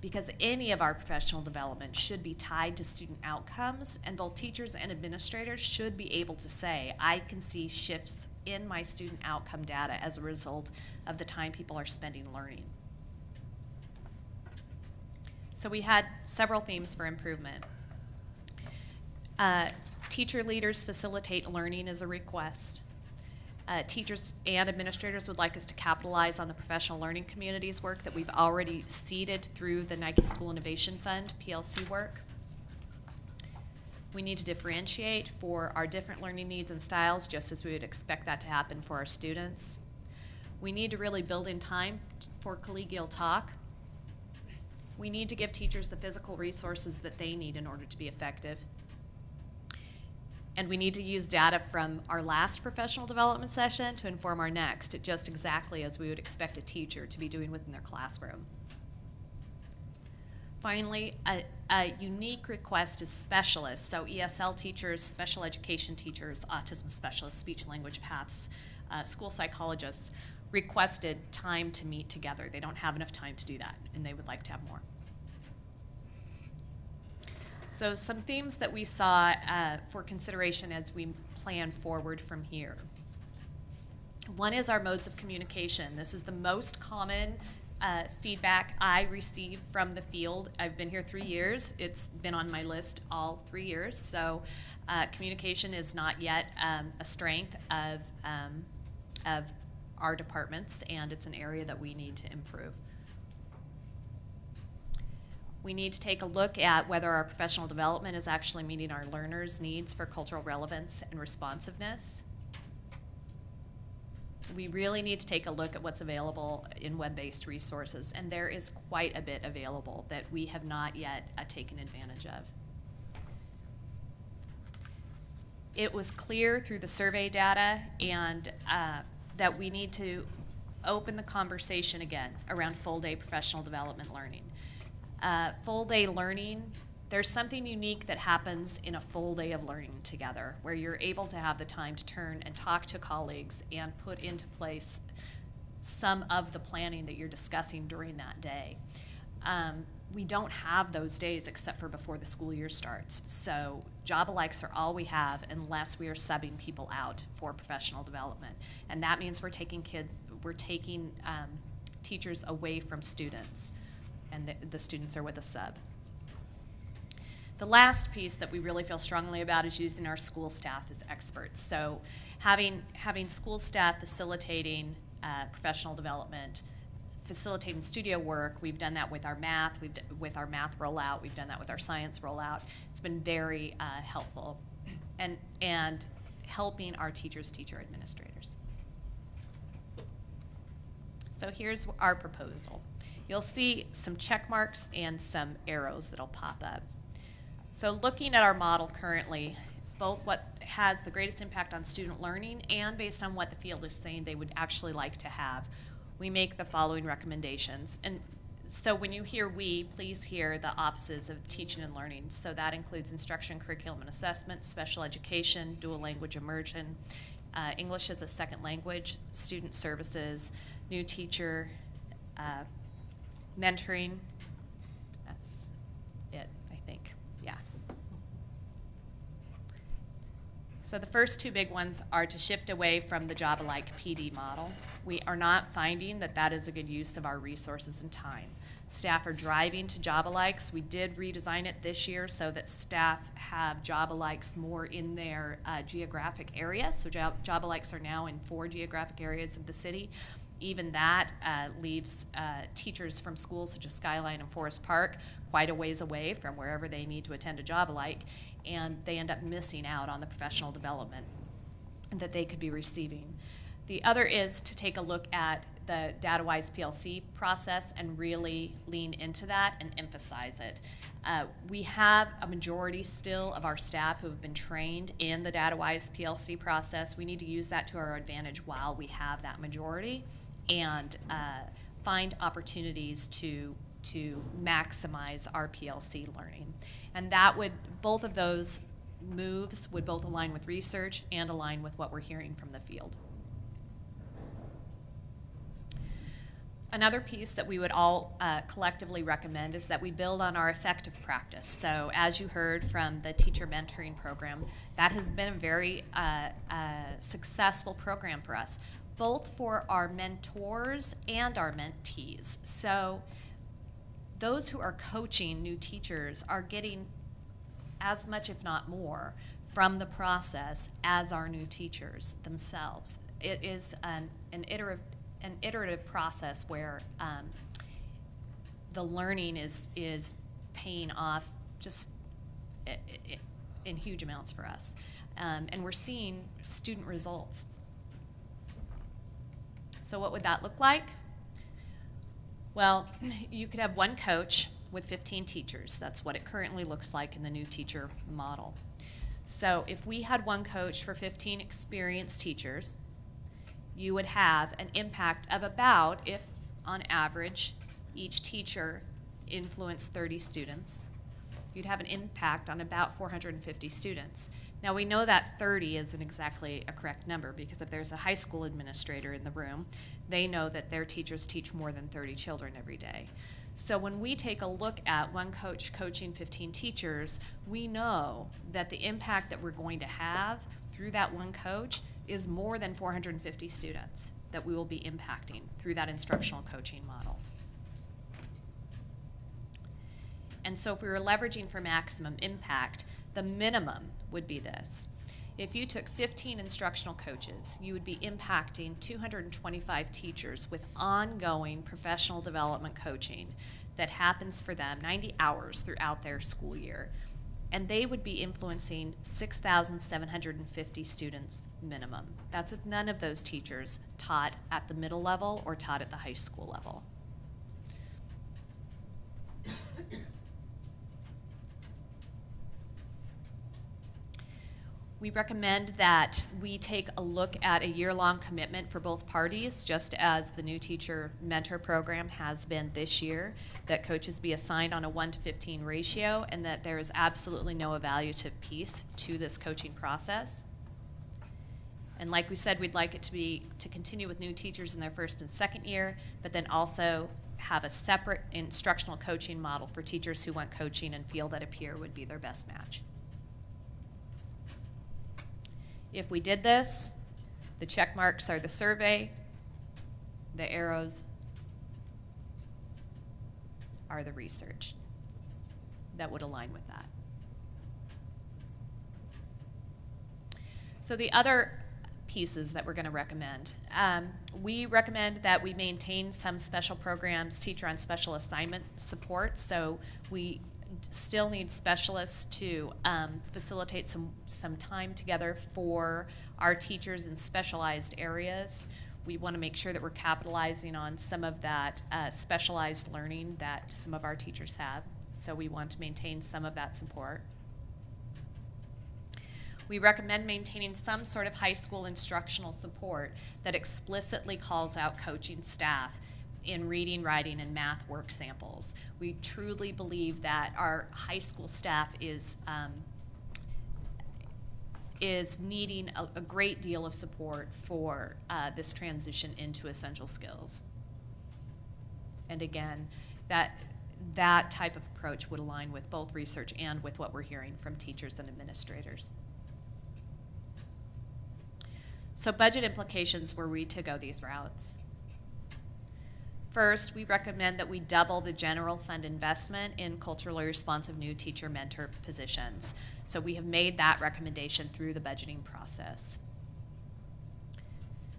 because any of our professional development should be tied to student outcomes, and both teachers and administrators should be able to say, I can see shifts in my student outcome data as a result of the time people are spending learning. So we had several themes for improvement. Teacher leaders facilitate learning as a request. Teachers and administrators would like us to capitalize on the professional learning communities work that we've already seeded through the Nike School Innovation Fund, PLC work. We need to differentiate for our different learning needs and styles, just as we would expect that to happen for our students. We need to really build in time for collegial talk. We need to give teachers the physical resources that they need in order to be effective. And we need to use data from our last professional development session to inform our next, just exactly as we would expect a teacher to be doing within their classroom. Finally, a unique request is specialists, so ESL teachers, special education teachers, autism specialists, speech language paths, school psychologists requested time to meet together. They don't have enough time to do that, and they would like to have more. So some themes that we saw for consideration as we plan forward from here. One is our modes of communication. This is the most common feedback I receive from the field. I've been here 3 years. It's been on my list all 3 years. So communication is not yet a strength of our departments, and it's an area that we need to improve. We need to take a look at whether our professional development is actually meeting our learners' needs for cultural relevance and responsiveness. We really need to take a look at what's available in web-based resources, and there is quite a bit available that we have not yet taken advantage of. It was clear through the survey data and that we need to open the conversation again around full-day professional development learning. Full-day learning, there's something unique that happens in a full day of learning together, where you're able to have the time to turn and talk to colleagues and put into place some of the planning that you're discussing during that day. We don't have those days except for before the school year starts. So job-alikes are all we have unless we are subbing people out for professional development. And that means we're taking teachers away from students, and the students are with a sub. The last piece that we really feel strongly about is using our school staff as experts. So having school staff facilitating professional development, facilitating studio work. We've done that with our math, with our math rollout. We've done that with our science rollout. It's been very helpful and helping our teachers, teacher administrators. So here's our proposal. You'll see some check marks and some arrows that'll pop up. So looking at our model currently, both what has the greatest impact on student learning and based on what the field is saying they would actually like to have, we make the following recommendations. And so when you hear we, please hear the offices of teaching and learning. So that includes instruction, curriculum, and assessment, special education, dual language immersion, English as a second language, student services, new teacher, mentoring. That's it, I think. Yeah. So the first two big ones are to shift away from the job-alike PD model. We are not finding that that is a good use of our resources and time. Staff are driving to job-alikes. We did redesign it this year so that staff have job-alikes more in their geographic area. So job-alikes are now in 4 geographic areas of the city. Even that leaves teachers from schools such as Skyline and Forest Park quite a ways away from wherever they need to attend a job-alike, and they end up missing out on the professional development that they could be receiving. The other is to take a look at the DataWise PLC process and really lean into that and emphasize it. We have a majority still of our staff who have been trained in the DataWise PLC process. We need to use that to our advantage while we have that majority and find opportunities to maximize our PLC learning. And that would, both of those moves would both align with research and align with what we're hearing from the field. Another piece that we would all collectively recommend is that we build on our effective practice. So as you heard from the teacher mentoring program, that has been a very successful program for us, both for our mentors and our mentees. So those who are coaching new teachers are getting as much, if not more, from the process as our new teachers themselves. It is an iterative process where the learning is paying off just in huge amounts for us. And we're seeing student results. So what would that look like? Well, you could have one coach with 15 teachers. That's what it currently looks like in the new teacher model. So if we had one coach for 15 experienced teachers, you would have an impact of about, if on average, each teacher influenced 30 students, you'd have an impact on about 450 students. Now, we know that 30 isn't exactly a correct number, because if there's a high school administrator in the room, they know that their teachers teach more than 30 children every day. So when we take a look at one coach coaching 15 teachers, we know that the impact that we're going to have through that one coach is more than 450 students that we will be impacting through that instructional coaching model. And so if we were leveraging for maximum impact, the minimum would be this. If you took 15 instructional coaches, you would be impacting 225 teachers with ongoing professional development coaching that happens for them 90 hours throughout their school year. And they would be influencing 6,750 students minimum. That's if none of those teachers taught at the middle level or taught at the high school level. We recommend that we take a look at a year-long commitment for both parties, just as the new teacher mentor program has been this year, that coaches be assigned on a 1-to-15 ratio, and that there is absolutely no evaluative piece to this coaching process. And like we said, we'd like it to continue with new teachers in their first and second year, but then also have a separate instructional coaching model for teachers who want coaching and feel that a peer would be their best match. If we did this, the check marks are the survey, the arrows are the research that would align with that. So the other pieces that we're going to recommend, we recommend that we maintain some special programs, teacher on special assignment support. So we still need specialists to facilitate some time together for our teachers in specialized areas. We want to make sure that we're capitalizing on some of that specialized learning that some of our teachers have. So we want to maintain some of that support. We recommend maintaining some sort of high school instructional support that explicitly calls out coaching staff in reading, writing, and math work samples. We truly believe that our high school staff is needing a great deal of support for this transition into essential skills. And again, that type of approach would align with both research and with what we're hearing from teachers and administrators. So budget implications were we to go these routes. First, we recommend that we double the general fund investment in culturally responsive new teacher mentor positions. So we have made that recommendation through the budgeting process.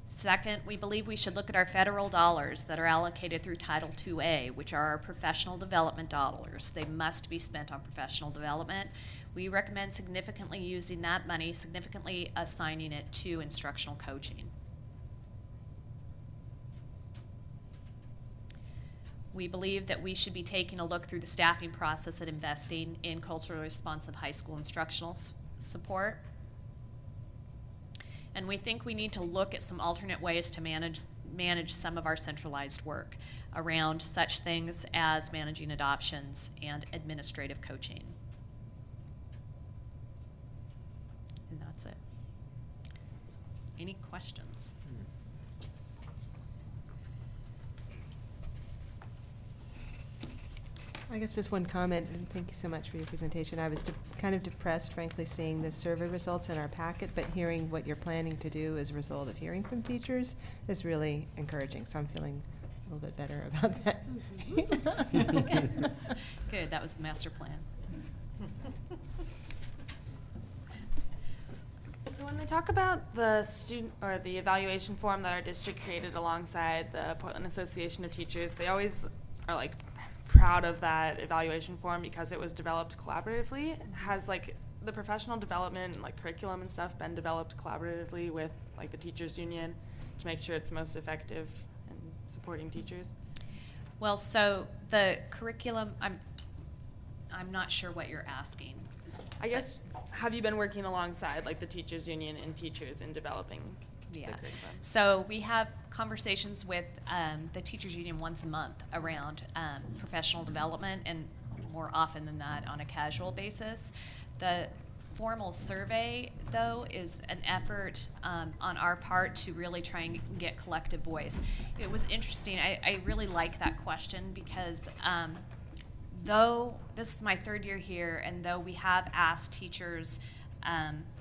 Second, we believe we should look at our federal dollars that are allocated through Title IIA, which are our professional development dollars. They must be spent on professional development. We recommend significantly using that money, significantly assigning it to instructional coaching. We believe that we should be taking a look through the staffing process at investing in culturally responsive high school instructional support. And we think we need to look at some alternate ways to manage some of our centralized work around such things as managing adoptions and administrative coaching. And that's it. So, any questions? I guess just one comment, and thank you so much for your presentation. I was kind of depressed, frankly, seeing the survey results in our packet, but hearing what you're planning to do as a result of hearing from teachers is really encouraging. So I'm feeling a little bit better about that. Good, that was the master plan. So when they talk about the student or the evaluation form that our district created alongside the Portland Association of Teachers, they always are like proud of that evaluation form because it was developed collaboratively. Has like the professional development, like curriculum and stuff, been developed collaboratively with like the teachers union to make sure it's most effective in supporting teachers? Well, so the curriculum, I'm not sure what you're asking. I guess, have you been working alongside like the teachers union and teachers in developing the curriculum? So we have conversations with the teachers union once a month around professional development, and more often than that on a casual basis. The formal survey, though, is an effort on our part to really try and get collective voice. It was interesting. I really like that question because though this is my third year here, and though we have asked teachers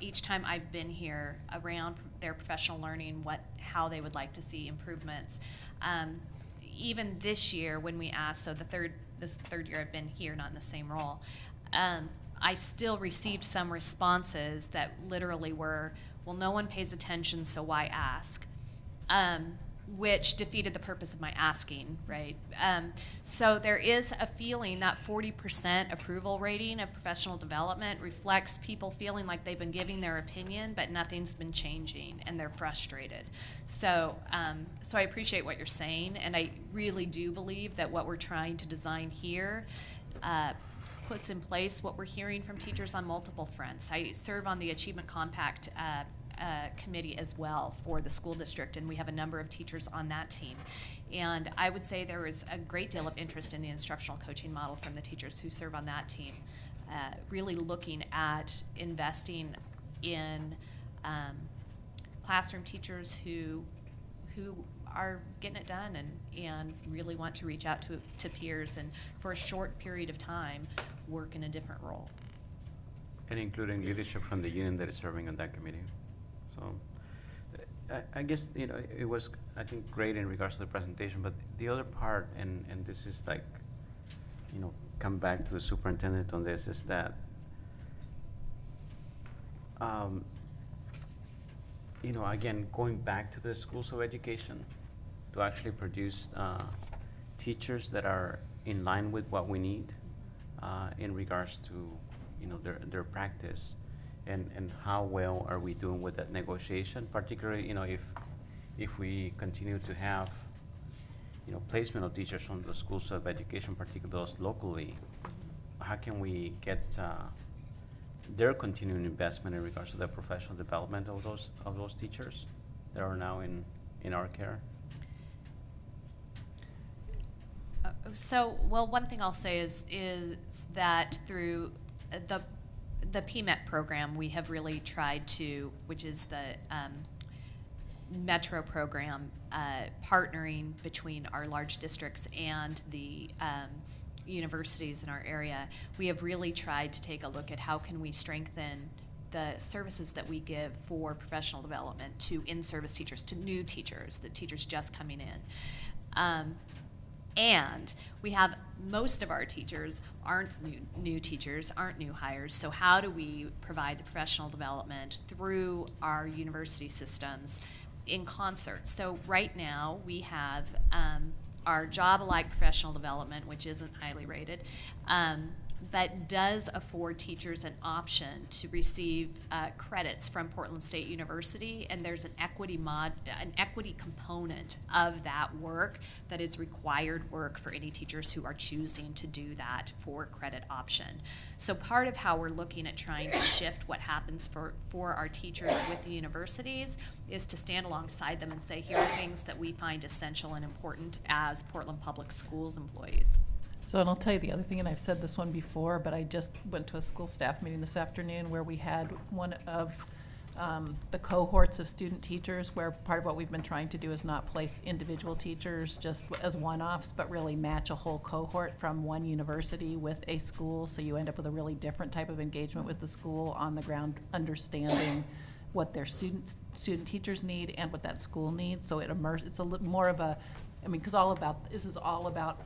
each time I've been here around their professional learning how they would like to see improvements, even this year when we asked, so this third year I've been here, not in the same role, I still received some responses that literally were, well, no one pays attention, so why ask? Which defeated the purpose of my asking, right? So there is a feeling that 40% approval rating of professional development reflects people feeling like they've been giving their opinion, but nothing's been changing, and they're frustrated. So, so I appreciate what you're saying, and I really do believe that what we're trying to design here puts in place what we're hearing from teachers on multiple fronts. I serve on the Achievement Compact committee as well for the school district, and we have a number of teachers on that team. And I would say there is a great deal of interest in the instructional coaching model from the teachers who serve on that team, really looking at investing in classroom teachers who are getting it done and really want to reach out to peers and for a short period of time work in a different role. And including leadership from the union that is serving on that committee. So I guess, you know, it was, I think, great in regards to the presentation, but the other part, and this is like, you know, come back to the superintendent on this, is that, you know, again, going back to the schools of education to actually produce teachers that are in line with what we need in regards to, you know, their practice. And how well are we doing with that negotiation, particularly, you know, if we continue to have, you know, placement of teachers from the schools of education, particularly those locally, how can we get their continuing investment in regards to the professional development of those teachers that are now in our care? So, well, one thing I'll say is that through the PMET program, we have really tried to, which is the Metro program, partnering between our large districts and the universities in our area. We have really tried to take a look at how can we strengthen the services that we give for professional development to in-service teachers, to new teachers, the teachers just coming in. And we have most of our teachers aren't new teachers, aren't new hires. So how do we provide the professional development through our university systems in concert? So right now we have our job-alike professional development, which isn't highly rated, but does afford teachers an option to receive credits from Portland State University, and there's an equity component of that work that is required work for any teachers who are choosing to do that for credit option. So part of how we're looking at trying to shift what happens for our teachers with the universities is to stand alongside them and say, here are things that we find essential and important as Portland Public Schools employees. So, and I'll tell you the other thing, and I've said this one before, but I just went to a school staff meeting this afternoon where we had one of the cohorts of student teachers, where part of what we've been trying to do is not place individual teachers just as one-offs, but really match a whole cohort from one university with a school, so you end up with a really different type of engagement with the school on the ground, understanding what their student teachers need and what that school needs. So it's a little more of a, I mean, because this is all about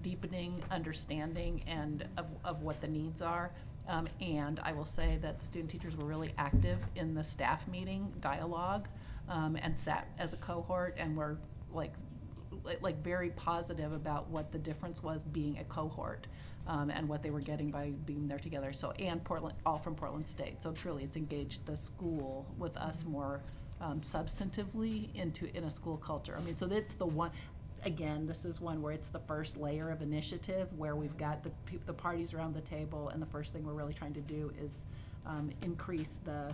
deepening understanding and of what the needs are. And I will say that the student teachers were really active in the staff meeting dialogue and sat as a cohort and were like very positive about what the difference was being a cohort and what they were getting by being there together. So, and Portland, all from Portland State. So truly it's engaged the school with us more substantively in a school culture. I mean, so that's the one, again, this is one where it's the first layer of initiative where we've got the parties around the table, and the first thing we're really trying to do is increase the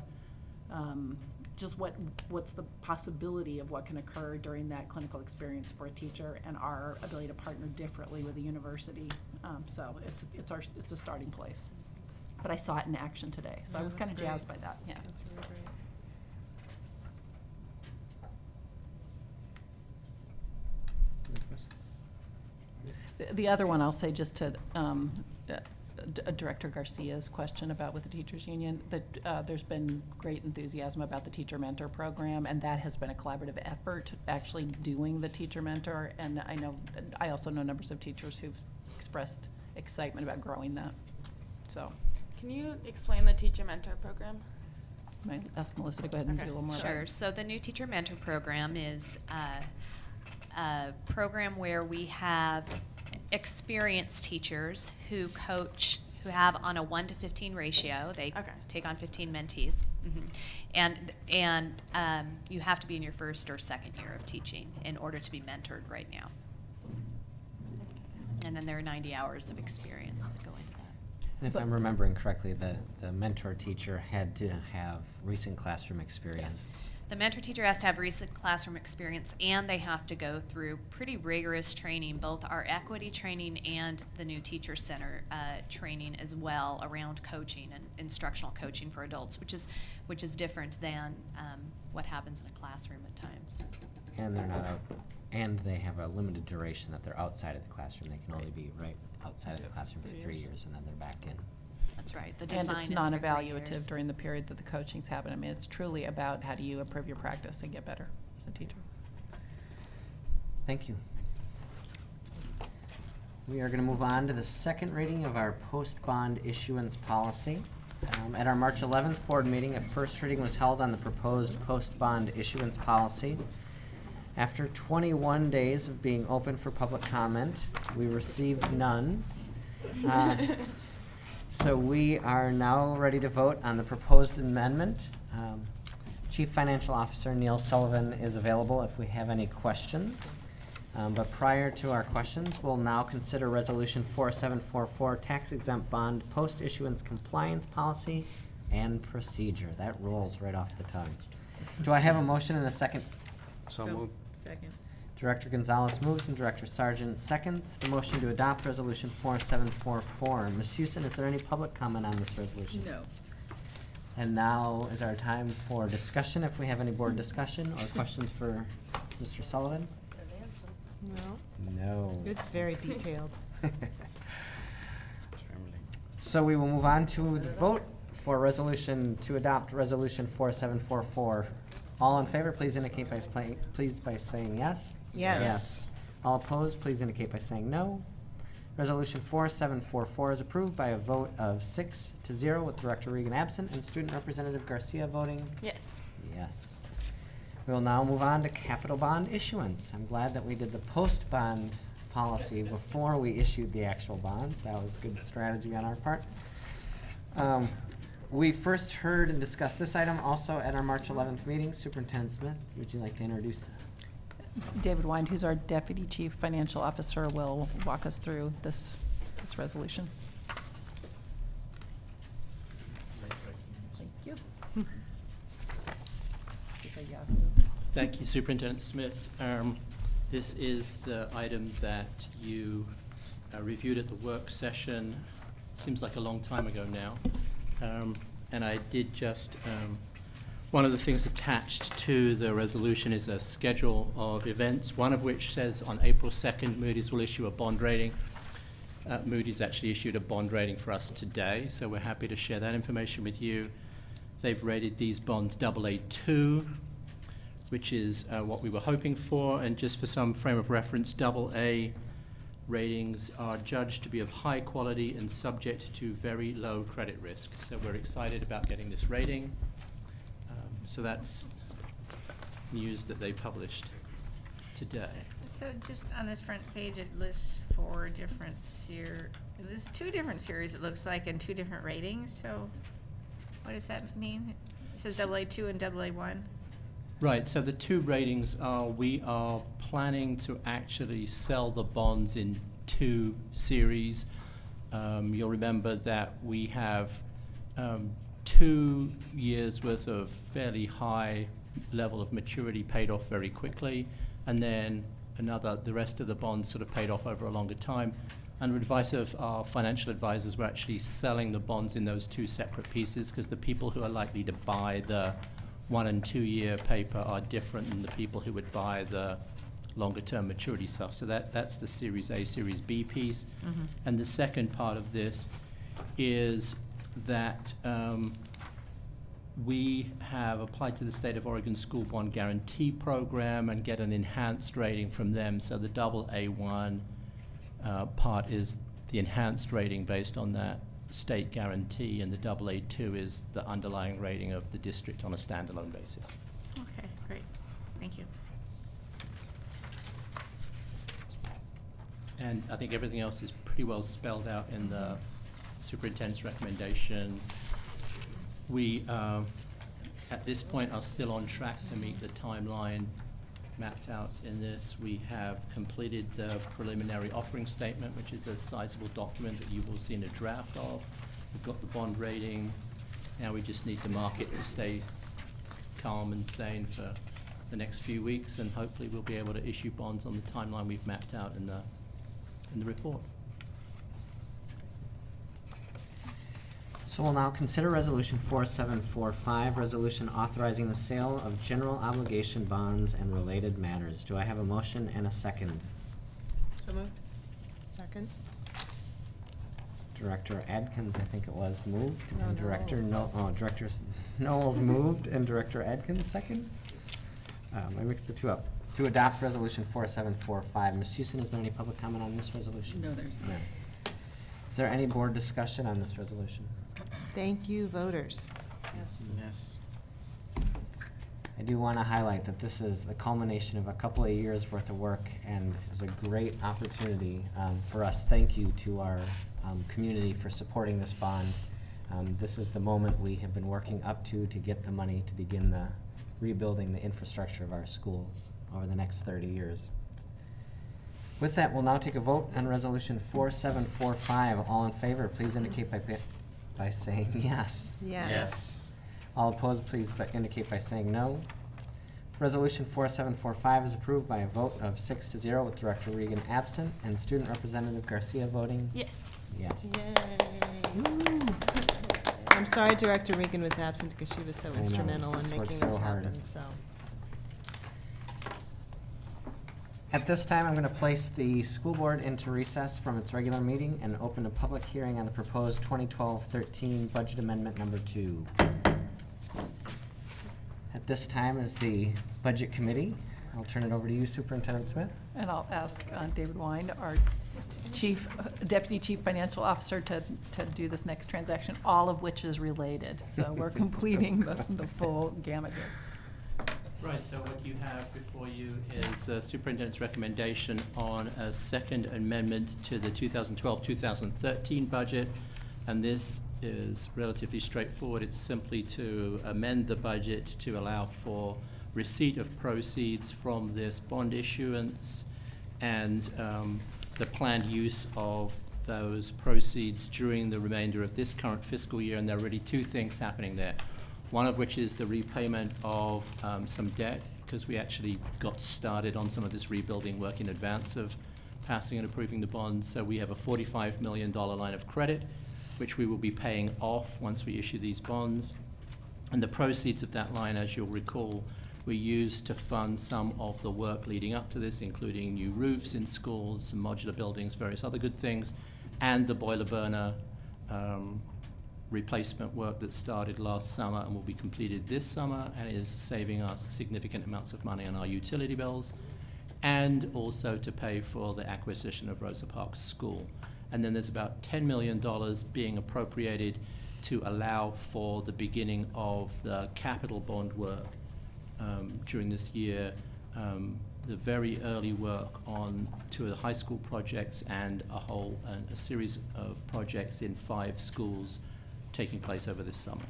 just what's the possibility of what can occur during that clinical experience for a teacher, and our ability to partner differently with the university. So it's a starting place. But I saw it in action today, so I was kind of jazzed by that. Yeah. That's really great. The other one, I'll say just to Director Garcia's question about with the teachers union, that there's been great enthusiasm about the teacher mentor program, and that has been a collaborative effort actually doing the teacher mentor. And I also know numbers of teachers who've expressed excitement about growing that. So, Can you explain the teacher mentor program? I ask Melissa to go ahead and do a little more. Sure. So the new teacher mentor program is a program where we have experienced teachers who coach, who have on a 1-to-15 ratio. They take on 15 mentees. And you have to be in your first or second year of teaching in order to be mentored right now. And then there are 90 hours of experience that go into that. And if I'm remembering correctly, the mentor teacher had to have recent classroom experience. The mentor teacher has to have recent classroom experience, and they have to go through pretty rigorous training, both our equity training and the new teacher center training as well, around coaching and instructional coaching for adults, which is different than what happens in a classroom at times. And they're not out, and they have a limited duration that they're outside of the classroom. They can only be right outside of the classroom for 3 years, and then they're back in. That's right. The And design it's is for 3 non-evaluative years. during the period that the coaching's happening. I mean, it's truly about how do you improve your practice and get better as a teacher. Thank you. We are going to move on to the second reading of our post-bond issuance policy. At our March 11th board meeting, a first reading was held on the proposed post-bond issuance policy. After 21 days of being open for public comment, we received none. So we are now ready to vote on the proposed amendment. Chief Financial Officer Neil Sullivan is available if we have any questions. But prior to our questions, we'll now consider Resolution 4744, Tax Exempt Bond Post-Issuance Compliance Policy and Procedure. That rolls right off the tongue. Do I have a motion and a second? So moved. Second. Director Gonzalez moves and Director Sargent seconds the motion to adopt Resolution 4744. Ms. Houston, is there any public comment on this resolution? No. And now is our time for discussion, if we have any board discussion or questions for Mr. Sullivan? No. No. It's very detailed. So we will move on to the vote for resolution, to adopt Resolution 4744. All in favor, please indicate by saying yes. Yes. Yes. All opposed, please indicate by saying no. Resolution 4744 is approved by a vote of 6-0 with Director Regan absent and Student Representative Garcia voting Yes. yes. We will now move on to capital bond issuance. I'm glad that we did the post-bond policy before we issued the actual bonds. That was good strategy on our part. We first heard and discussed this item also at our March 11th meeting. Superintendent Smith, would you like to introduce that? David Wind, who's our Deputy Chief Financial Officer, will walk us through this resolution. Thank you. Thank you, Superintendent Smith. This is the item that you reviewed at the work session. Seems like a long time ago now. And I did just, one of the things attached to the resolution is a schedule of events, one of which says on April 2nd, Moody's will issue a bond rating. Moody's actually issued a bond rating for us today, so we're happy to share that information with you. They've rated these bonds AA2, which is what we were hoping for, and just for some frame of reference, AA ratings are judged to be of high quality and subject to very low credit risk. So we're excited about getting this rating. So that's news that they published today. So just on this front page, it lists 4 different there's 2 different series, it looks like, and 2 different ratings. So what does that mean? It says AA2 and AA1. Right, so the 2 ratings are, we are planning to actually sell the bonds in 2 series. You'll remember that we have 2 years worth of fairly high level of maturity paid off very quickly, and then the rest of the bonds sort of paid off over a longer time. Under advice of our financial advisors, we're actually selling the bonds in those 2 separate pieces, because the people who are likely to buy the 1 and 2 year paper are different than the people who would buy the longer term maturity stuff. So that's the Series A, Series B piece. And the second part of this is that we have applied to the State of Oregon School Bond Guarantee Program and get an enhanced rating from them. So the AA1 part is the enhanced rating based on that state guarantee, and the AA2 is the underlying rating of the district on a standalone basis. Okay, great. Thank you. And I think everything else is pretty well spelled out in the superintendent's recommendation. We, at this point, are still on track to meet the timeline mapped out in this. We have completed the preliminary offering statement, which is a sizable document that you will see in a draft of. We've got the bond rating. Now we just need the market to stay calm and sane for the next few weeks, and hopefully we'll be able to issue bonds on the timeline we've mapped out in the report. So we'll now consider Resolution 4745, resolution authorizing the sale of general obligation bonds and related matters. Do I have a motion and a second? So moved. Second. Director Adkins, I think it was, moved, No, and Director Knowles. Director Knowles moved, and Director Adkins second. I mixed the two up. To adopt Resolution 4745. Ms. Houston, is there any public comment on this resolution? No, there's not. No. Is there any board discussion on this resolution? Thank you, voters. Yes. I do want to highlight that this is the culmination of a couple of years' worth of work, and is a great opportunity for us. Thank you to our community for supporting this bond. This is the moment we have been working up to get the money to begin the rebuilding the infrastructure of our schools over the next 30 years. With that, we'll now take a vote on Resolution 4745. All in favor, please indicate by saying yes. Yes. All opposed, please indicate by saying no. Resolution 4745 is approved by a vote of 6-0 with Director Regan absent and Student Representative Garcia voting Yes. yes. Yay. I'm sorry Director Regan was absent because she was so I know. instrumental in She's worked making so this hard. happen, so. At this time, I'm going to place the school board into recess from its regular meeting and open a public hearing on the proposed 2012-13 budget amendment number 2. At this time is the Budget Committee. I'll turn it over to you, Superintendent Smith. And I'll ask David Wine, our Deputy Chief Financial Officer, to do this next transaction, all of which is related. So we're completing the full gamut here. Right, so what you have before you is the superintendent's recommendation on a second amendment to the 2012-2013 budget. And this is relatively straightforward. It's simply to amend the budget to allow for receipt of proceeds from this bond issuance and the planned use of those proceeds during the remainder of this current fiscal year. And there are really 2 things happening there. One of which is the repayment of some debt, because we actually got started on some of this rebuilding work in advance of passing and approving the bonds. So we have a $45 million line of credit, which we will be paying off once we issue these bonds. And the proceeds of that line, as you'll recall, we used to fund some of the work leading up to this, including new roofs in schools, some modular buildings, various other good things, and the boiler burner replacement work that started last summer and will be completed this summer and is saving us significant amounts of money on our utility bills, and also to pay for the acquisition of Rosa Parks School. And then there's about $10 million being appropriated to allow for the beginning of the capital bond work during this year, the very early work on 2 of the high school projects and a series of projects in 5 schools taking place over this summer.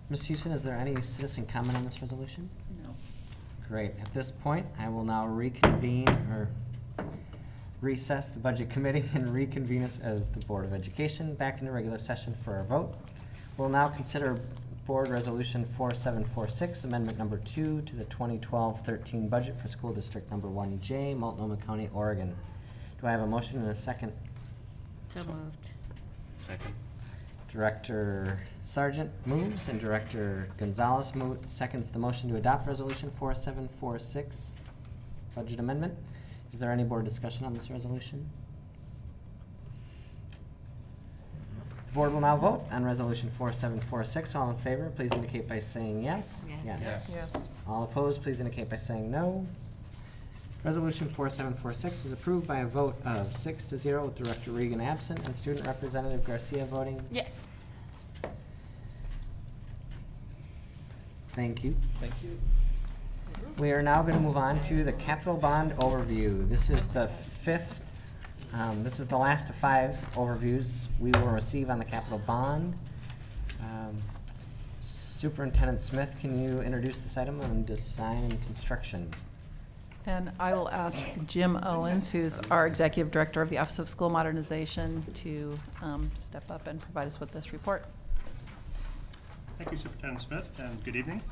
Ms. Houston, is there any citizen comment on this resolution? No. Great. At this point, I will now reconvene, or recess the Budget Committee and reconvene us as the Board of Education back into regular session for our vote. We'll now consider Board Resolution 4746, Amendment Number 2 to the 2012-13 budget for School District Number 1J, Multnomah County, Oregon. Do I have a motion and a second? So moved. Second. Director Sargent moves and Director Gonzalez seconds the motion to adopt Resolution 4746, budget amendment. Is there any board discussion on this resolution? The board will now vote on Resolution 4746. All in favor, please indicate by saying yes. Yes. Yes. All opposed, please indicate by saying no. Resolution 4746 is approved by a vote of 6-0 with Director Regan absent and Student Representative Garcia voting. Yes. Thank you. Thank you. We are now going to move on to the capital bond overview. This is the fifth, this is the last of 5 overviews we will receive on the capital bond. Superintendent Smith, can you introduce this item on design and construction? And I will ask Jim Owens, who's our Executive Director of the Office of School Modernization, to step up and provide us with this report. Thank you, Superintendent Smith, and good evening.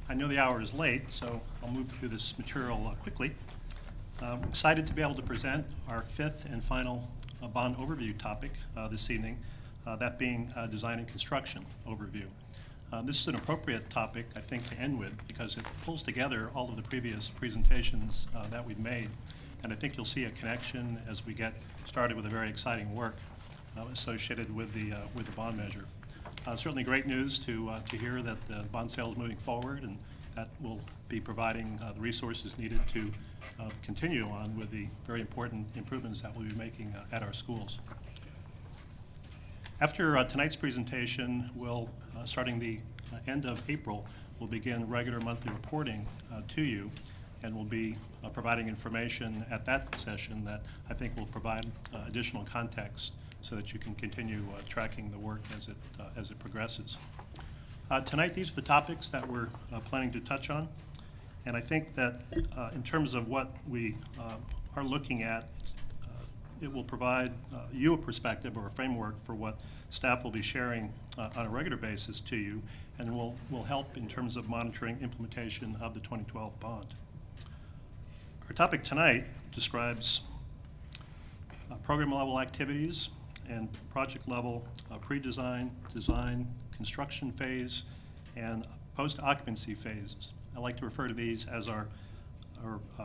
I know the hour is late, so I'll move through this material quickly. I'm excited to be able to present our 5th and final bond overview topic this evening, that being design and construction overview. This is an appropriate topic, I think, to end with because it pulls together all of the previous presentations that we've made, and I think you'll see a connection as we get started with the very exciting work associated with the bond measure. Certainly great news to hear that the bond sale is moving forward, and that will be providing the resources needed to continue on with the very important improvements that we'll be making at our schools. After tonight's presentation, we'll, starting the end of April, we'll begin regular monthly reporting to you, and we'll be providing information at that session that I think will provide additional context so that you can continue tracking the work as it progresses. Tonight, these are the topics that we're planning to touch on, and I think that in terms of what we are looking at, it will provide you a perspective or a framework for what staff will be sharing on a regular basis to you, and will help in terms of monitoring implementation of the 2012 bond. Our topic tonight describes program level activities and project level pre-design, design, construction phase, and post-occupancy phases. I like to refer to these as our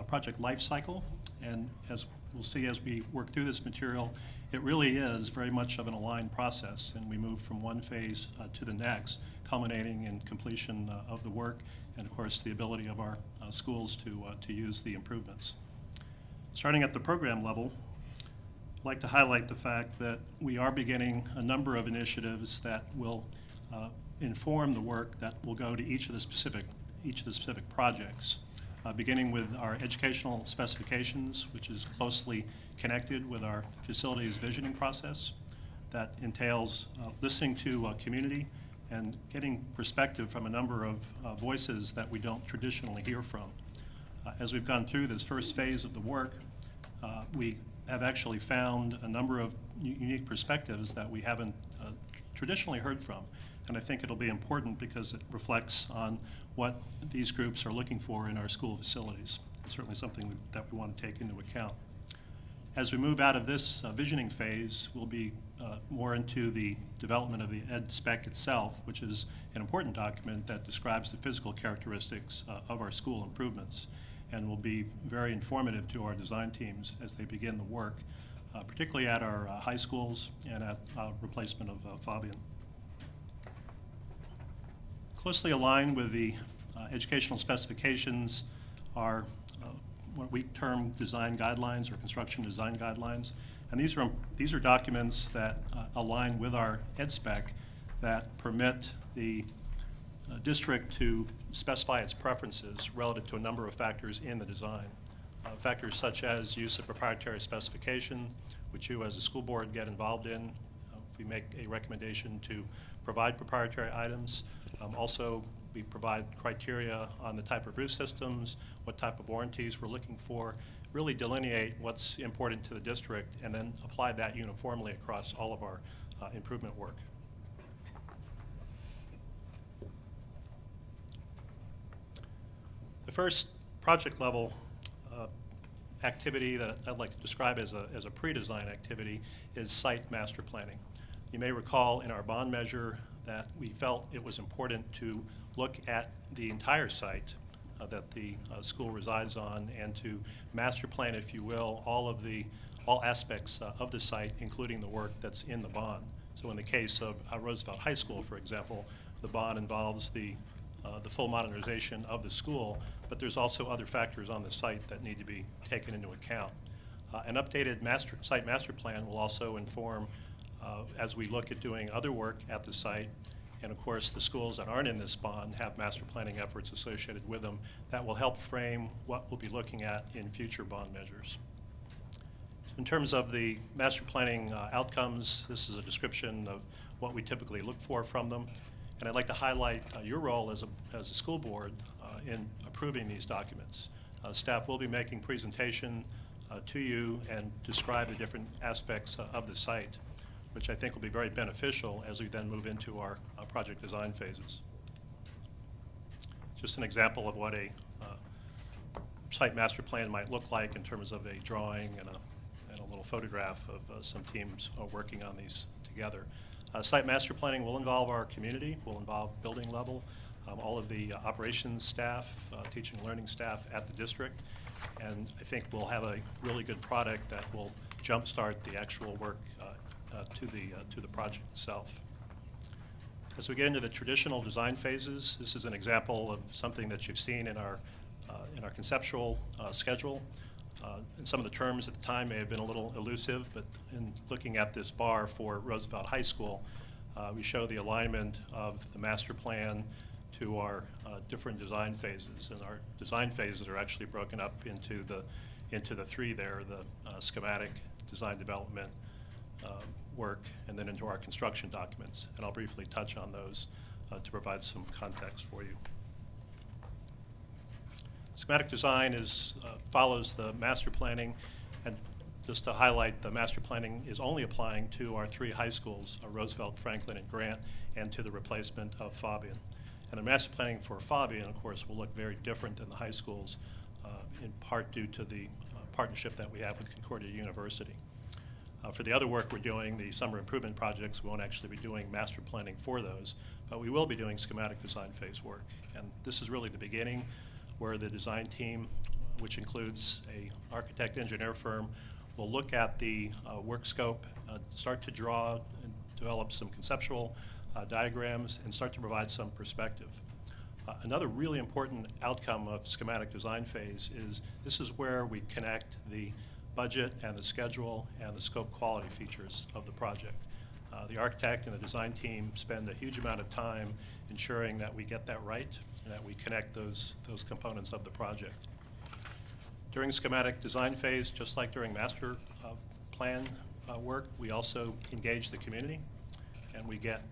project life cycle, and as we'll see as we work through this material, it really is very much of an aligned process, and we move from one phase to the next, culminating in completion of the work, and of course the ability of our schools to use the improvements. Starting at the program level, I'd like to highlight the fact that we are beginning a number of initiatives that will inform the work that will go to each of the specific projects. Beginning with our educational specifications, which is closely connected with our facilities visioning process. That entails listening to community and getting perspective from a number of voices that we don't traditionally hear from. As we've gone through this first phase of the work, we have actually found a number of unique perspectives that we haven't traditionally heard from. And I think it'll be important because it reflects on what these groups are looking for in our school facilities. It's certainly something that we want to take into account. As we move out of this visioning phase, we'll be more into the development of the ed spec itself, which is an important document that describes the physical characteristics of our school improvements, and will be very informative to our design teams as they begin the work, particularly at our high schools and at replacement of Fabian. Closely aligned with the educational specifications are what we term design guidelines or construction design guidelines. And these are documents that align with our ed spec that permit the district to specify its preferences relative to a number of factors in the design. Factors such as use of proprietary specification, which you as a school board get involved in. If we make a recommendation to provide proprietary items, also We provide criteria on the type of roof systems, what type of warranties we're looking for, really delineate what's important to the district, and then apply that uniformly across all of our improvement work. The first project level activity that I'd like to describe as a pre-design activity is site master planning. You may recall in our bond measure that we felt it was important to look at the entire site that the school resides on and to master plan, if you will, all aspects of the site, including the work that's in the bond. So in the case of Roosevelt High School, for example, the bond involves the full modernization of the school, but there's also other factors on the site that need to be taken into account. An updated site master plan will also inform as we look at doing other work at the site. And of course, the schools that aren't in this bond have master planning efforts associated with them that will help frame what we'll be looking at in future bond measures. In terms of the master planning outcomes, this is a description of what we typically look for from them. And I'd like to highlight your role as a school board in approving these documents. Staff will be making presentation to you and describe the different aspects of the site, which I think will be very beneficial as we then move into our project design phases. Just an example of what a site master plan might look like in terms of a drawing and a little photograph of some teams working on these together. Site master planning will involve our community, will involve building level, all of the operations staff, teaching and learning staff at the district, and I think we'll have a really good product that will jumpstart the actual work to the project itself. As we get into the traditional design phases, this is an example of something that you've seen in our conceptual schedule. And some of the terms at the time may have been a little elusive, but in looking at this bar for Roosevelt High School, we show the alignment of the master plan to our different design phases. And our design phases are actually broken up into the three there, the schematic, design development, work, and then into our construction documents. And I'll briefly touch on those to provide some context for you. Schematic design follows the master planning, and just to highlight, the master planning is only applying to our three high schools, Roosevelt, Franklin, and Grant, and to the replacement of Fabian. And the master planning for Fabian, of course, will look very different than the high schools, in part due to the partnership that we have with Concordia University. For the other work we're doing, the summer improvement projects, we won't actually be doing master planning for those, but we will be doing schematic design phase work. And this is really the beginning where the design team, which includes an architect engineer firm, will look at the work scope, start to draw and develop some conceptual diagrams, and start to provide some perspective. Another really important outcome of schematic design phase is this is where we connect the budget and the schedule and the scope quality features of the project. The architect and the design team spend a huge amount of time ensuring that we get that right and that we connect those components of the project. During schematic design phase, just like during master plan work, we also engage the community, and we get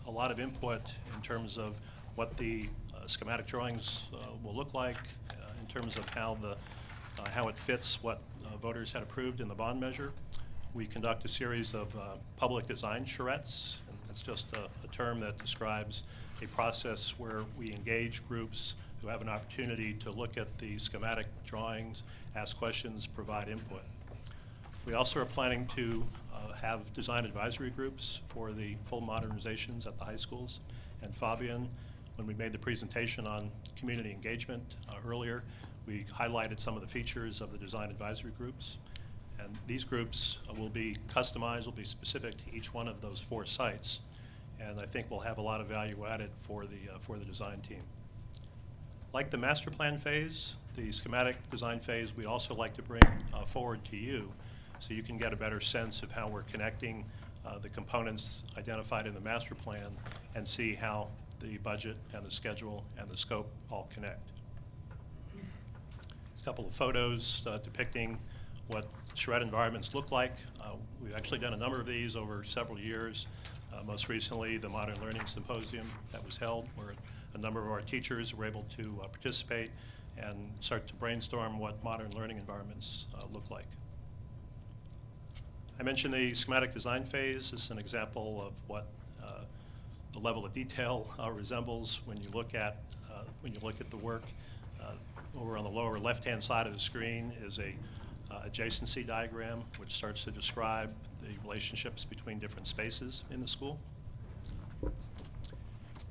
a lot of input in terms of what the schematic drawings will look like, in terms of how it fits what voters had approved in the bond measure. We conduct a series of public design charrettes, and that's just a term that describes a process where we engage groups who have an opportunity to look at the schematic drawings, ask questions, provide input. We also are planning to have design advisory groups for the full modernizations at the high schools. And Fabian, when we made the presentation on community engagement earlier, we highlighted some of the features of the design advisory groups. And these groups will be customized, will be specific to each one of those 4 sites. And I think we'll have a lot of value added for the design team. Like the master plan phase, the schematic design phase, we also like to bring forward to you so you can get a better sense of how we're connecting the components identified in the master plan and see how the budget and the schedule and the scope all connect. A couple of photos depicting what charrette environments look like. We've actually done a number of these over several years. Most recently, the Modern Learning Symposium that was held, where a number of our teachers were able to participate and start to brainstorm what modern learning environments look like. I mentioned the schematic design phase. This is an example of what the level of detail resembles when you look at the work. Over on the lower left-hand side of the screen is a adjacency diagram, which starts to describe the relationships between different spaces in the school.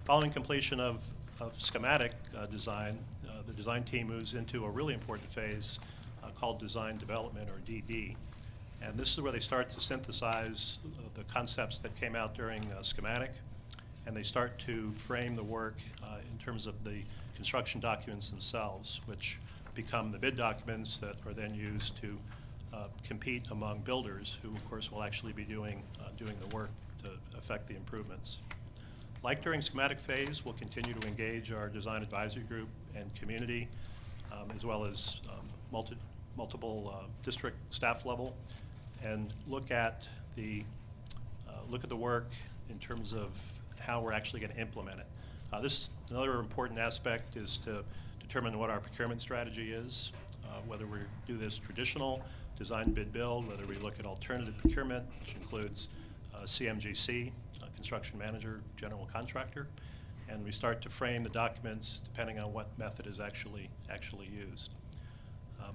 Following completion of schematic design, the design team moves into a really important phase called design development, or DD. And this is where they start to synthesize the concepts that came out during schematic, and they start to frame the work in terms of the construction documents themselves, which become the bid documents that are then used to compete among builders, who of course will actually be doing the work to affect the improvements. Like during schematic phase, we'll continue to engage our design advisory group and community, as well as multiple district staff level, and look at the work in terms of how we're actually going to implement it. Another important aspect is to determine what our procurement strategy is, whether we do this traditional design, bid, build, whether we look at alternative procurement, which includes CMGC, construction manager, general contractor, and we start to frame the documents depending on what method is actually used.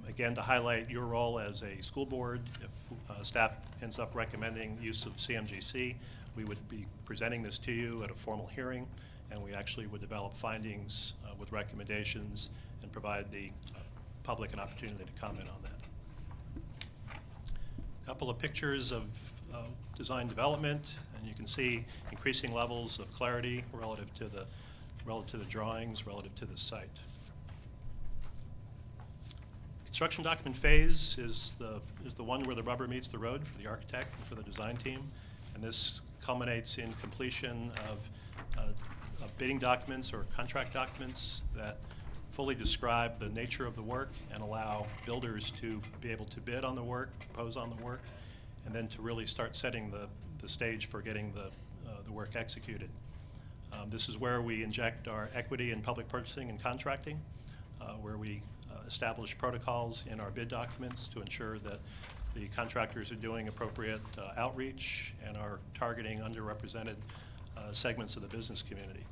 Again, to highlight your role as a school board, if staff ends up recommending use of CMGC, we would be presenting this to you at a formal hearing, and we actually would develop findings with recommendations and provide the public an opportunity to comment on that. A couple of pictures of design development, and you can see increasing levels of clarity relative to the drawings, relative to the site. Construction document phase is the one where the rubber meets the road for the architect and for the design team, and this culminates in completion of bidding documents or contract documents that fully describe the nature of the work and allow builders to be able to bid on the work, propose on the work, and then to really start setting the stage for getting the work executed. This is where we inject our equity in public purchasing and contracting, where we establish protocols in our bid documents to ensure that the contractors are doing appropriate outreach and are targeting underrepresented segments of the business community.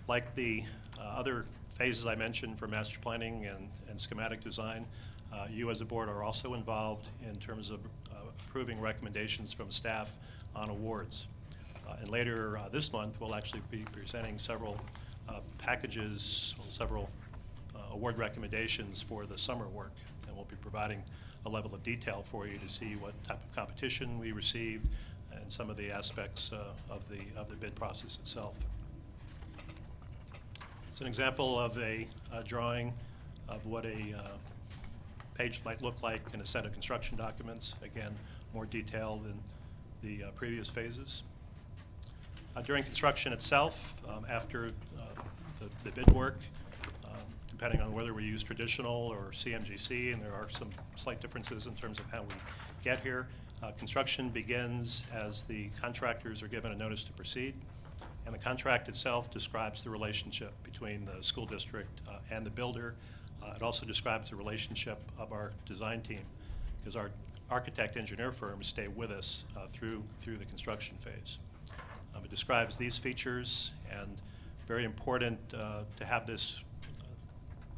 Like the other phases I mentioned for master planning and schematic design, you as a board are also involved in terms of approving recommendations from staff on awards. And later this month, we'll actually be presenting several packages, several award recommendations for the summer work, and we'll be providing a level of detail for you to see what type of competition we received and some of the aspects of the bid process itself. It's an example of a drawing of what a page might look like in a set of construction documents. Again, more detailed than the previous phases. During construction itself, after the bid work, depending on whether we use traditional or CMGC, and there are some slight differences in terms of how we get here. Construction begins as the contractors are given a notice to proceed, and the contract itself describes the relationship between the school district and the builder. It also describes the relationship of our design team, because our architect engineer firms stay with us through the construction phase. It describes these features, and very important to have this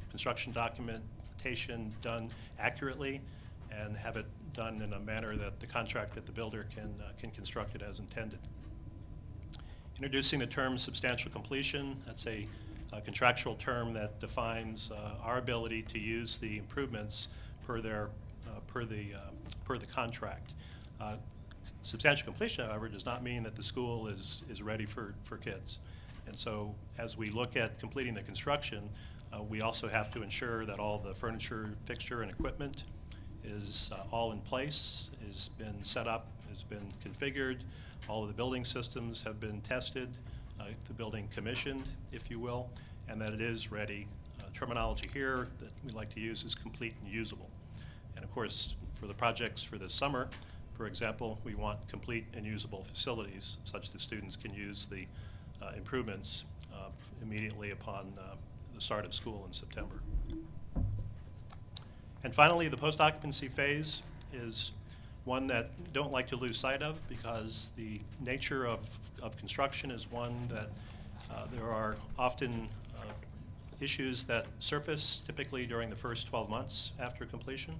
construction documentation done accurately and have it done in a manner that the contractor, the builder, can construct it as intended. Introducing the term substantial completion, that's a contractual term that defines our ability to use the improvements per the contract. Substantial completion, however, does not mean that the school is ready for kids. And so as we look at completing the construction, we also have to ensure that all the furniture, fixture, and equipment is all in place, has been set up, has been configured, all of the building systems have been tested, the building commissioned, if you will, and that it is ready. Terminology here that we like to use is complete and usable. And of course, for the projects for this summer, for example, we want complete and usable facilities such that students can use the improvements immediately upon the start of school in September. And finally, the post-occupancy phase is one that don't like to lose sight of, because the nature of construction is one that there are often issues that surface typically during the first 12 months after completion.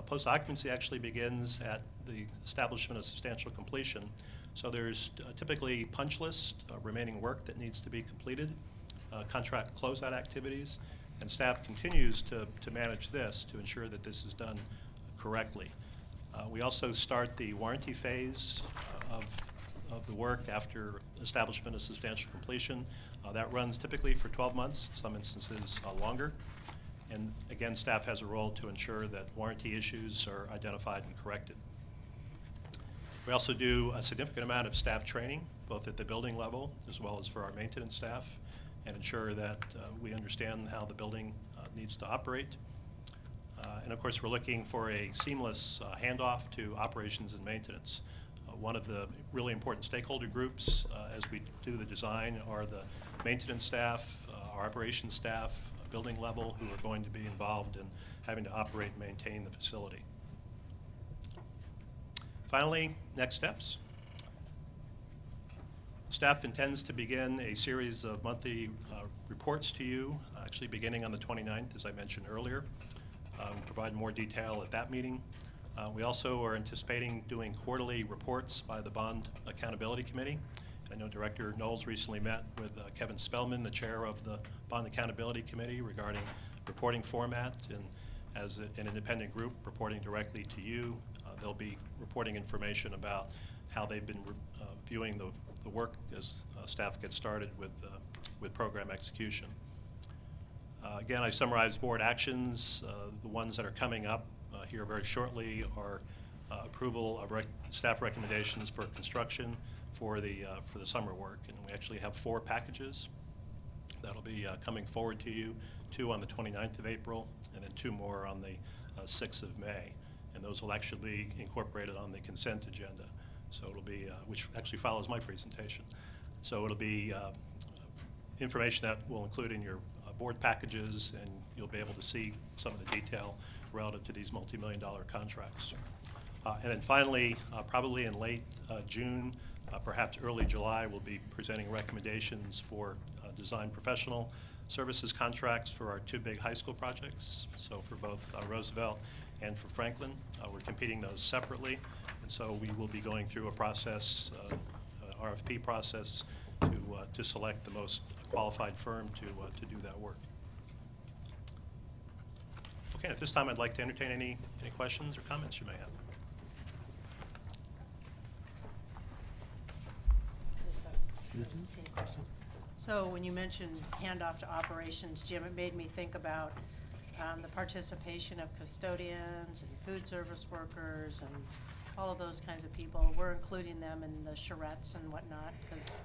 Post-occupancy actually begins at the establishment of substantial completion. So there's typically punch list, remaining work that needs to be completed, contract closeout activities, and staff continues to manage this to ensure that this is done correctly. We also start the warranty phase of the work after establishment of substantial completion. That runs typically for 12 months, in some instances longer. And again, staff has a role to ensure that warranty issues are identified and corrected. We also do a significant amount of staff training, both at the building level as well as for our maintenance staff, and ensure that we understand how the building needs to operate. And of course, we're looking for a seamless handoff to operations and maintenance. One of the really important stakeholder groups as we do the design are the maintenance staff, our operations staff, building level, who are going to be involved in having to operate and maintain the facility. Finally, next steps. Staff intends to begin a series of monthly reports to you, actually beginning on the 29th, as I mentioned earlier. We'll provide more detail at that meeting. We also are anticipating doing quarterly reports by the Bond Accountability Committee. I know Director Knowles recently met with Kevin Spellman, the chair of the Bond Accountability Committee, regarding reporting format, and as an independent group reporting directly to you. They'll be reporting information about how they've been viewing the work as staff gets started with program execution. Again, I summarized board actions. The ones that are coming up here very shortly are approval of staff recommendations for construction for the summer work, and we actually have 4 packages that'll be coming forward to you, 2 on the 29th of April, and then 2 more on the 6th of May, and those will actually be incorporated on the consent agenda. So it'll be, which actually follows my presentation. So it'll be information that will include in your board packages, and you'll be able to see some of the detail relative to these multi-million-dollar contracts. And then finally, probably in late June, perhaps early July, we'll be presenting recommendations for design professional services contracts for our 2 big high school projects. So for both Roosevelt and for Franklin, we're competing those separately. And so we will be going through a process, RFP process, to select the most qualified firm to do that work. Okay, at this time, I'd like to entertain any questions or comments you may have. So when you mentioned handoff to operations, Jim, it made me think about the participation of custodians and food service workers and all of those kinds of people. We're including them in the charrettes and whatnot, because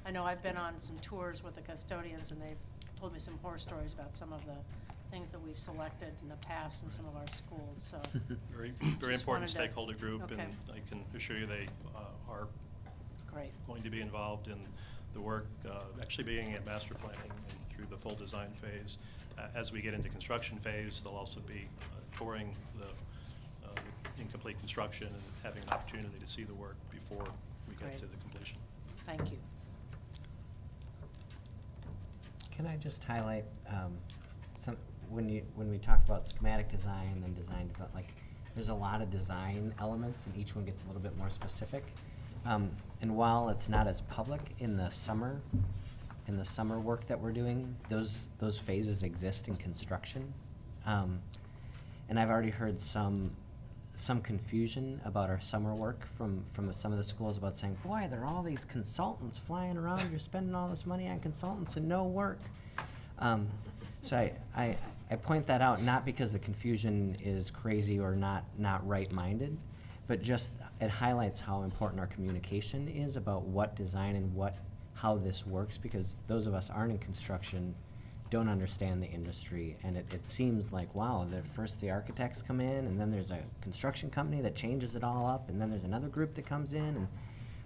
I know I've been on some tours with the custodians, and they've told me some horror stories about some of the things that we've selected in the past in some of our schools, so. Very Just important wanted to- stakeholder group, okay. and I can assure you they are Great. going to be involved in the work, actually being at master planning and through the full design phase. As we get into construction phase, they'll also be touring the incomplete construction and having an opportunity to see the work before we get Great. to the completion. Thank you. Can I just highlight when we talk about schematic design and design development, like there's a lot of design elements, and each one gets a little bit more specific. And while it's not as public in the summer work that we're doing, those phases exist in construction. And I've already heard some confusion about our summer work from some of the schools about saying, boy, there are all these consultants flying around, you're spending all this money on consultants and no work. So I point that out not because the confusion is crazy or not right-minded, but just it highlights how important our communication is about what design and how this works, because those of us aren't in construction don't understand the industry, and it seems like, wow, first the architects come in, and then there's a construction company that changes it all up, and then there's another group that comes in, and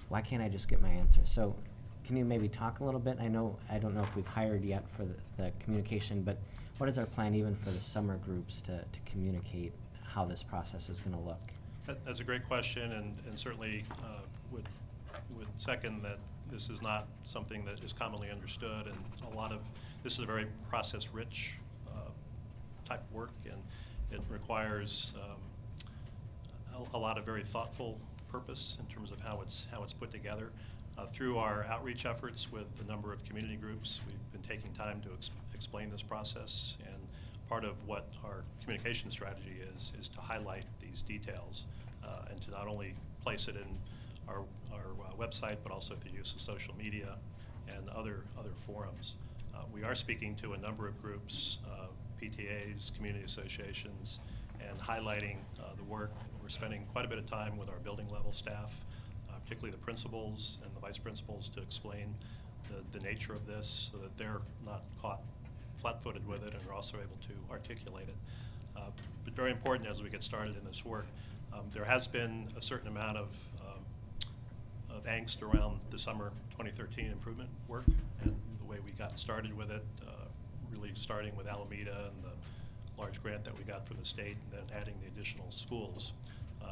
why can't I just get my answer? So can you maybe talk a little bit? I don't know if we've hired yet for the communication, but what is our plan even for the summer groups to communicate how this process is gonna look? That's a great question, and certainly would second that this is not something that is commonly understood, and this is a very process-rich type of work, and it requires a lot of very thoughtful purpose in terms of how it's put together. Through our outreach efforts with a number of community groups, we've been taking time to explain this process, and part of what our communication strategy is to highlight these details and to not only place it in our website, but also through use of social media and other forums. We are speaking to a number of groups, PTAs, community associations, and highlighting the work. We're spending quite a bit of time with our building level staff, particularly the principals and the vice principals, to explain the nature of this so that they're not caught flat-footed with it and are also able to articulate it. But very important as we get started in this work, there has been a certain amount of angst around the summer 2013 improvement work and the way we got started with it, really starting with Alameda and the large grant that we got from the state, and then adding the additional schools.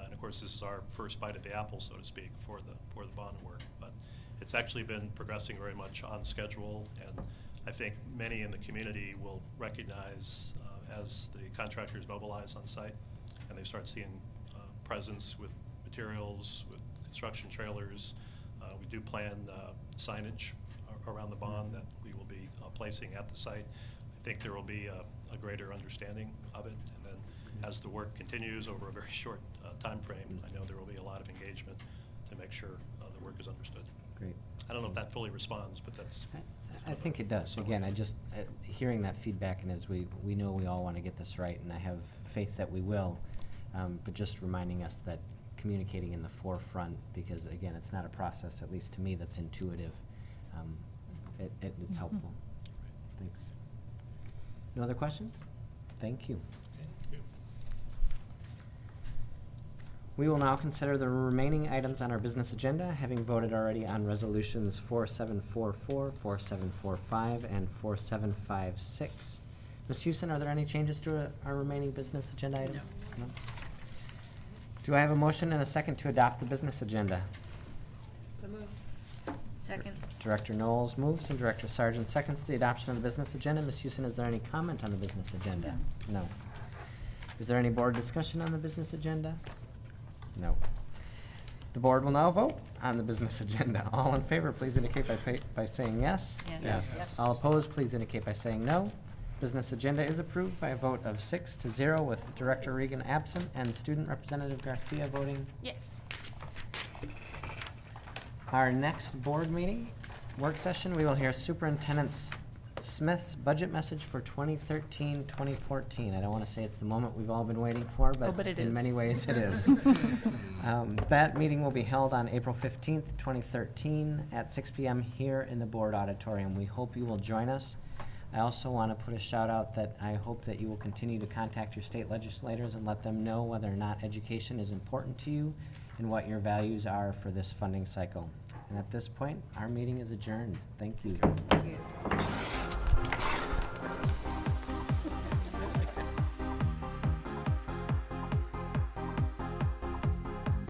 And of course, this is our first bite at the apple, so to speak, for the bond work. But it's actually been progressing very much on schedule, and I think many in the community will recognize as the contractors mobilize on site and they start seeing presence with materials, with construction trailers. We do plan signage around the bond that we will be placing at the site. I think there will be a greater understanding of it, and then as the work continues over a very short time frame, I know there will be a lot of engagement to make sure the work is understood. Great. I don't know if that fully responds, but that's. I think it does. Again, I just, hearing that feedback, and as we know we all want to get this right, and I have faith that we will, but just reminding us that communicating in the forefront, because again, it's not a process, at least to me, that's intuitive. It's helpful. Thanks. No other questions? Thank you. We will now consider the remaining items on our business agenda, having voted already on resolutions 4744, 4745, and 4756. Ms. Houston, are there any changes to our remaining business agenda items? No. Do I have a motion and a second to adopt the business agenda? So moved. Second. Director Knowles moves and Director Sargent seconds the adoption of the business agenda. Ms. Houston, is there any comment on the business agenda? No. Is there any board discussion on the business agenda? No. The board will now vote on the business agenda. All in favor, please indicate by saying yes. Yes. Yes. All opposed, please indicate by saying no. Business agenda is approved by a vote of 6-0 with Director Regan absent and Student Representative Garcia voting. Yes. Our next board meeting, work session, we will hear Superintendent Smith's budget message for 2013-2014. I don't want to say it's the moment we've all been waiting for, but it in is. many ways it is. That meeting will be held on April 15th, 2013 at 6 p.m. here in the board auditorium. We hope you will join us. I also want to put a shout out that I hope that you will continue to contact your state legislators and let them know whether or not education is important to you and what your values are for this funding cycle. And at this point, our meeting is adjourned. Thank you. Thank you.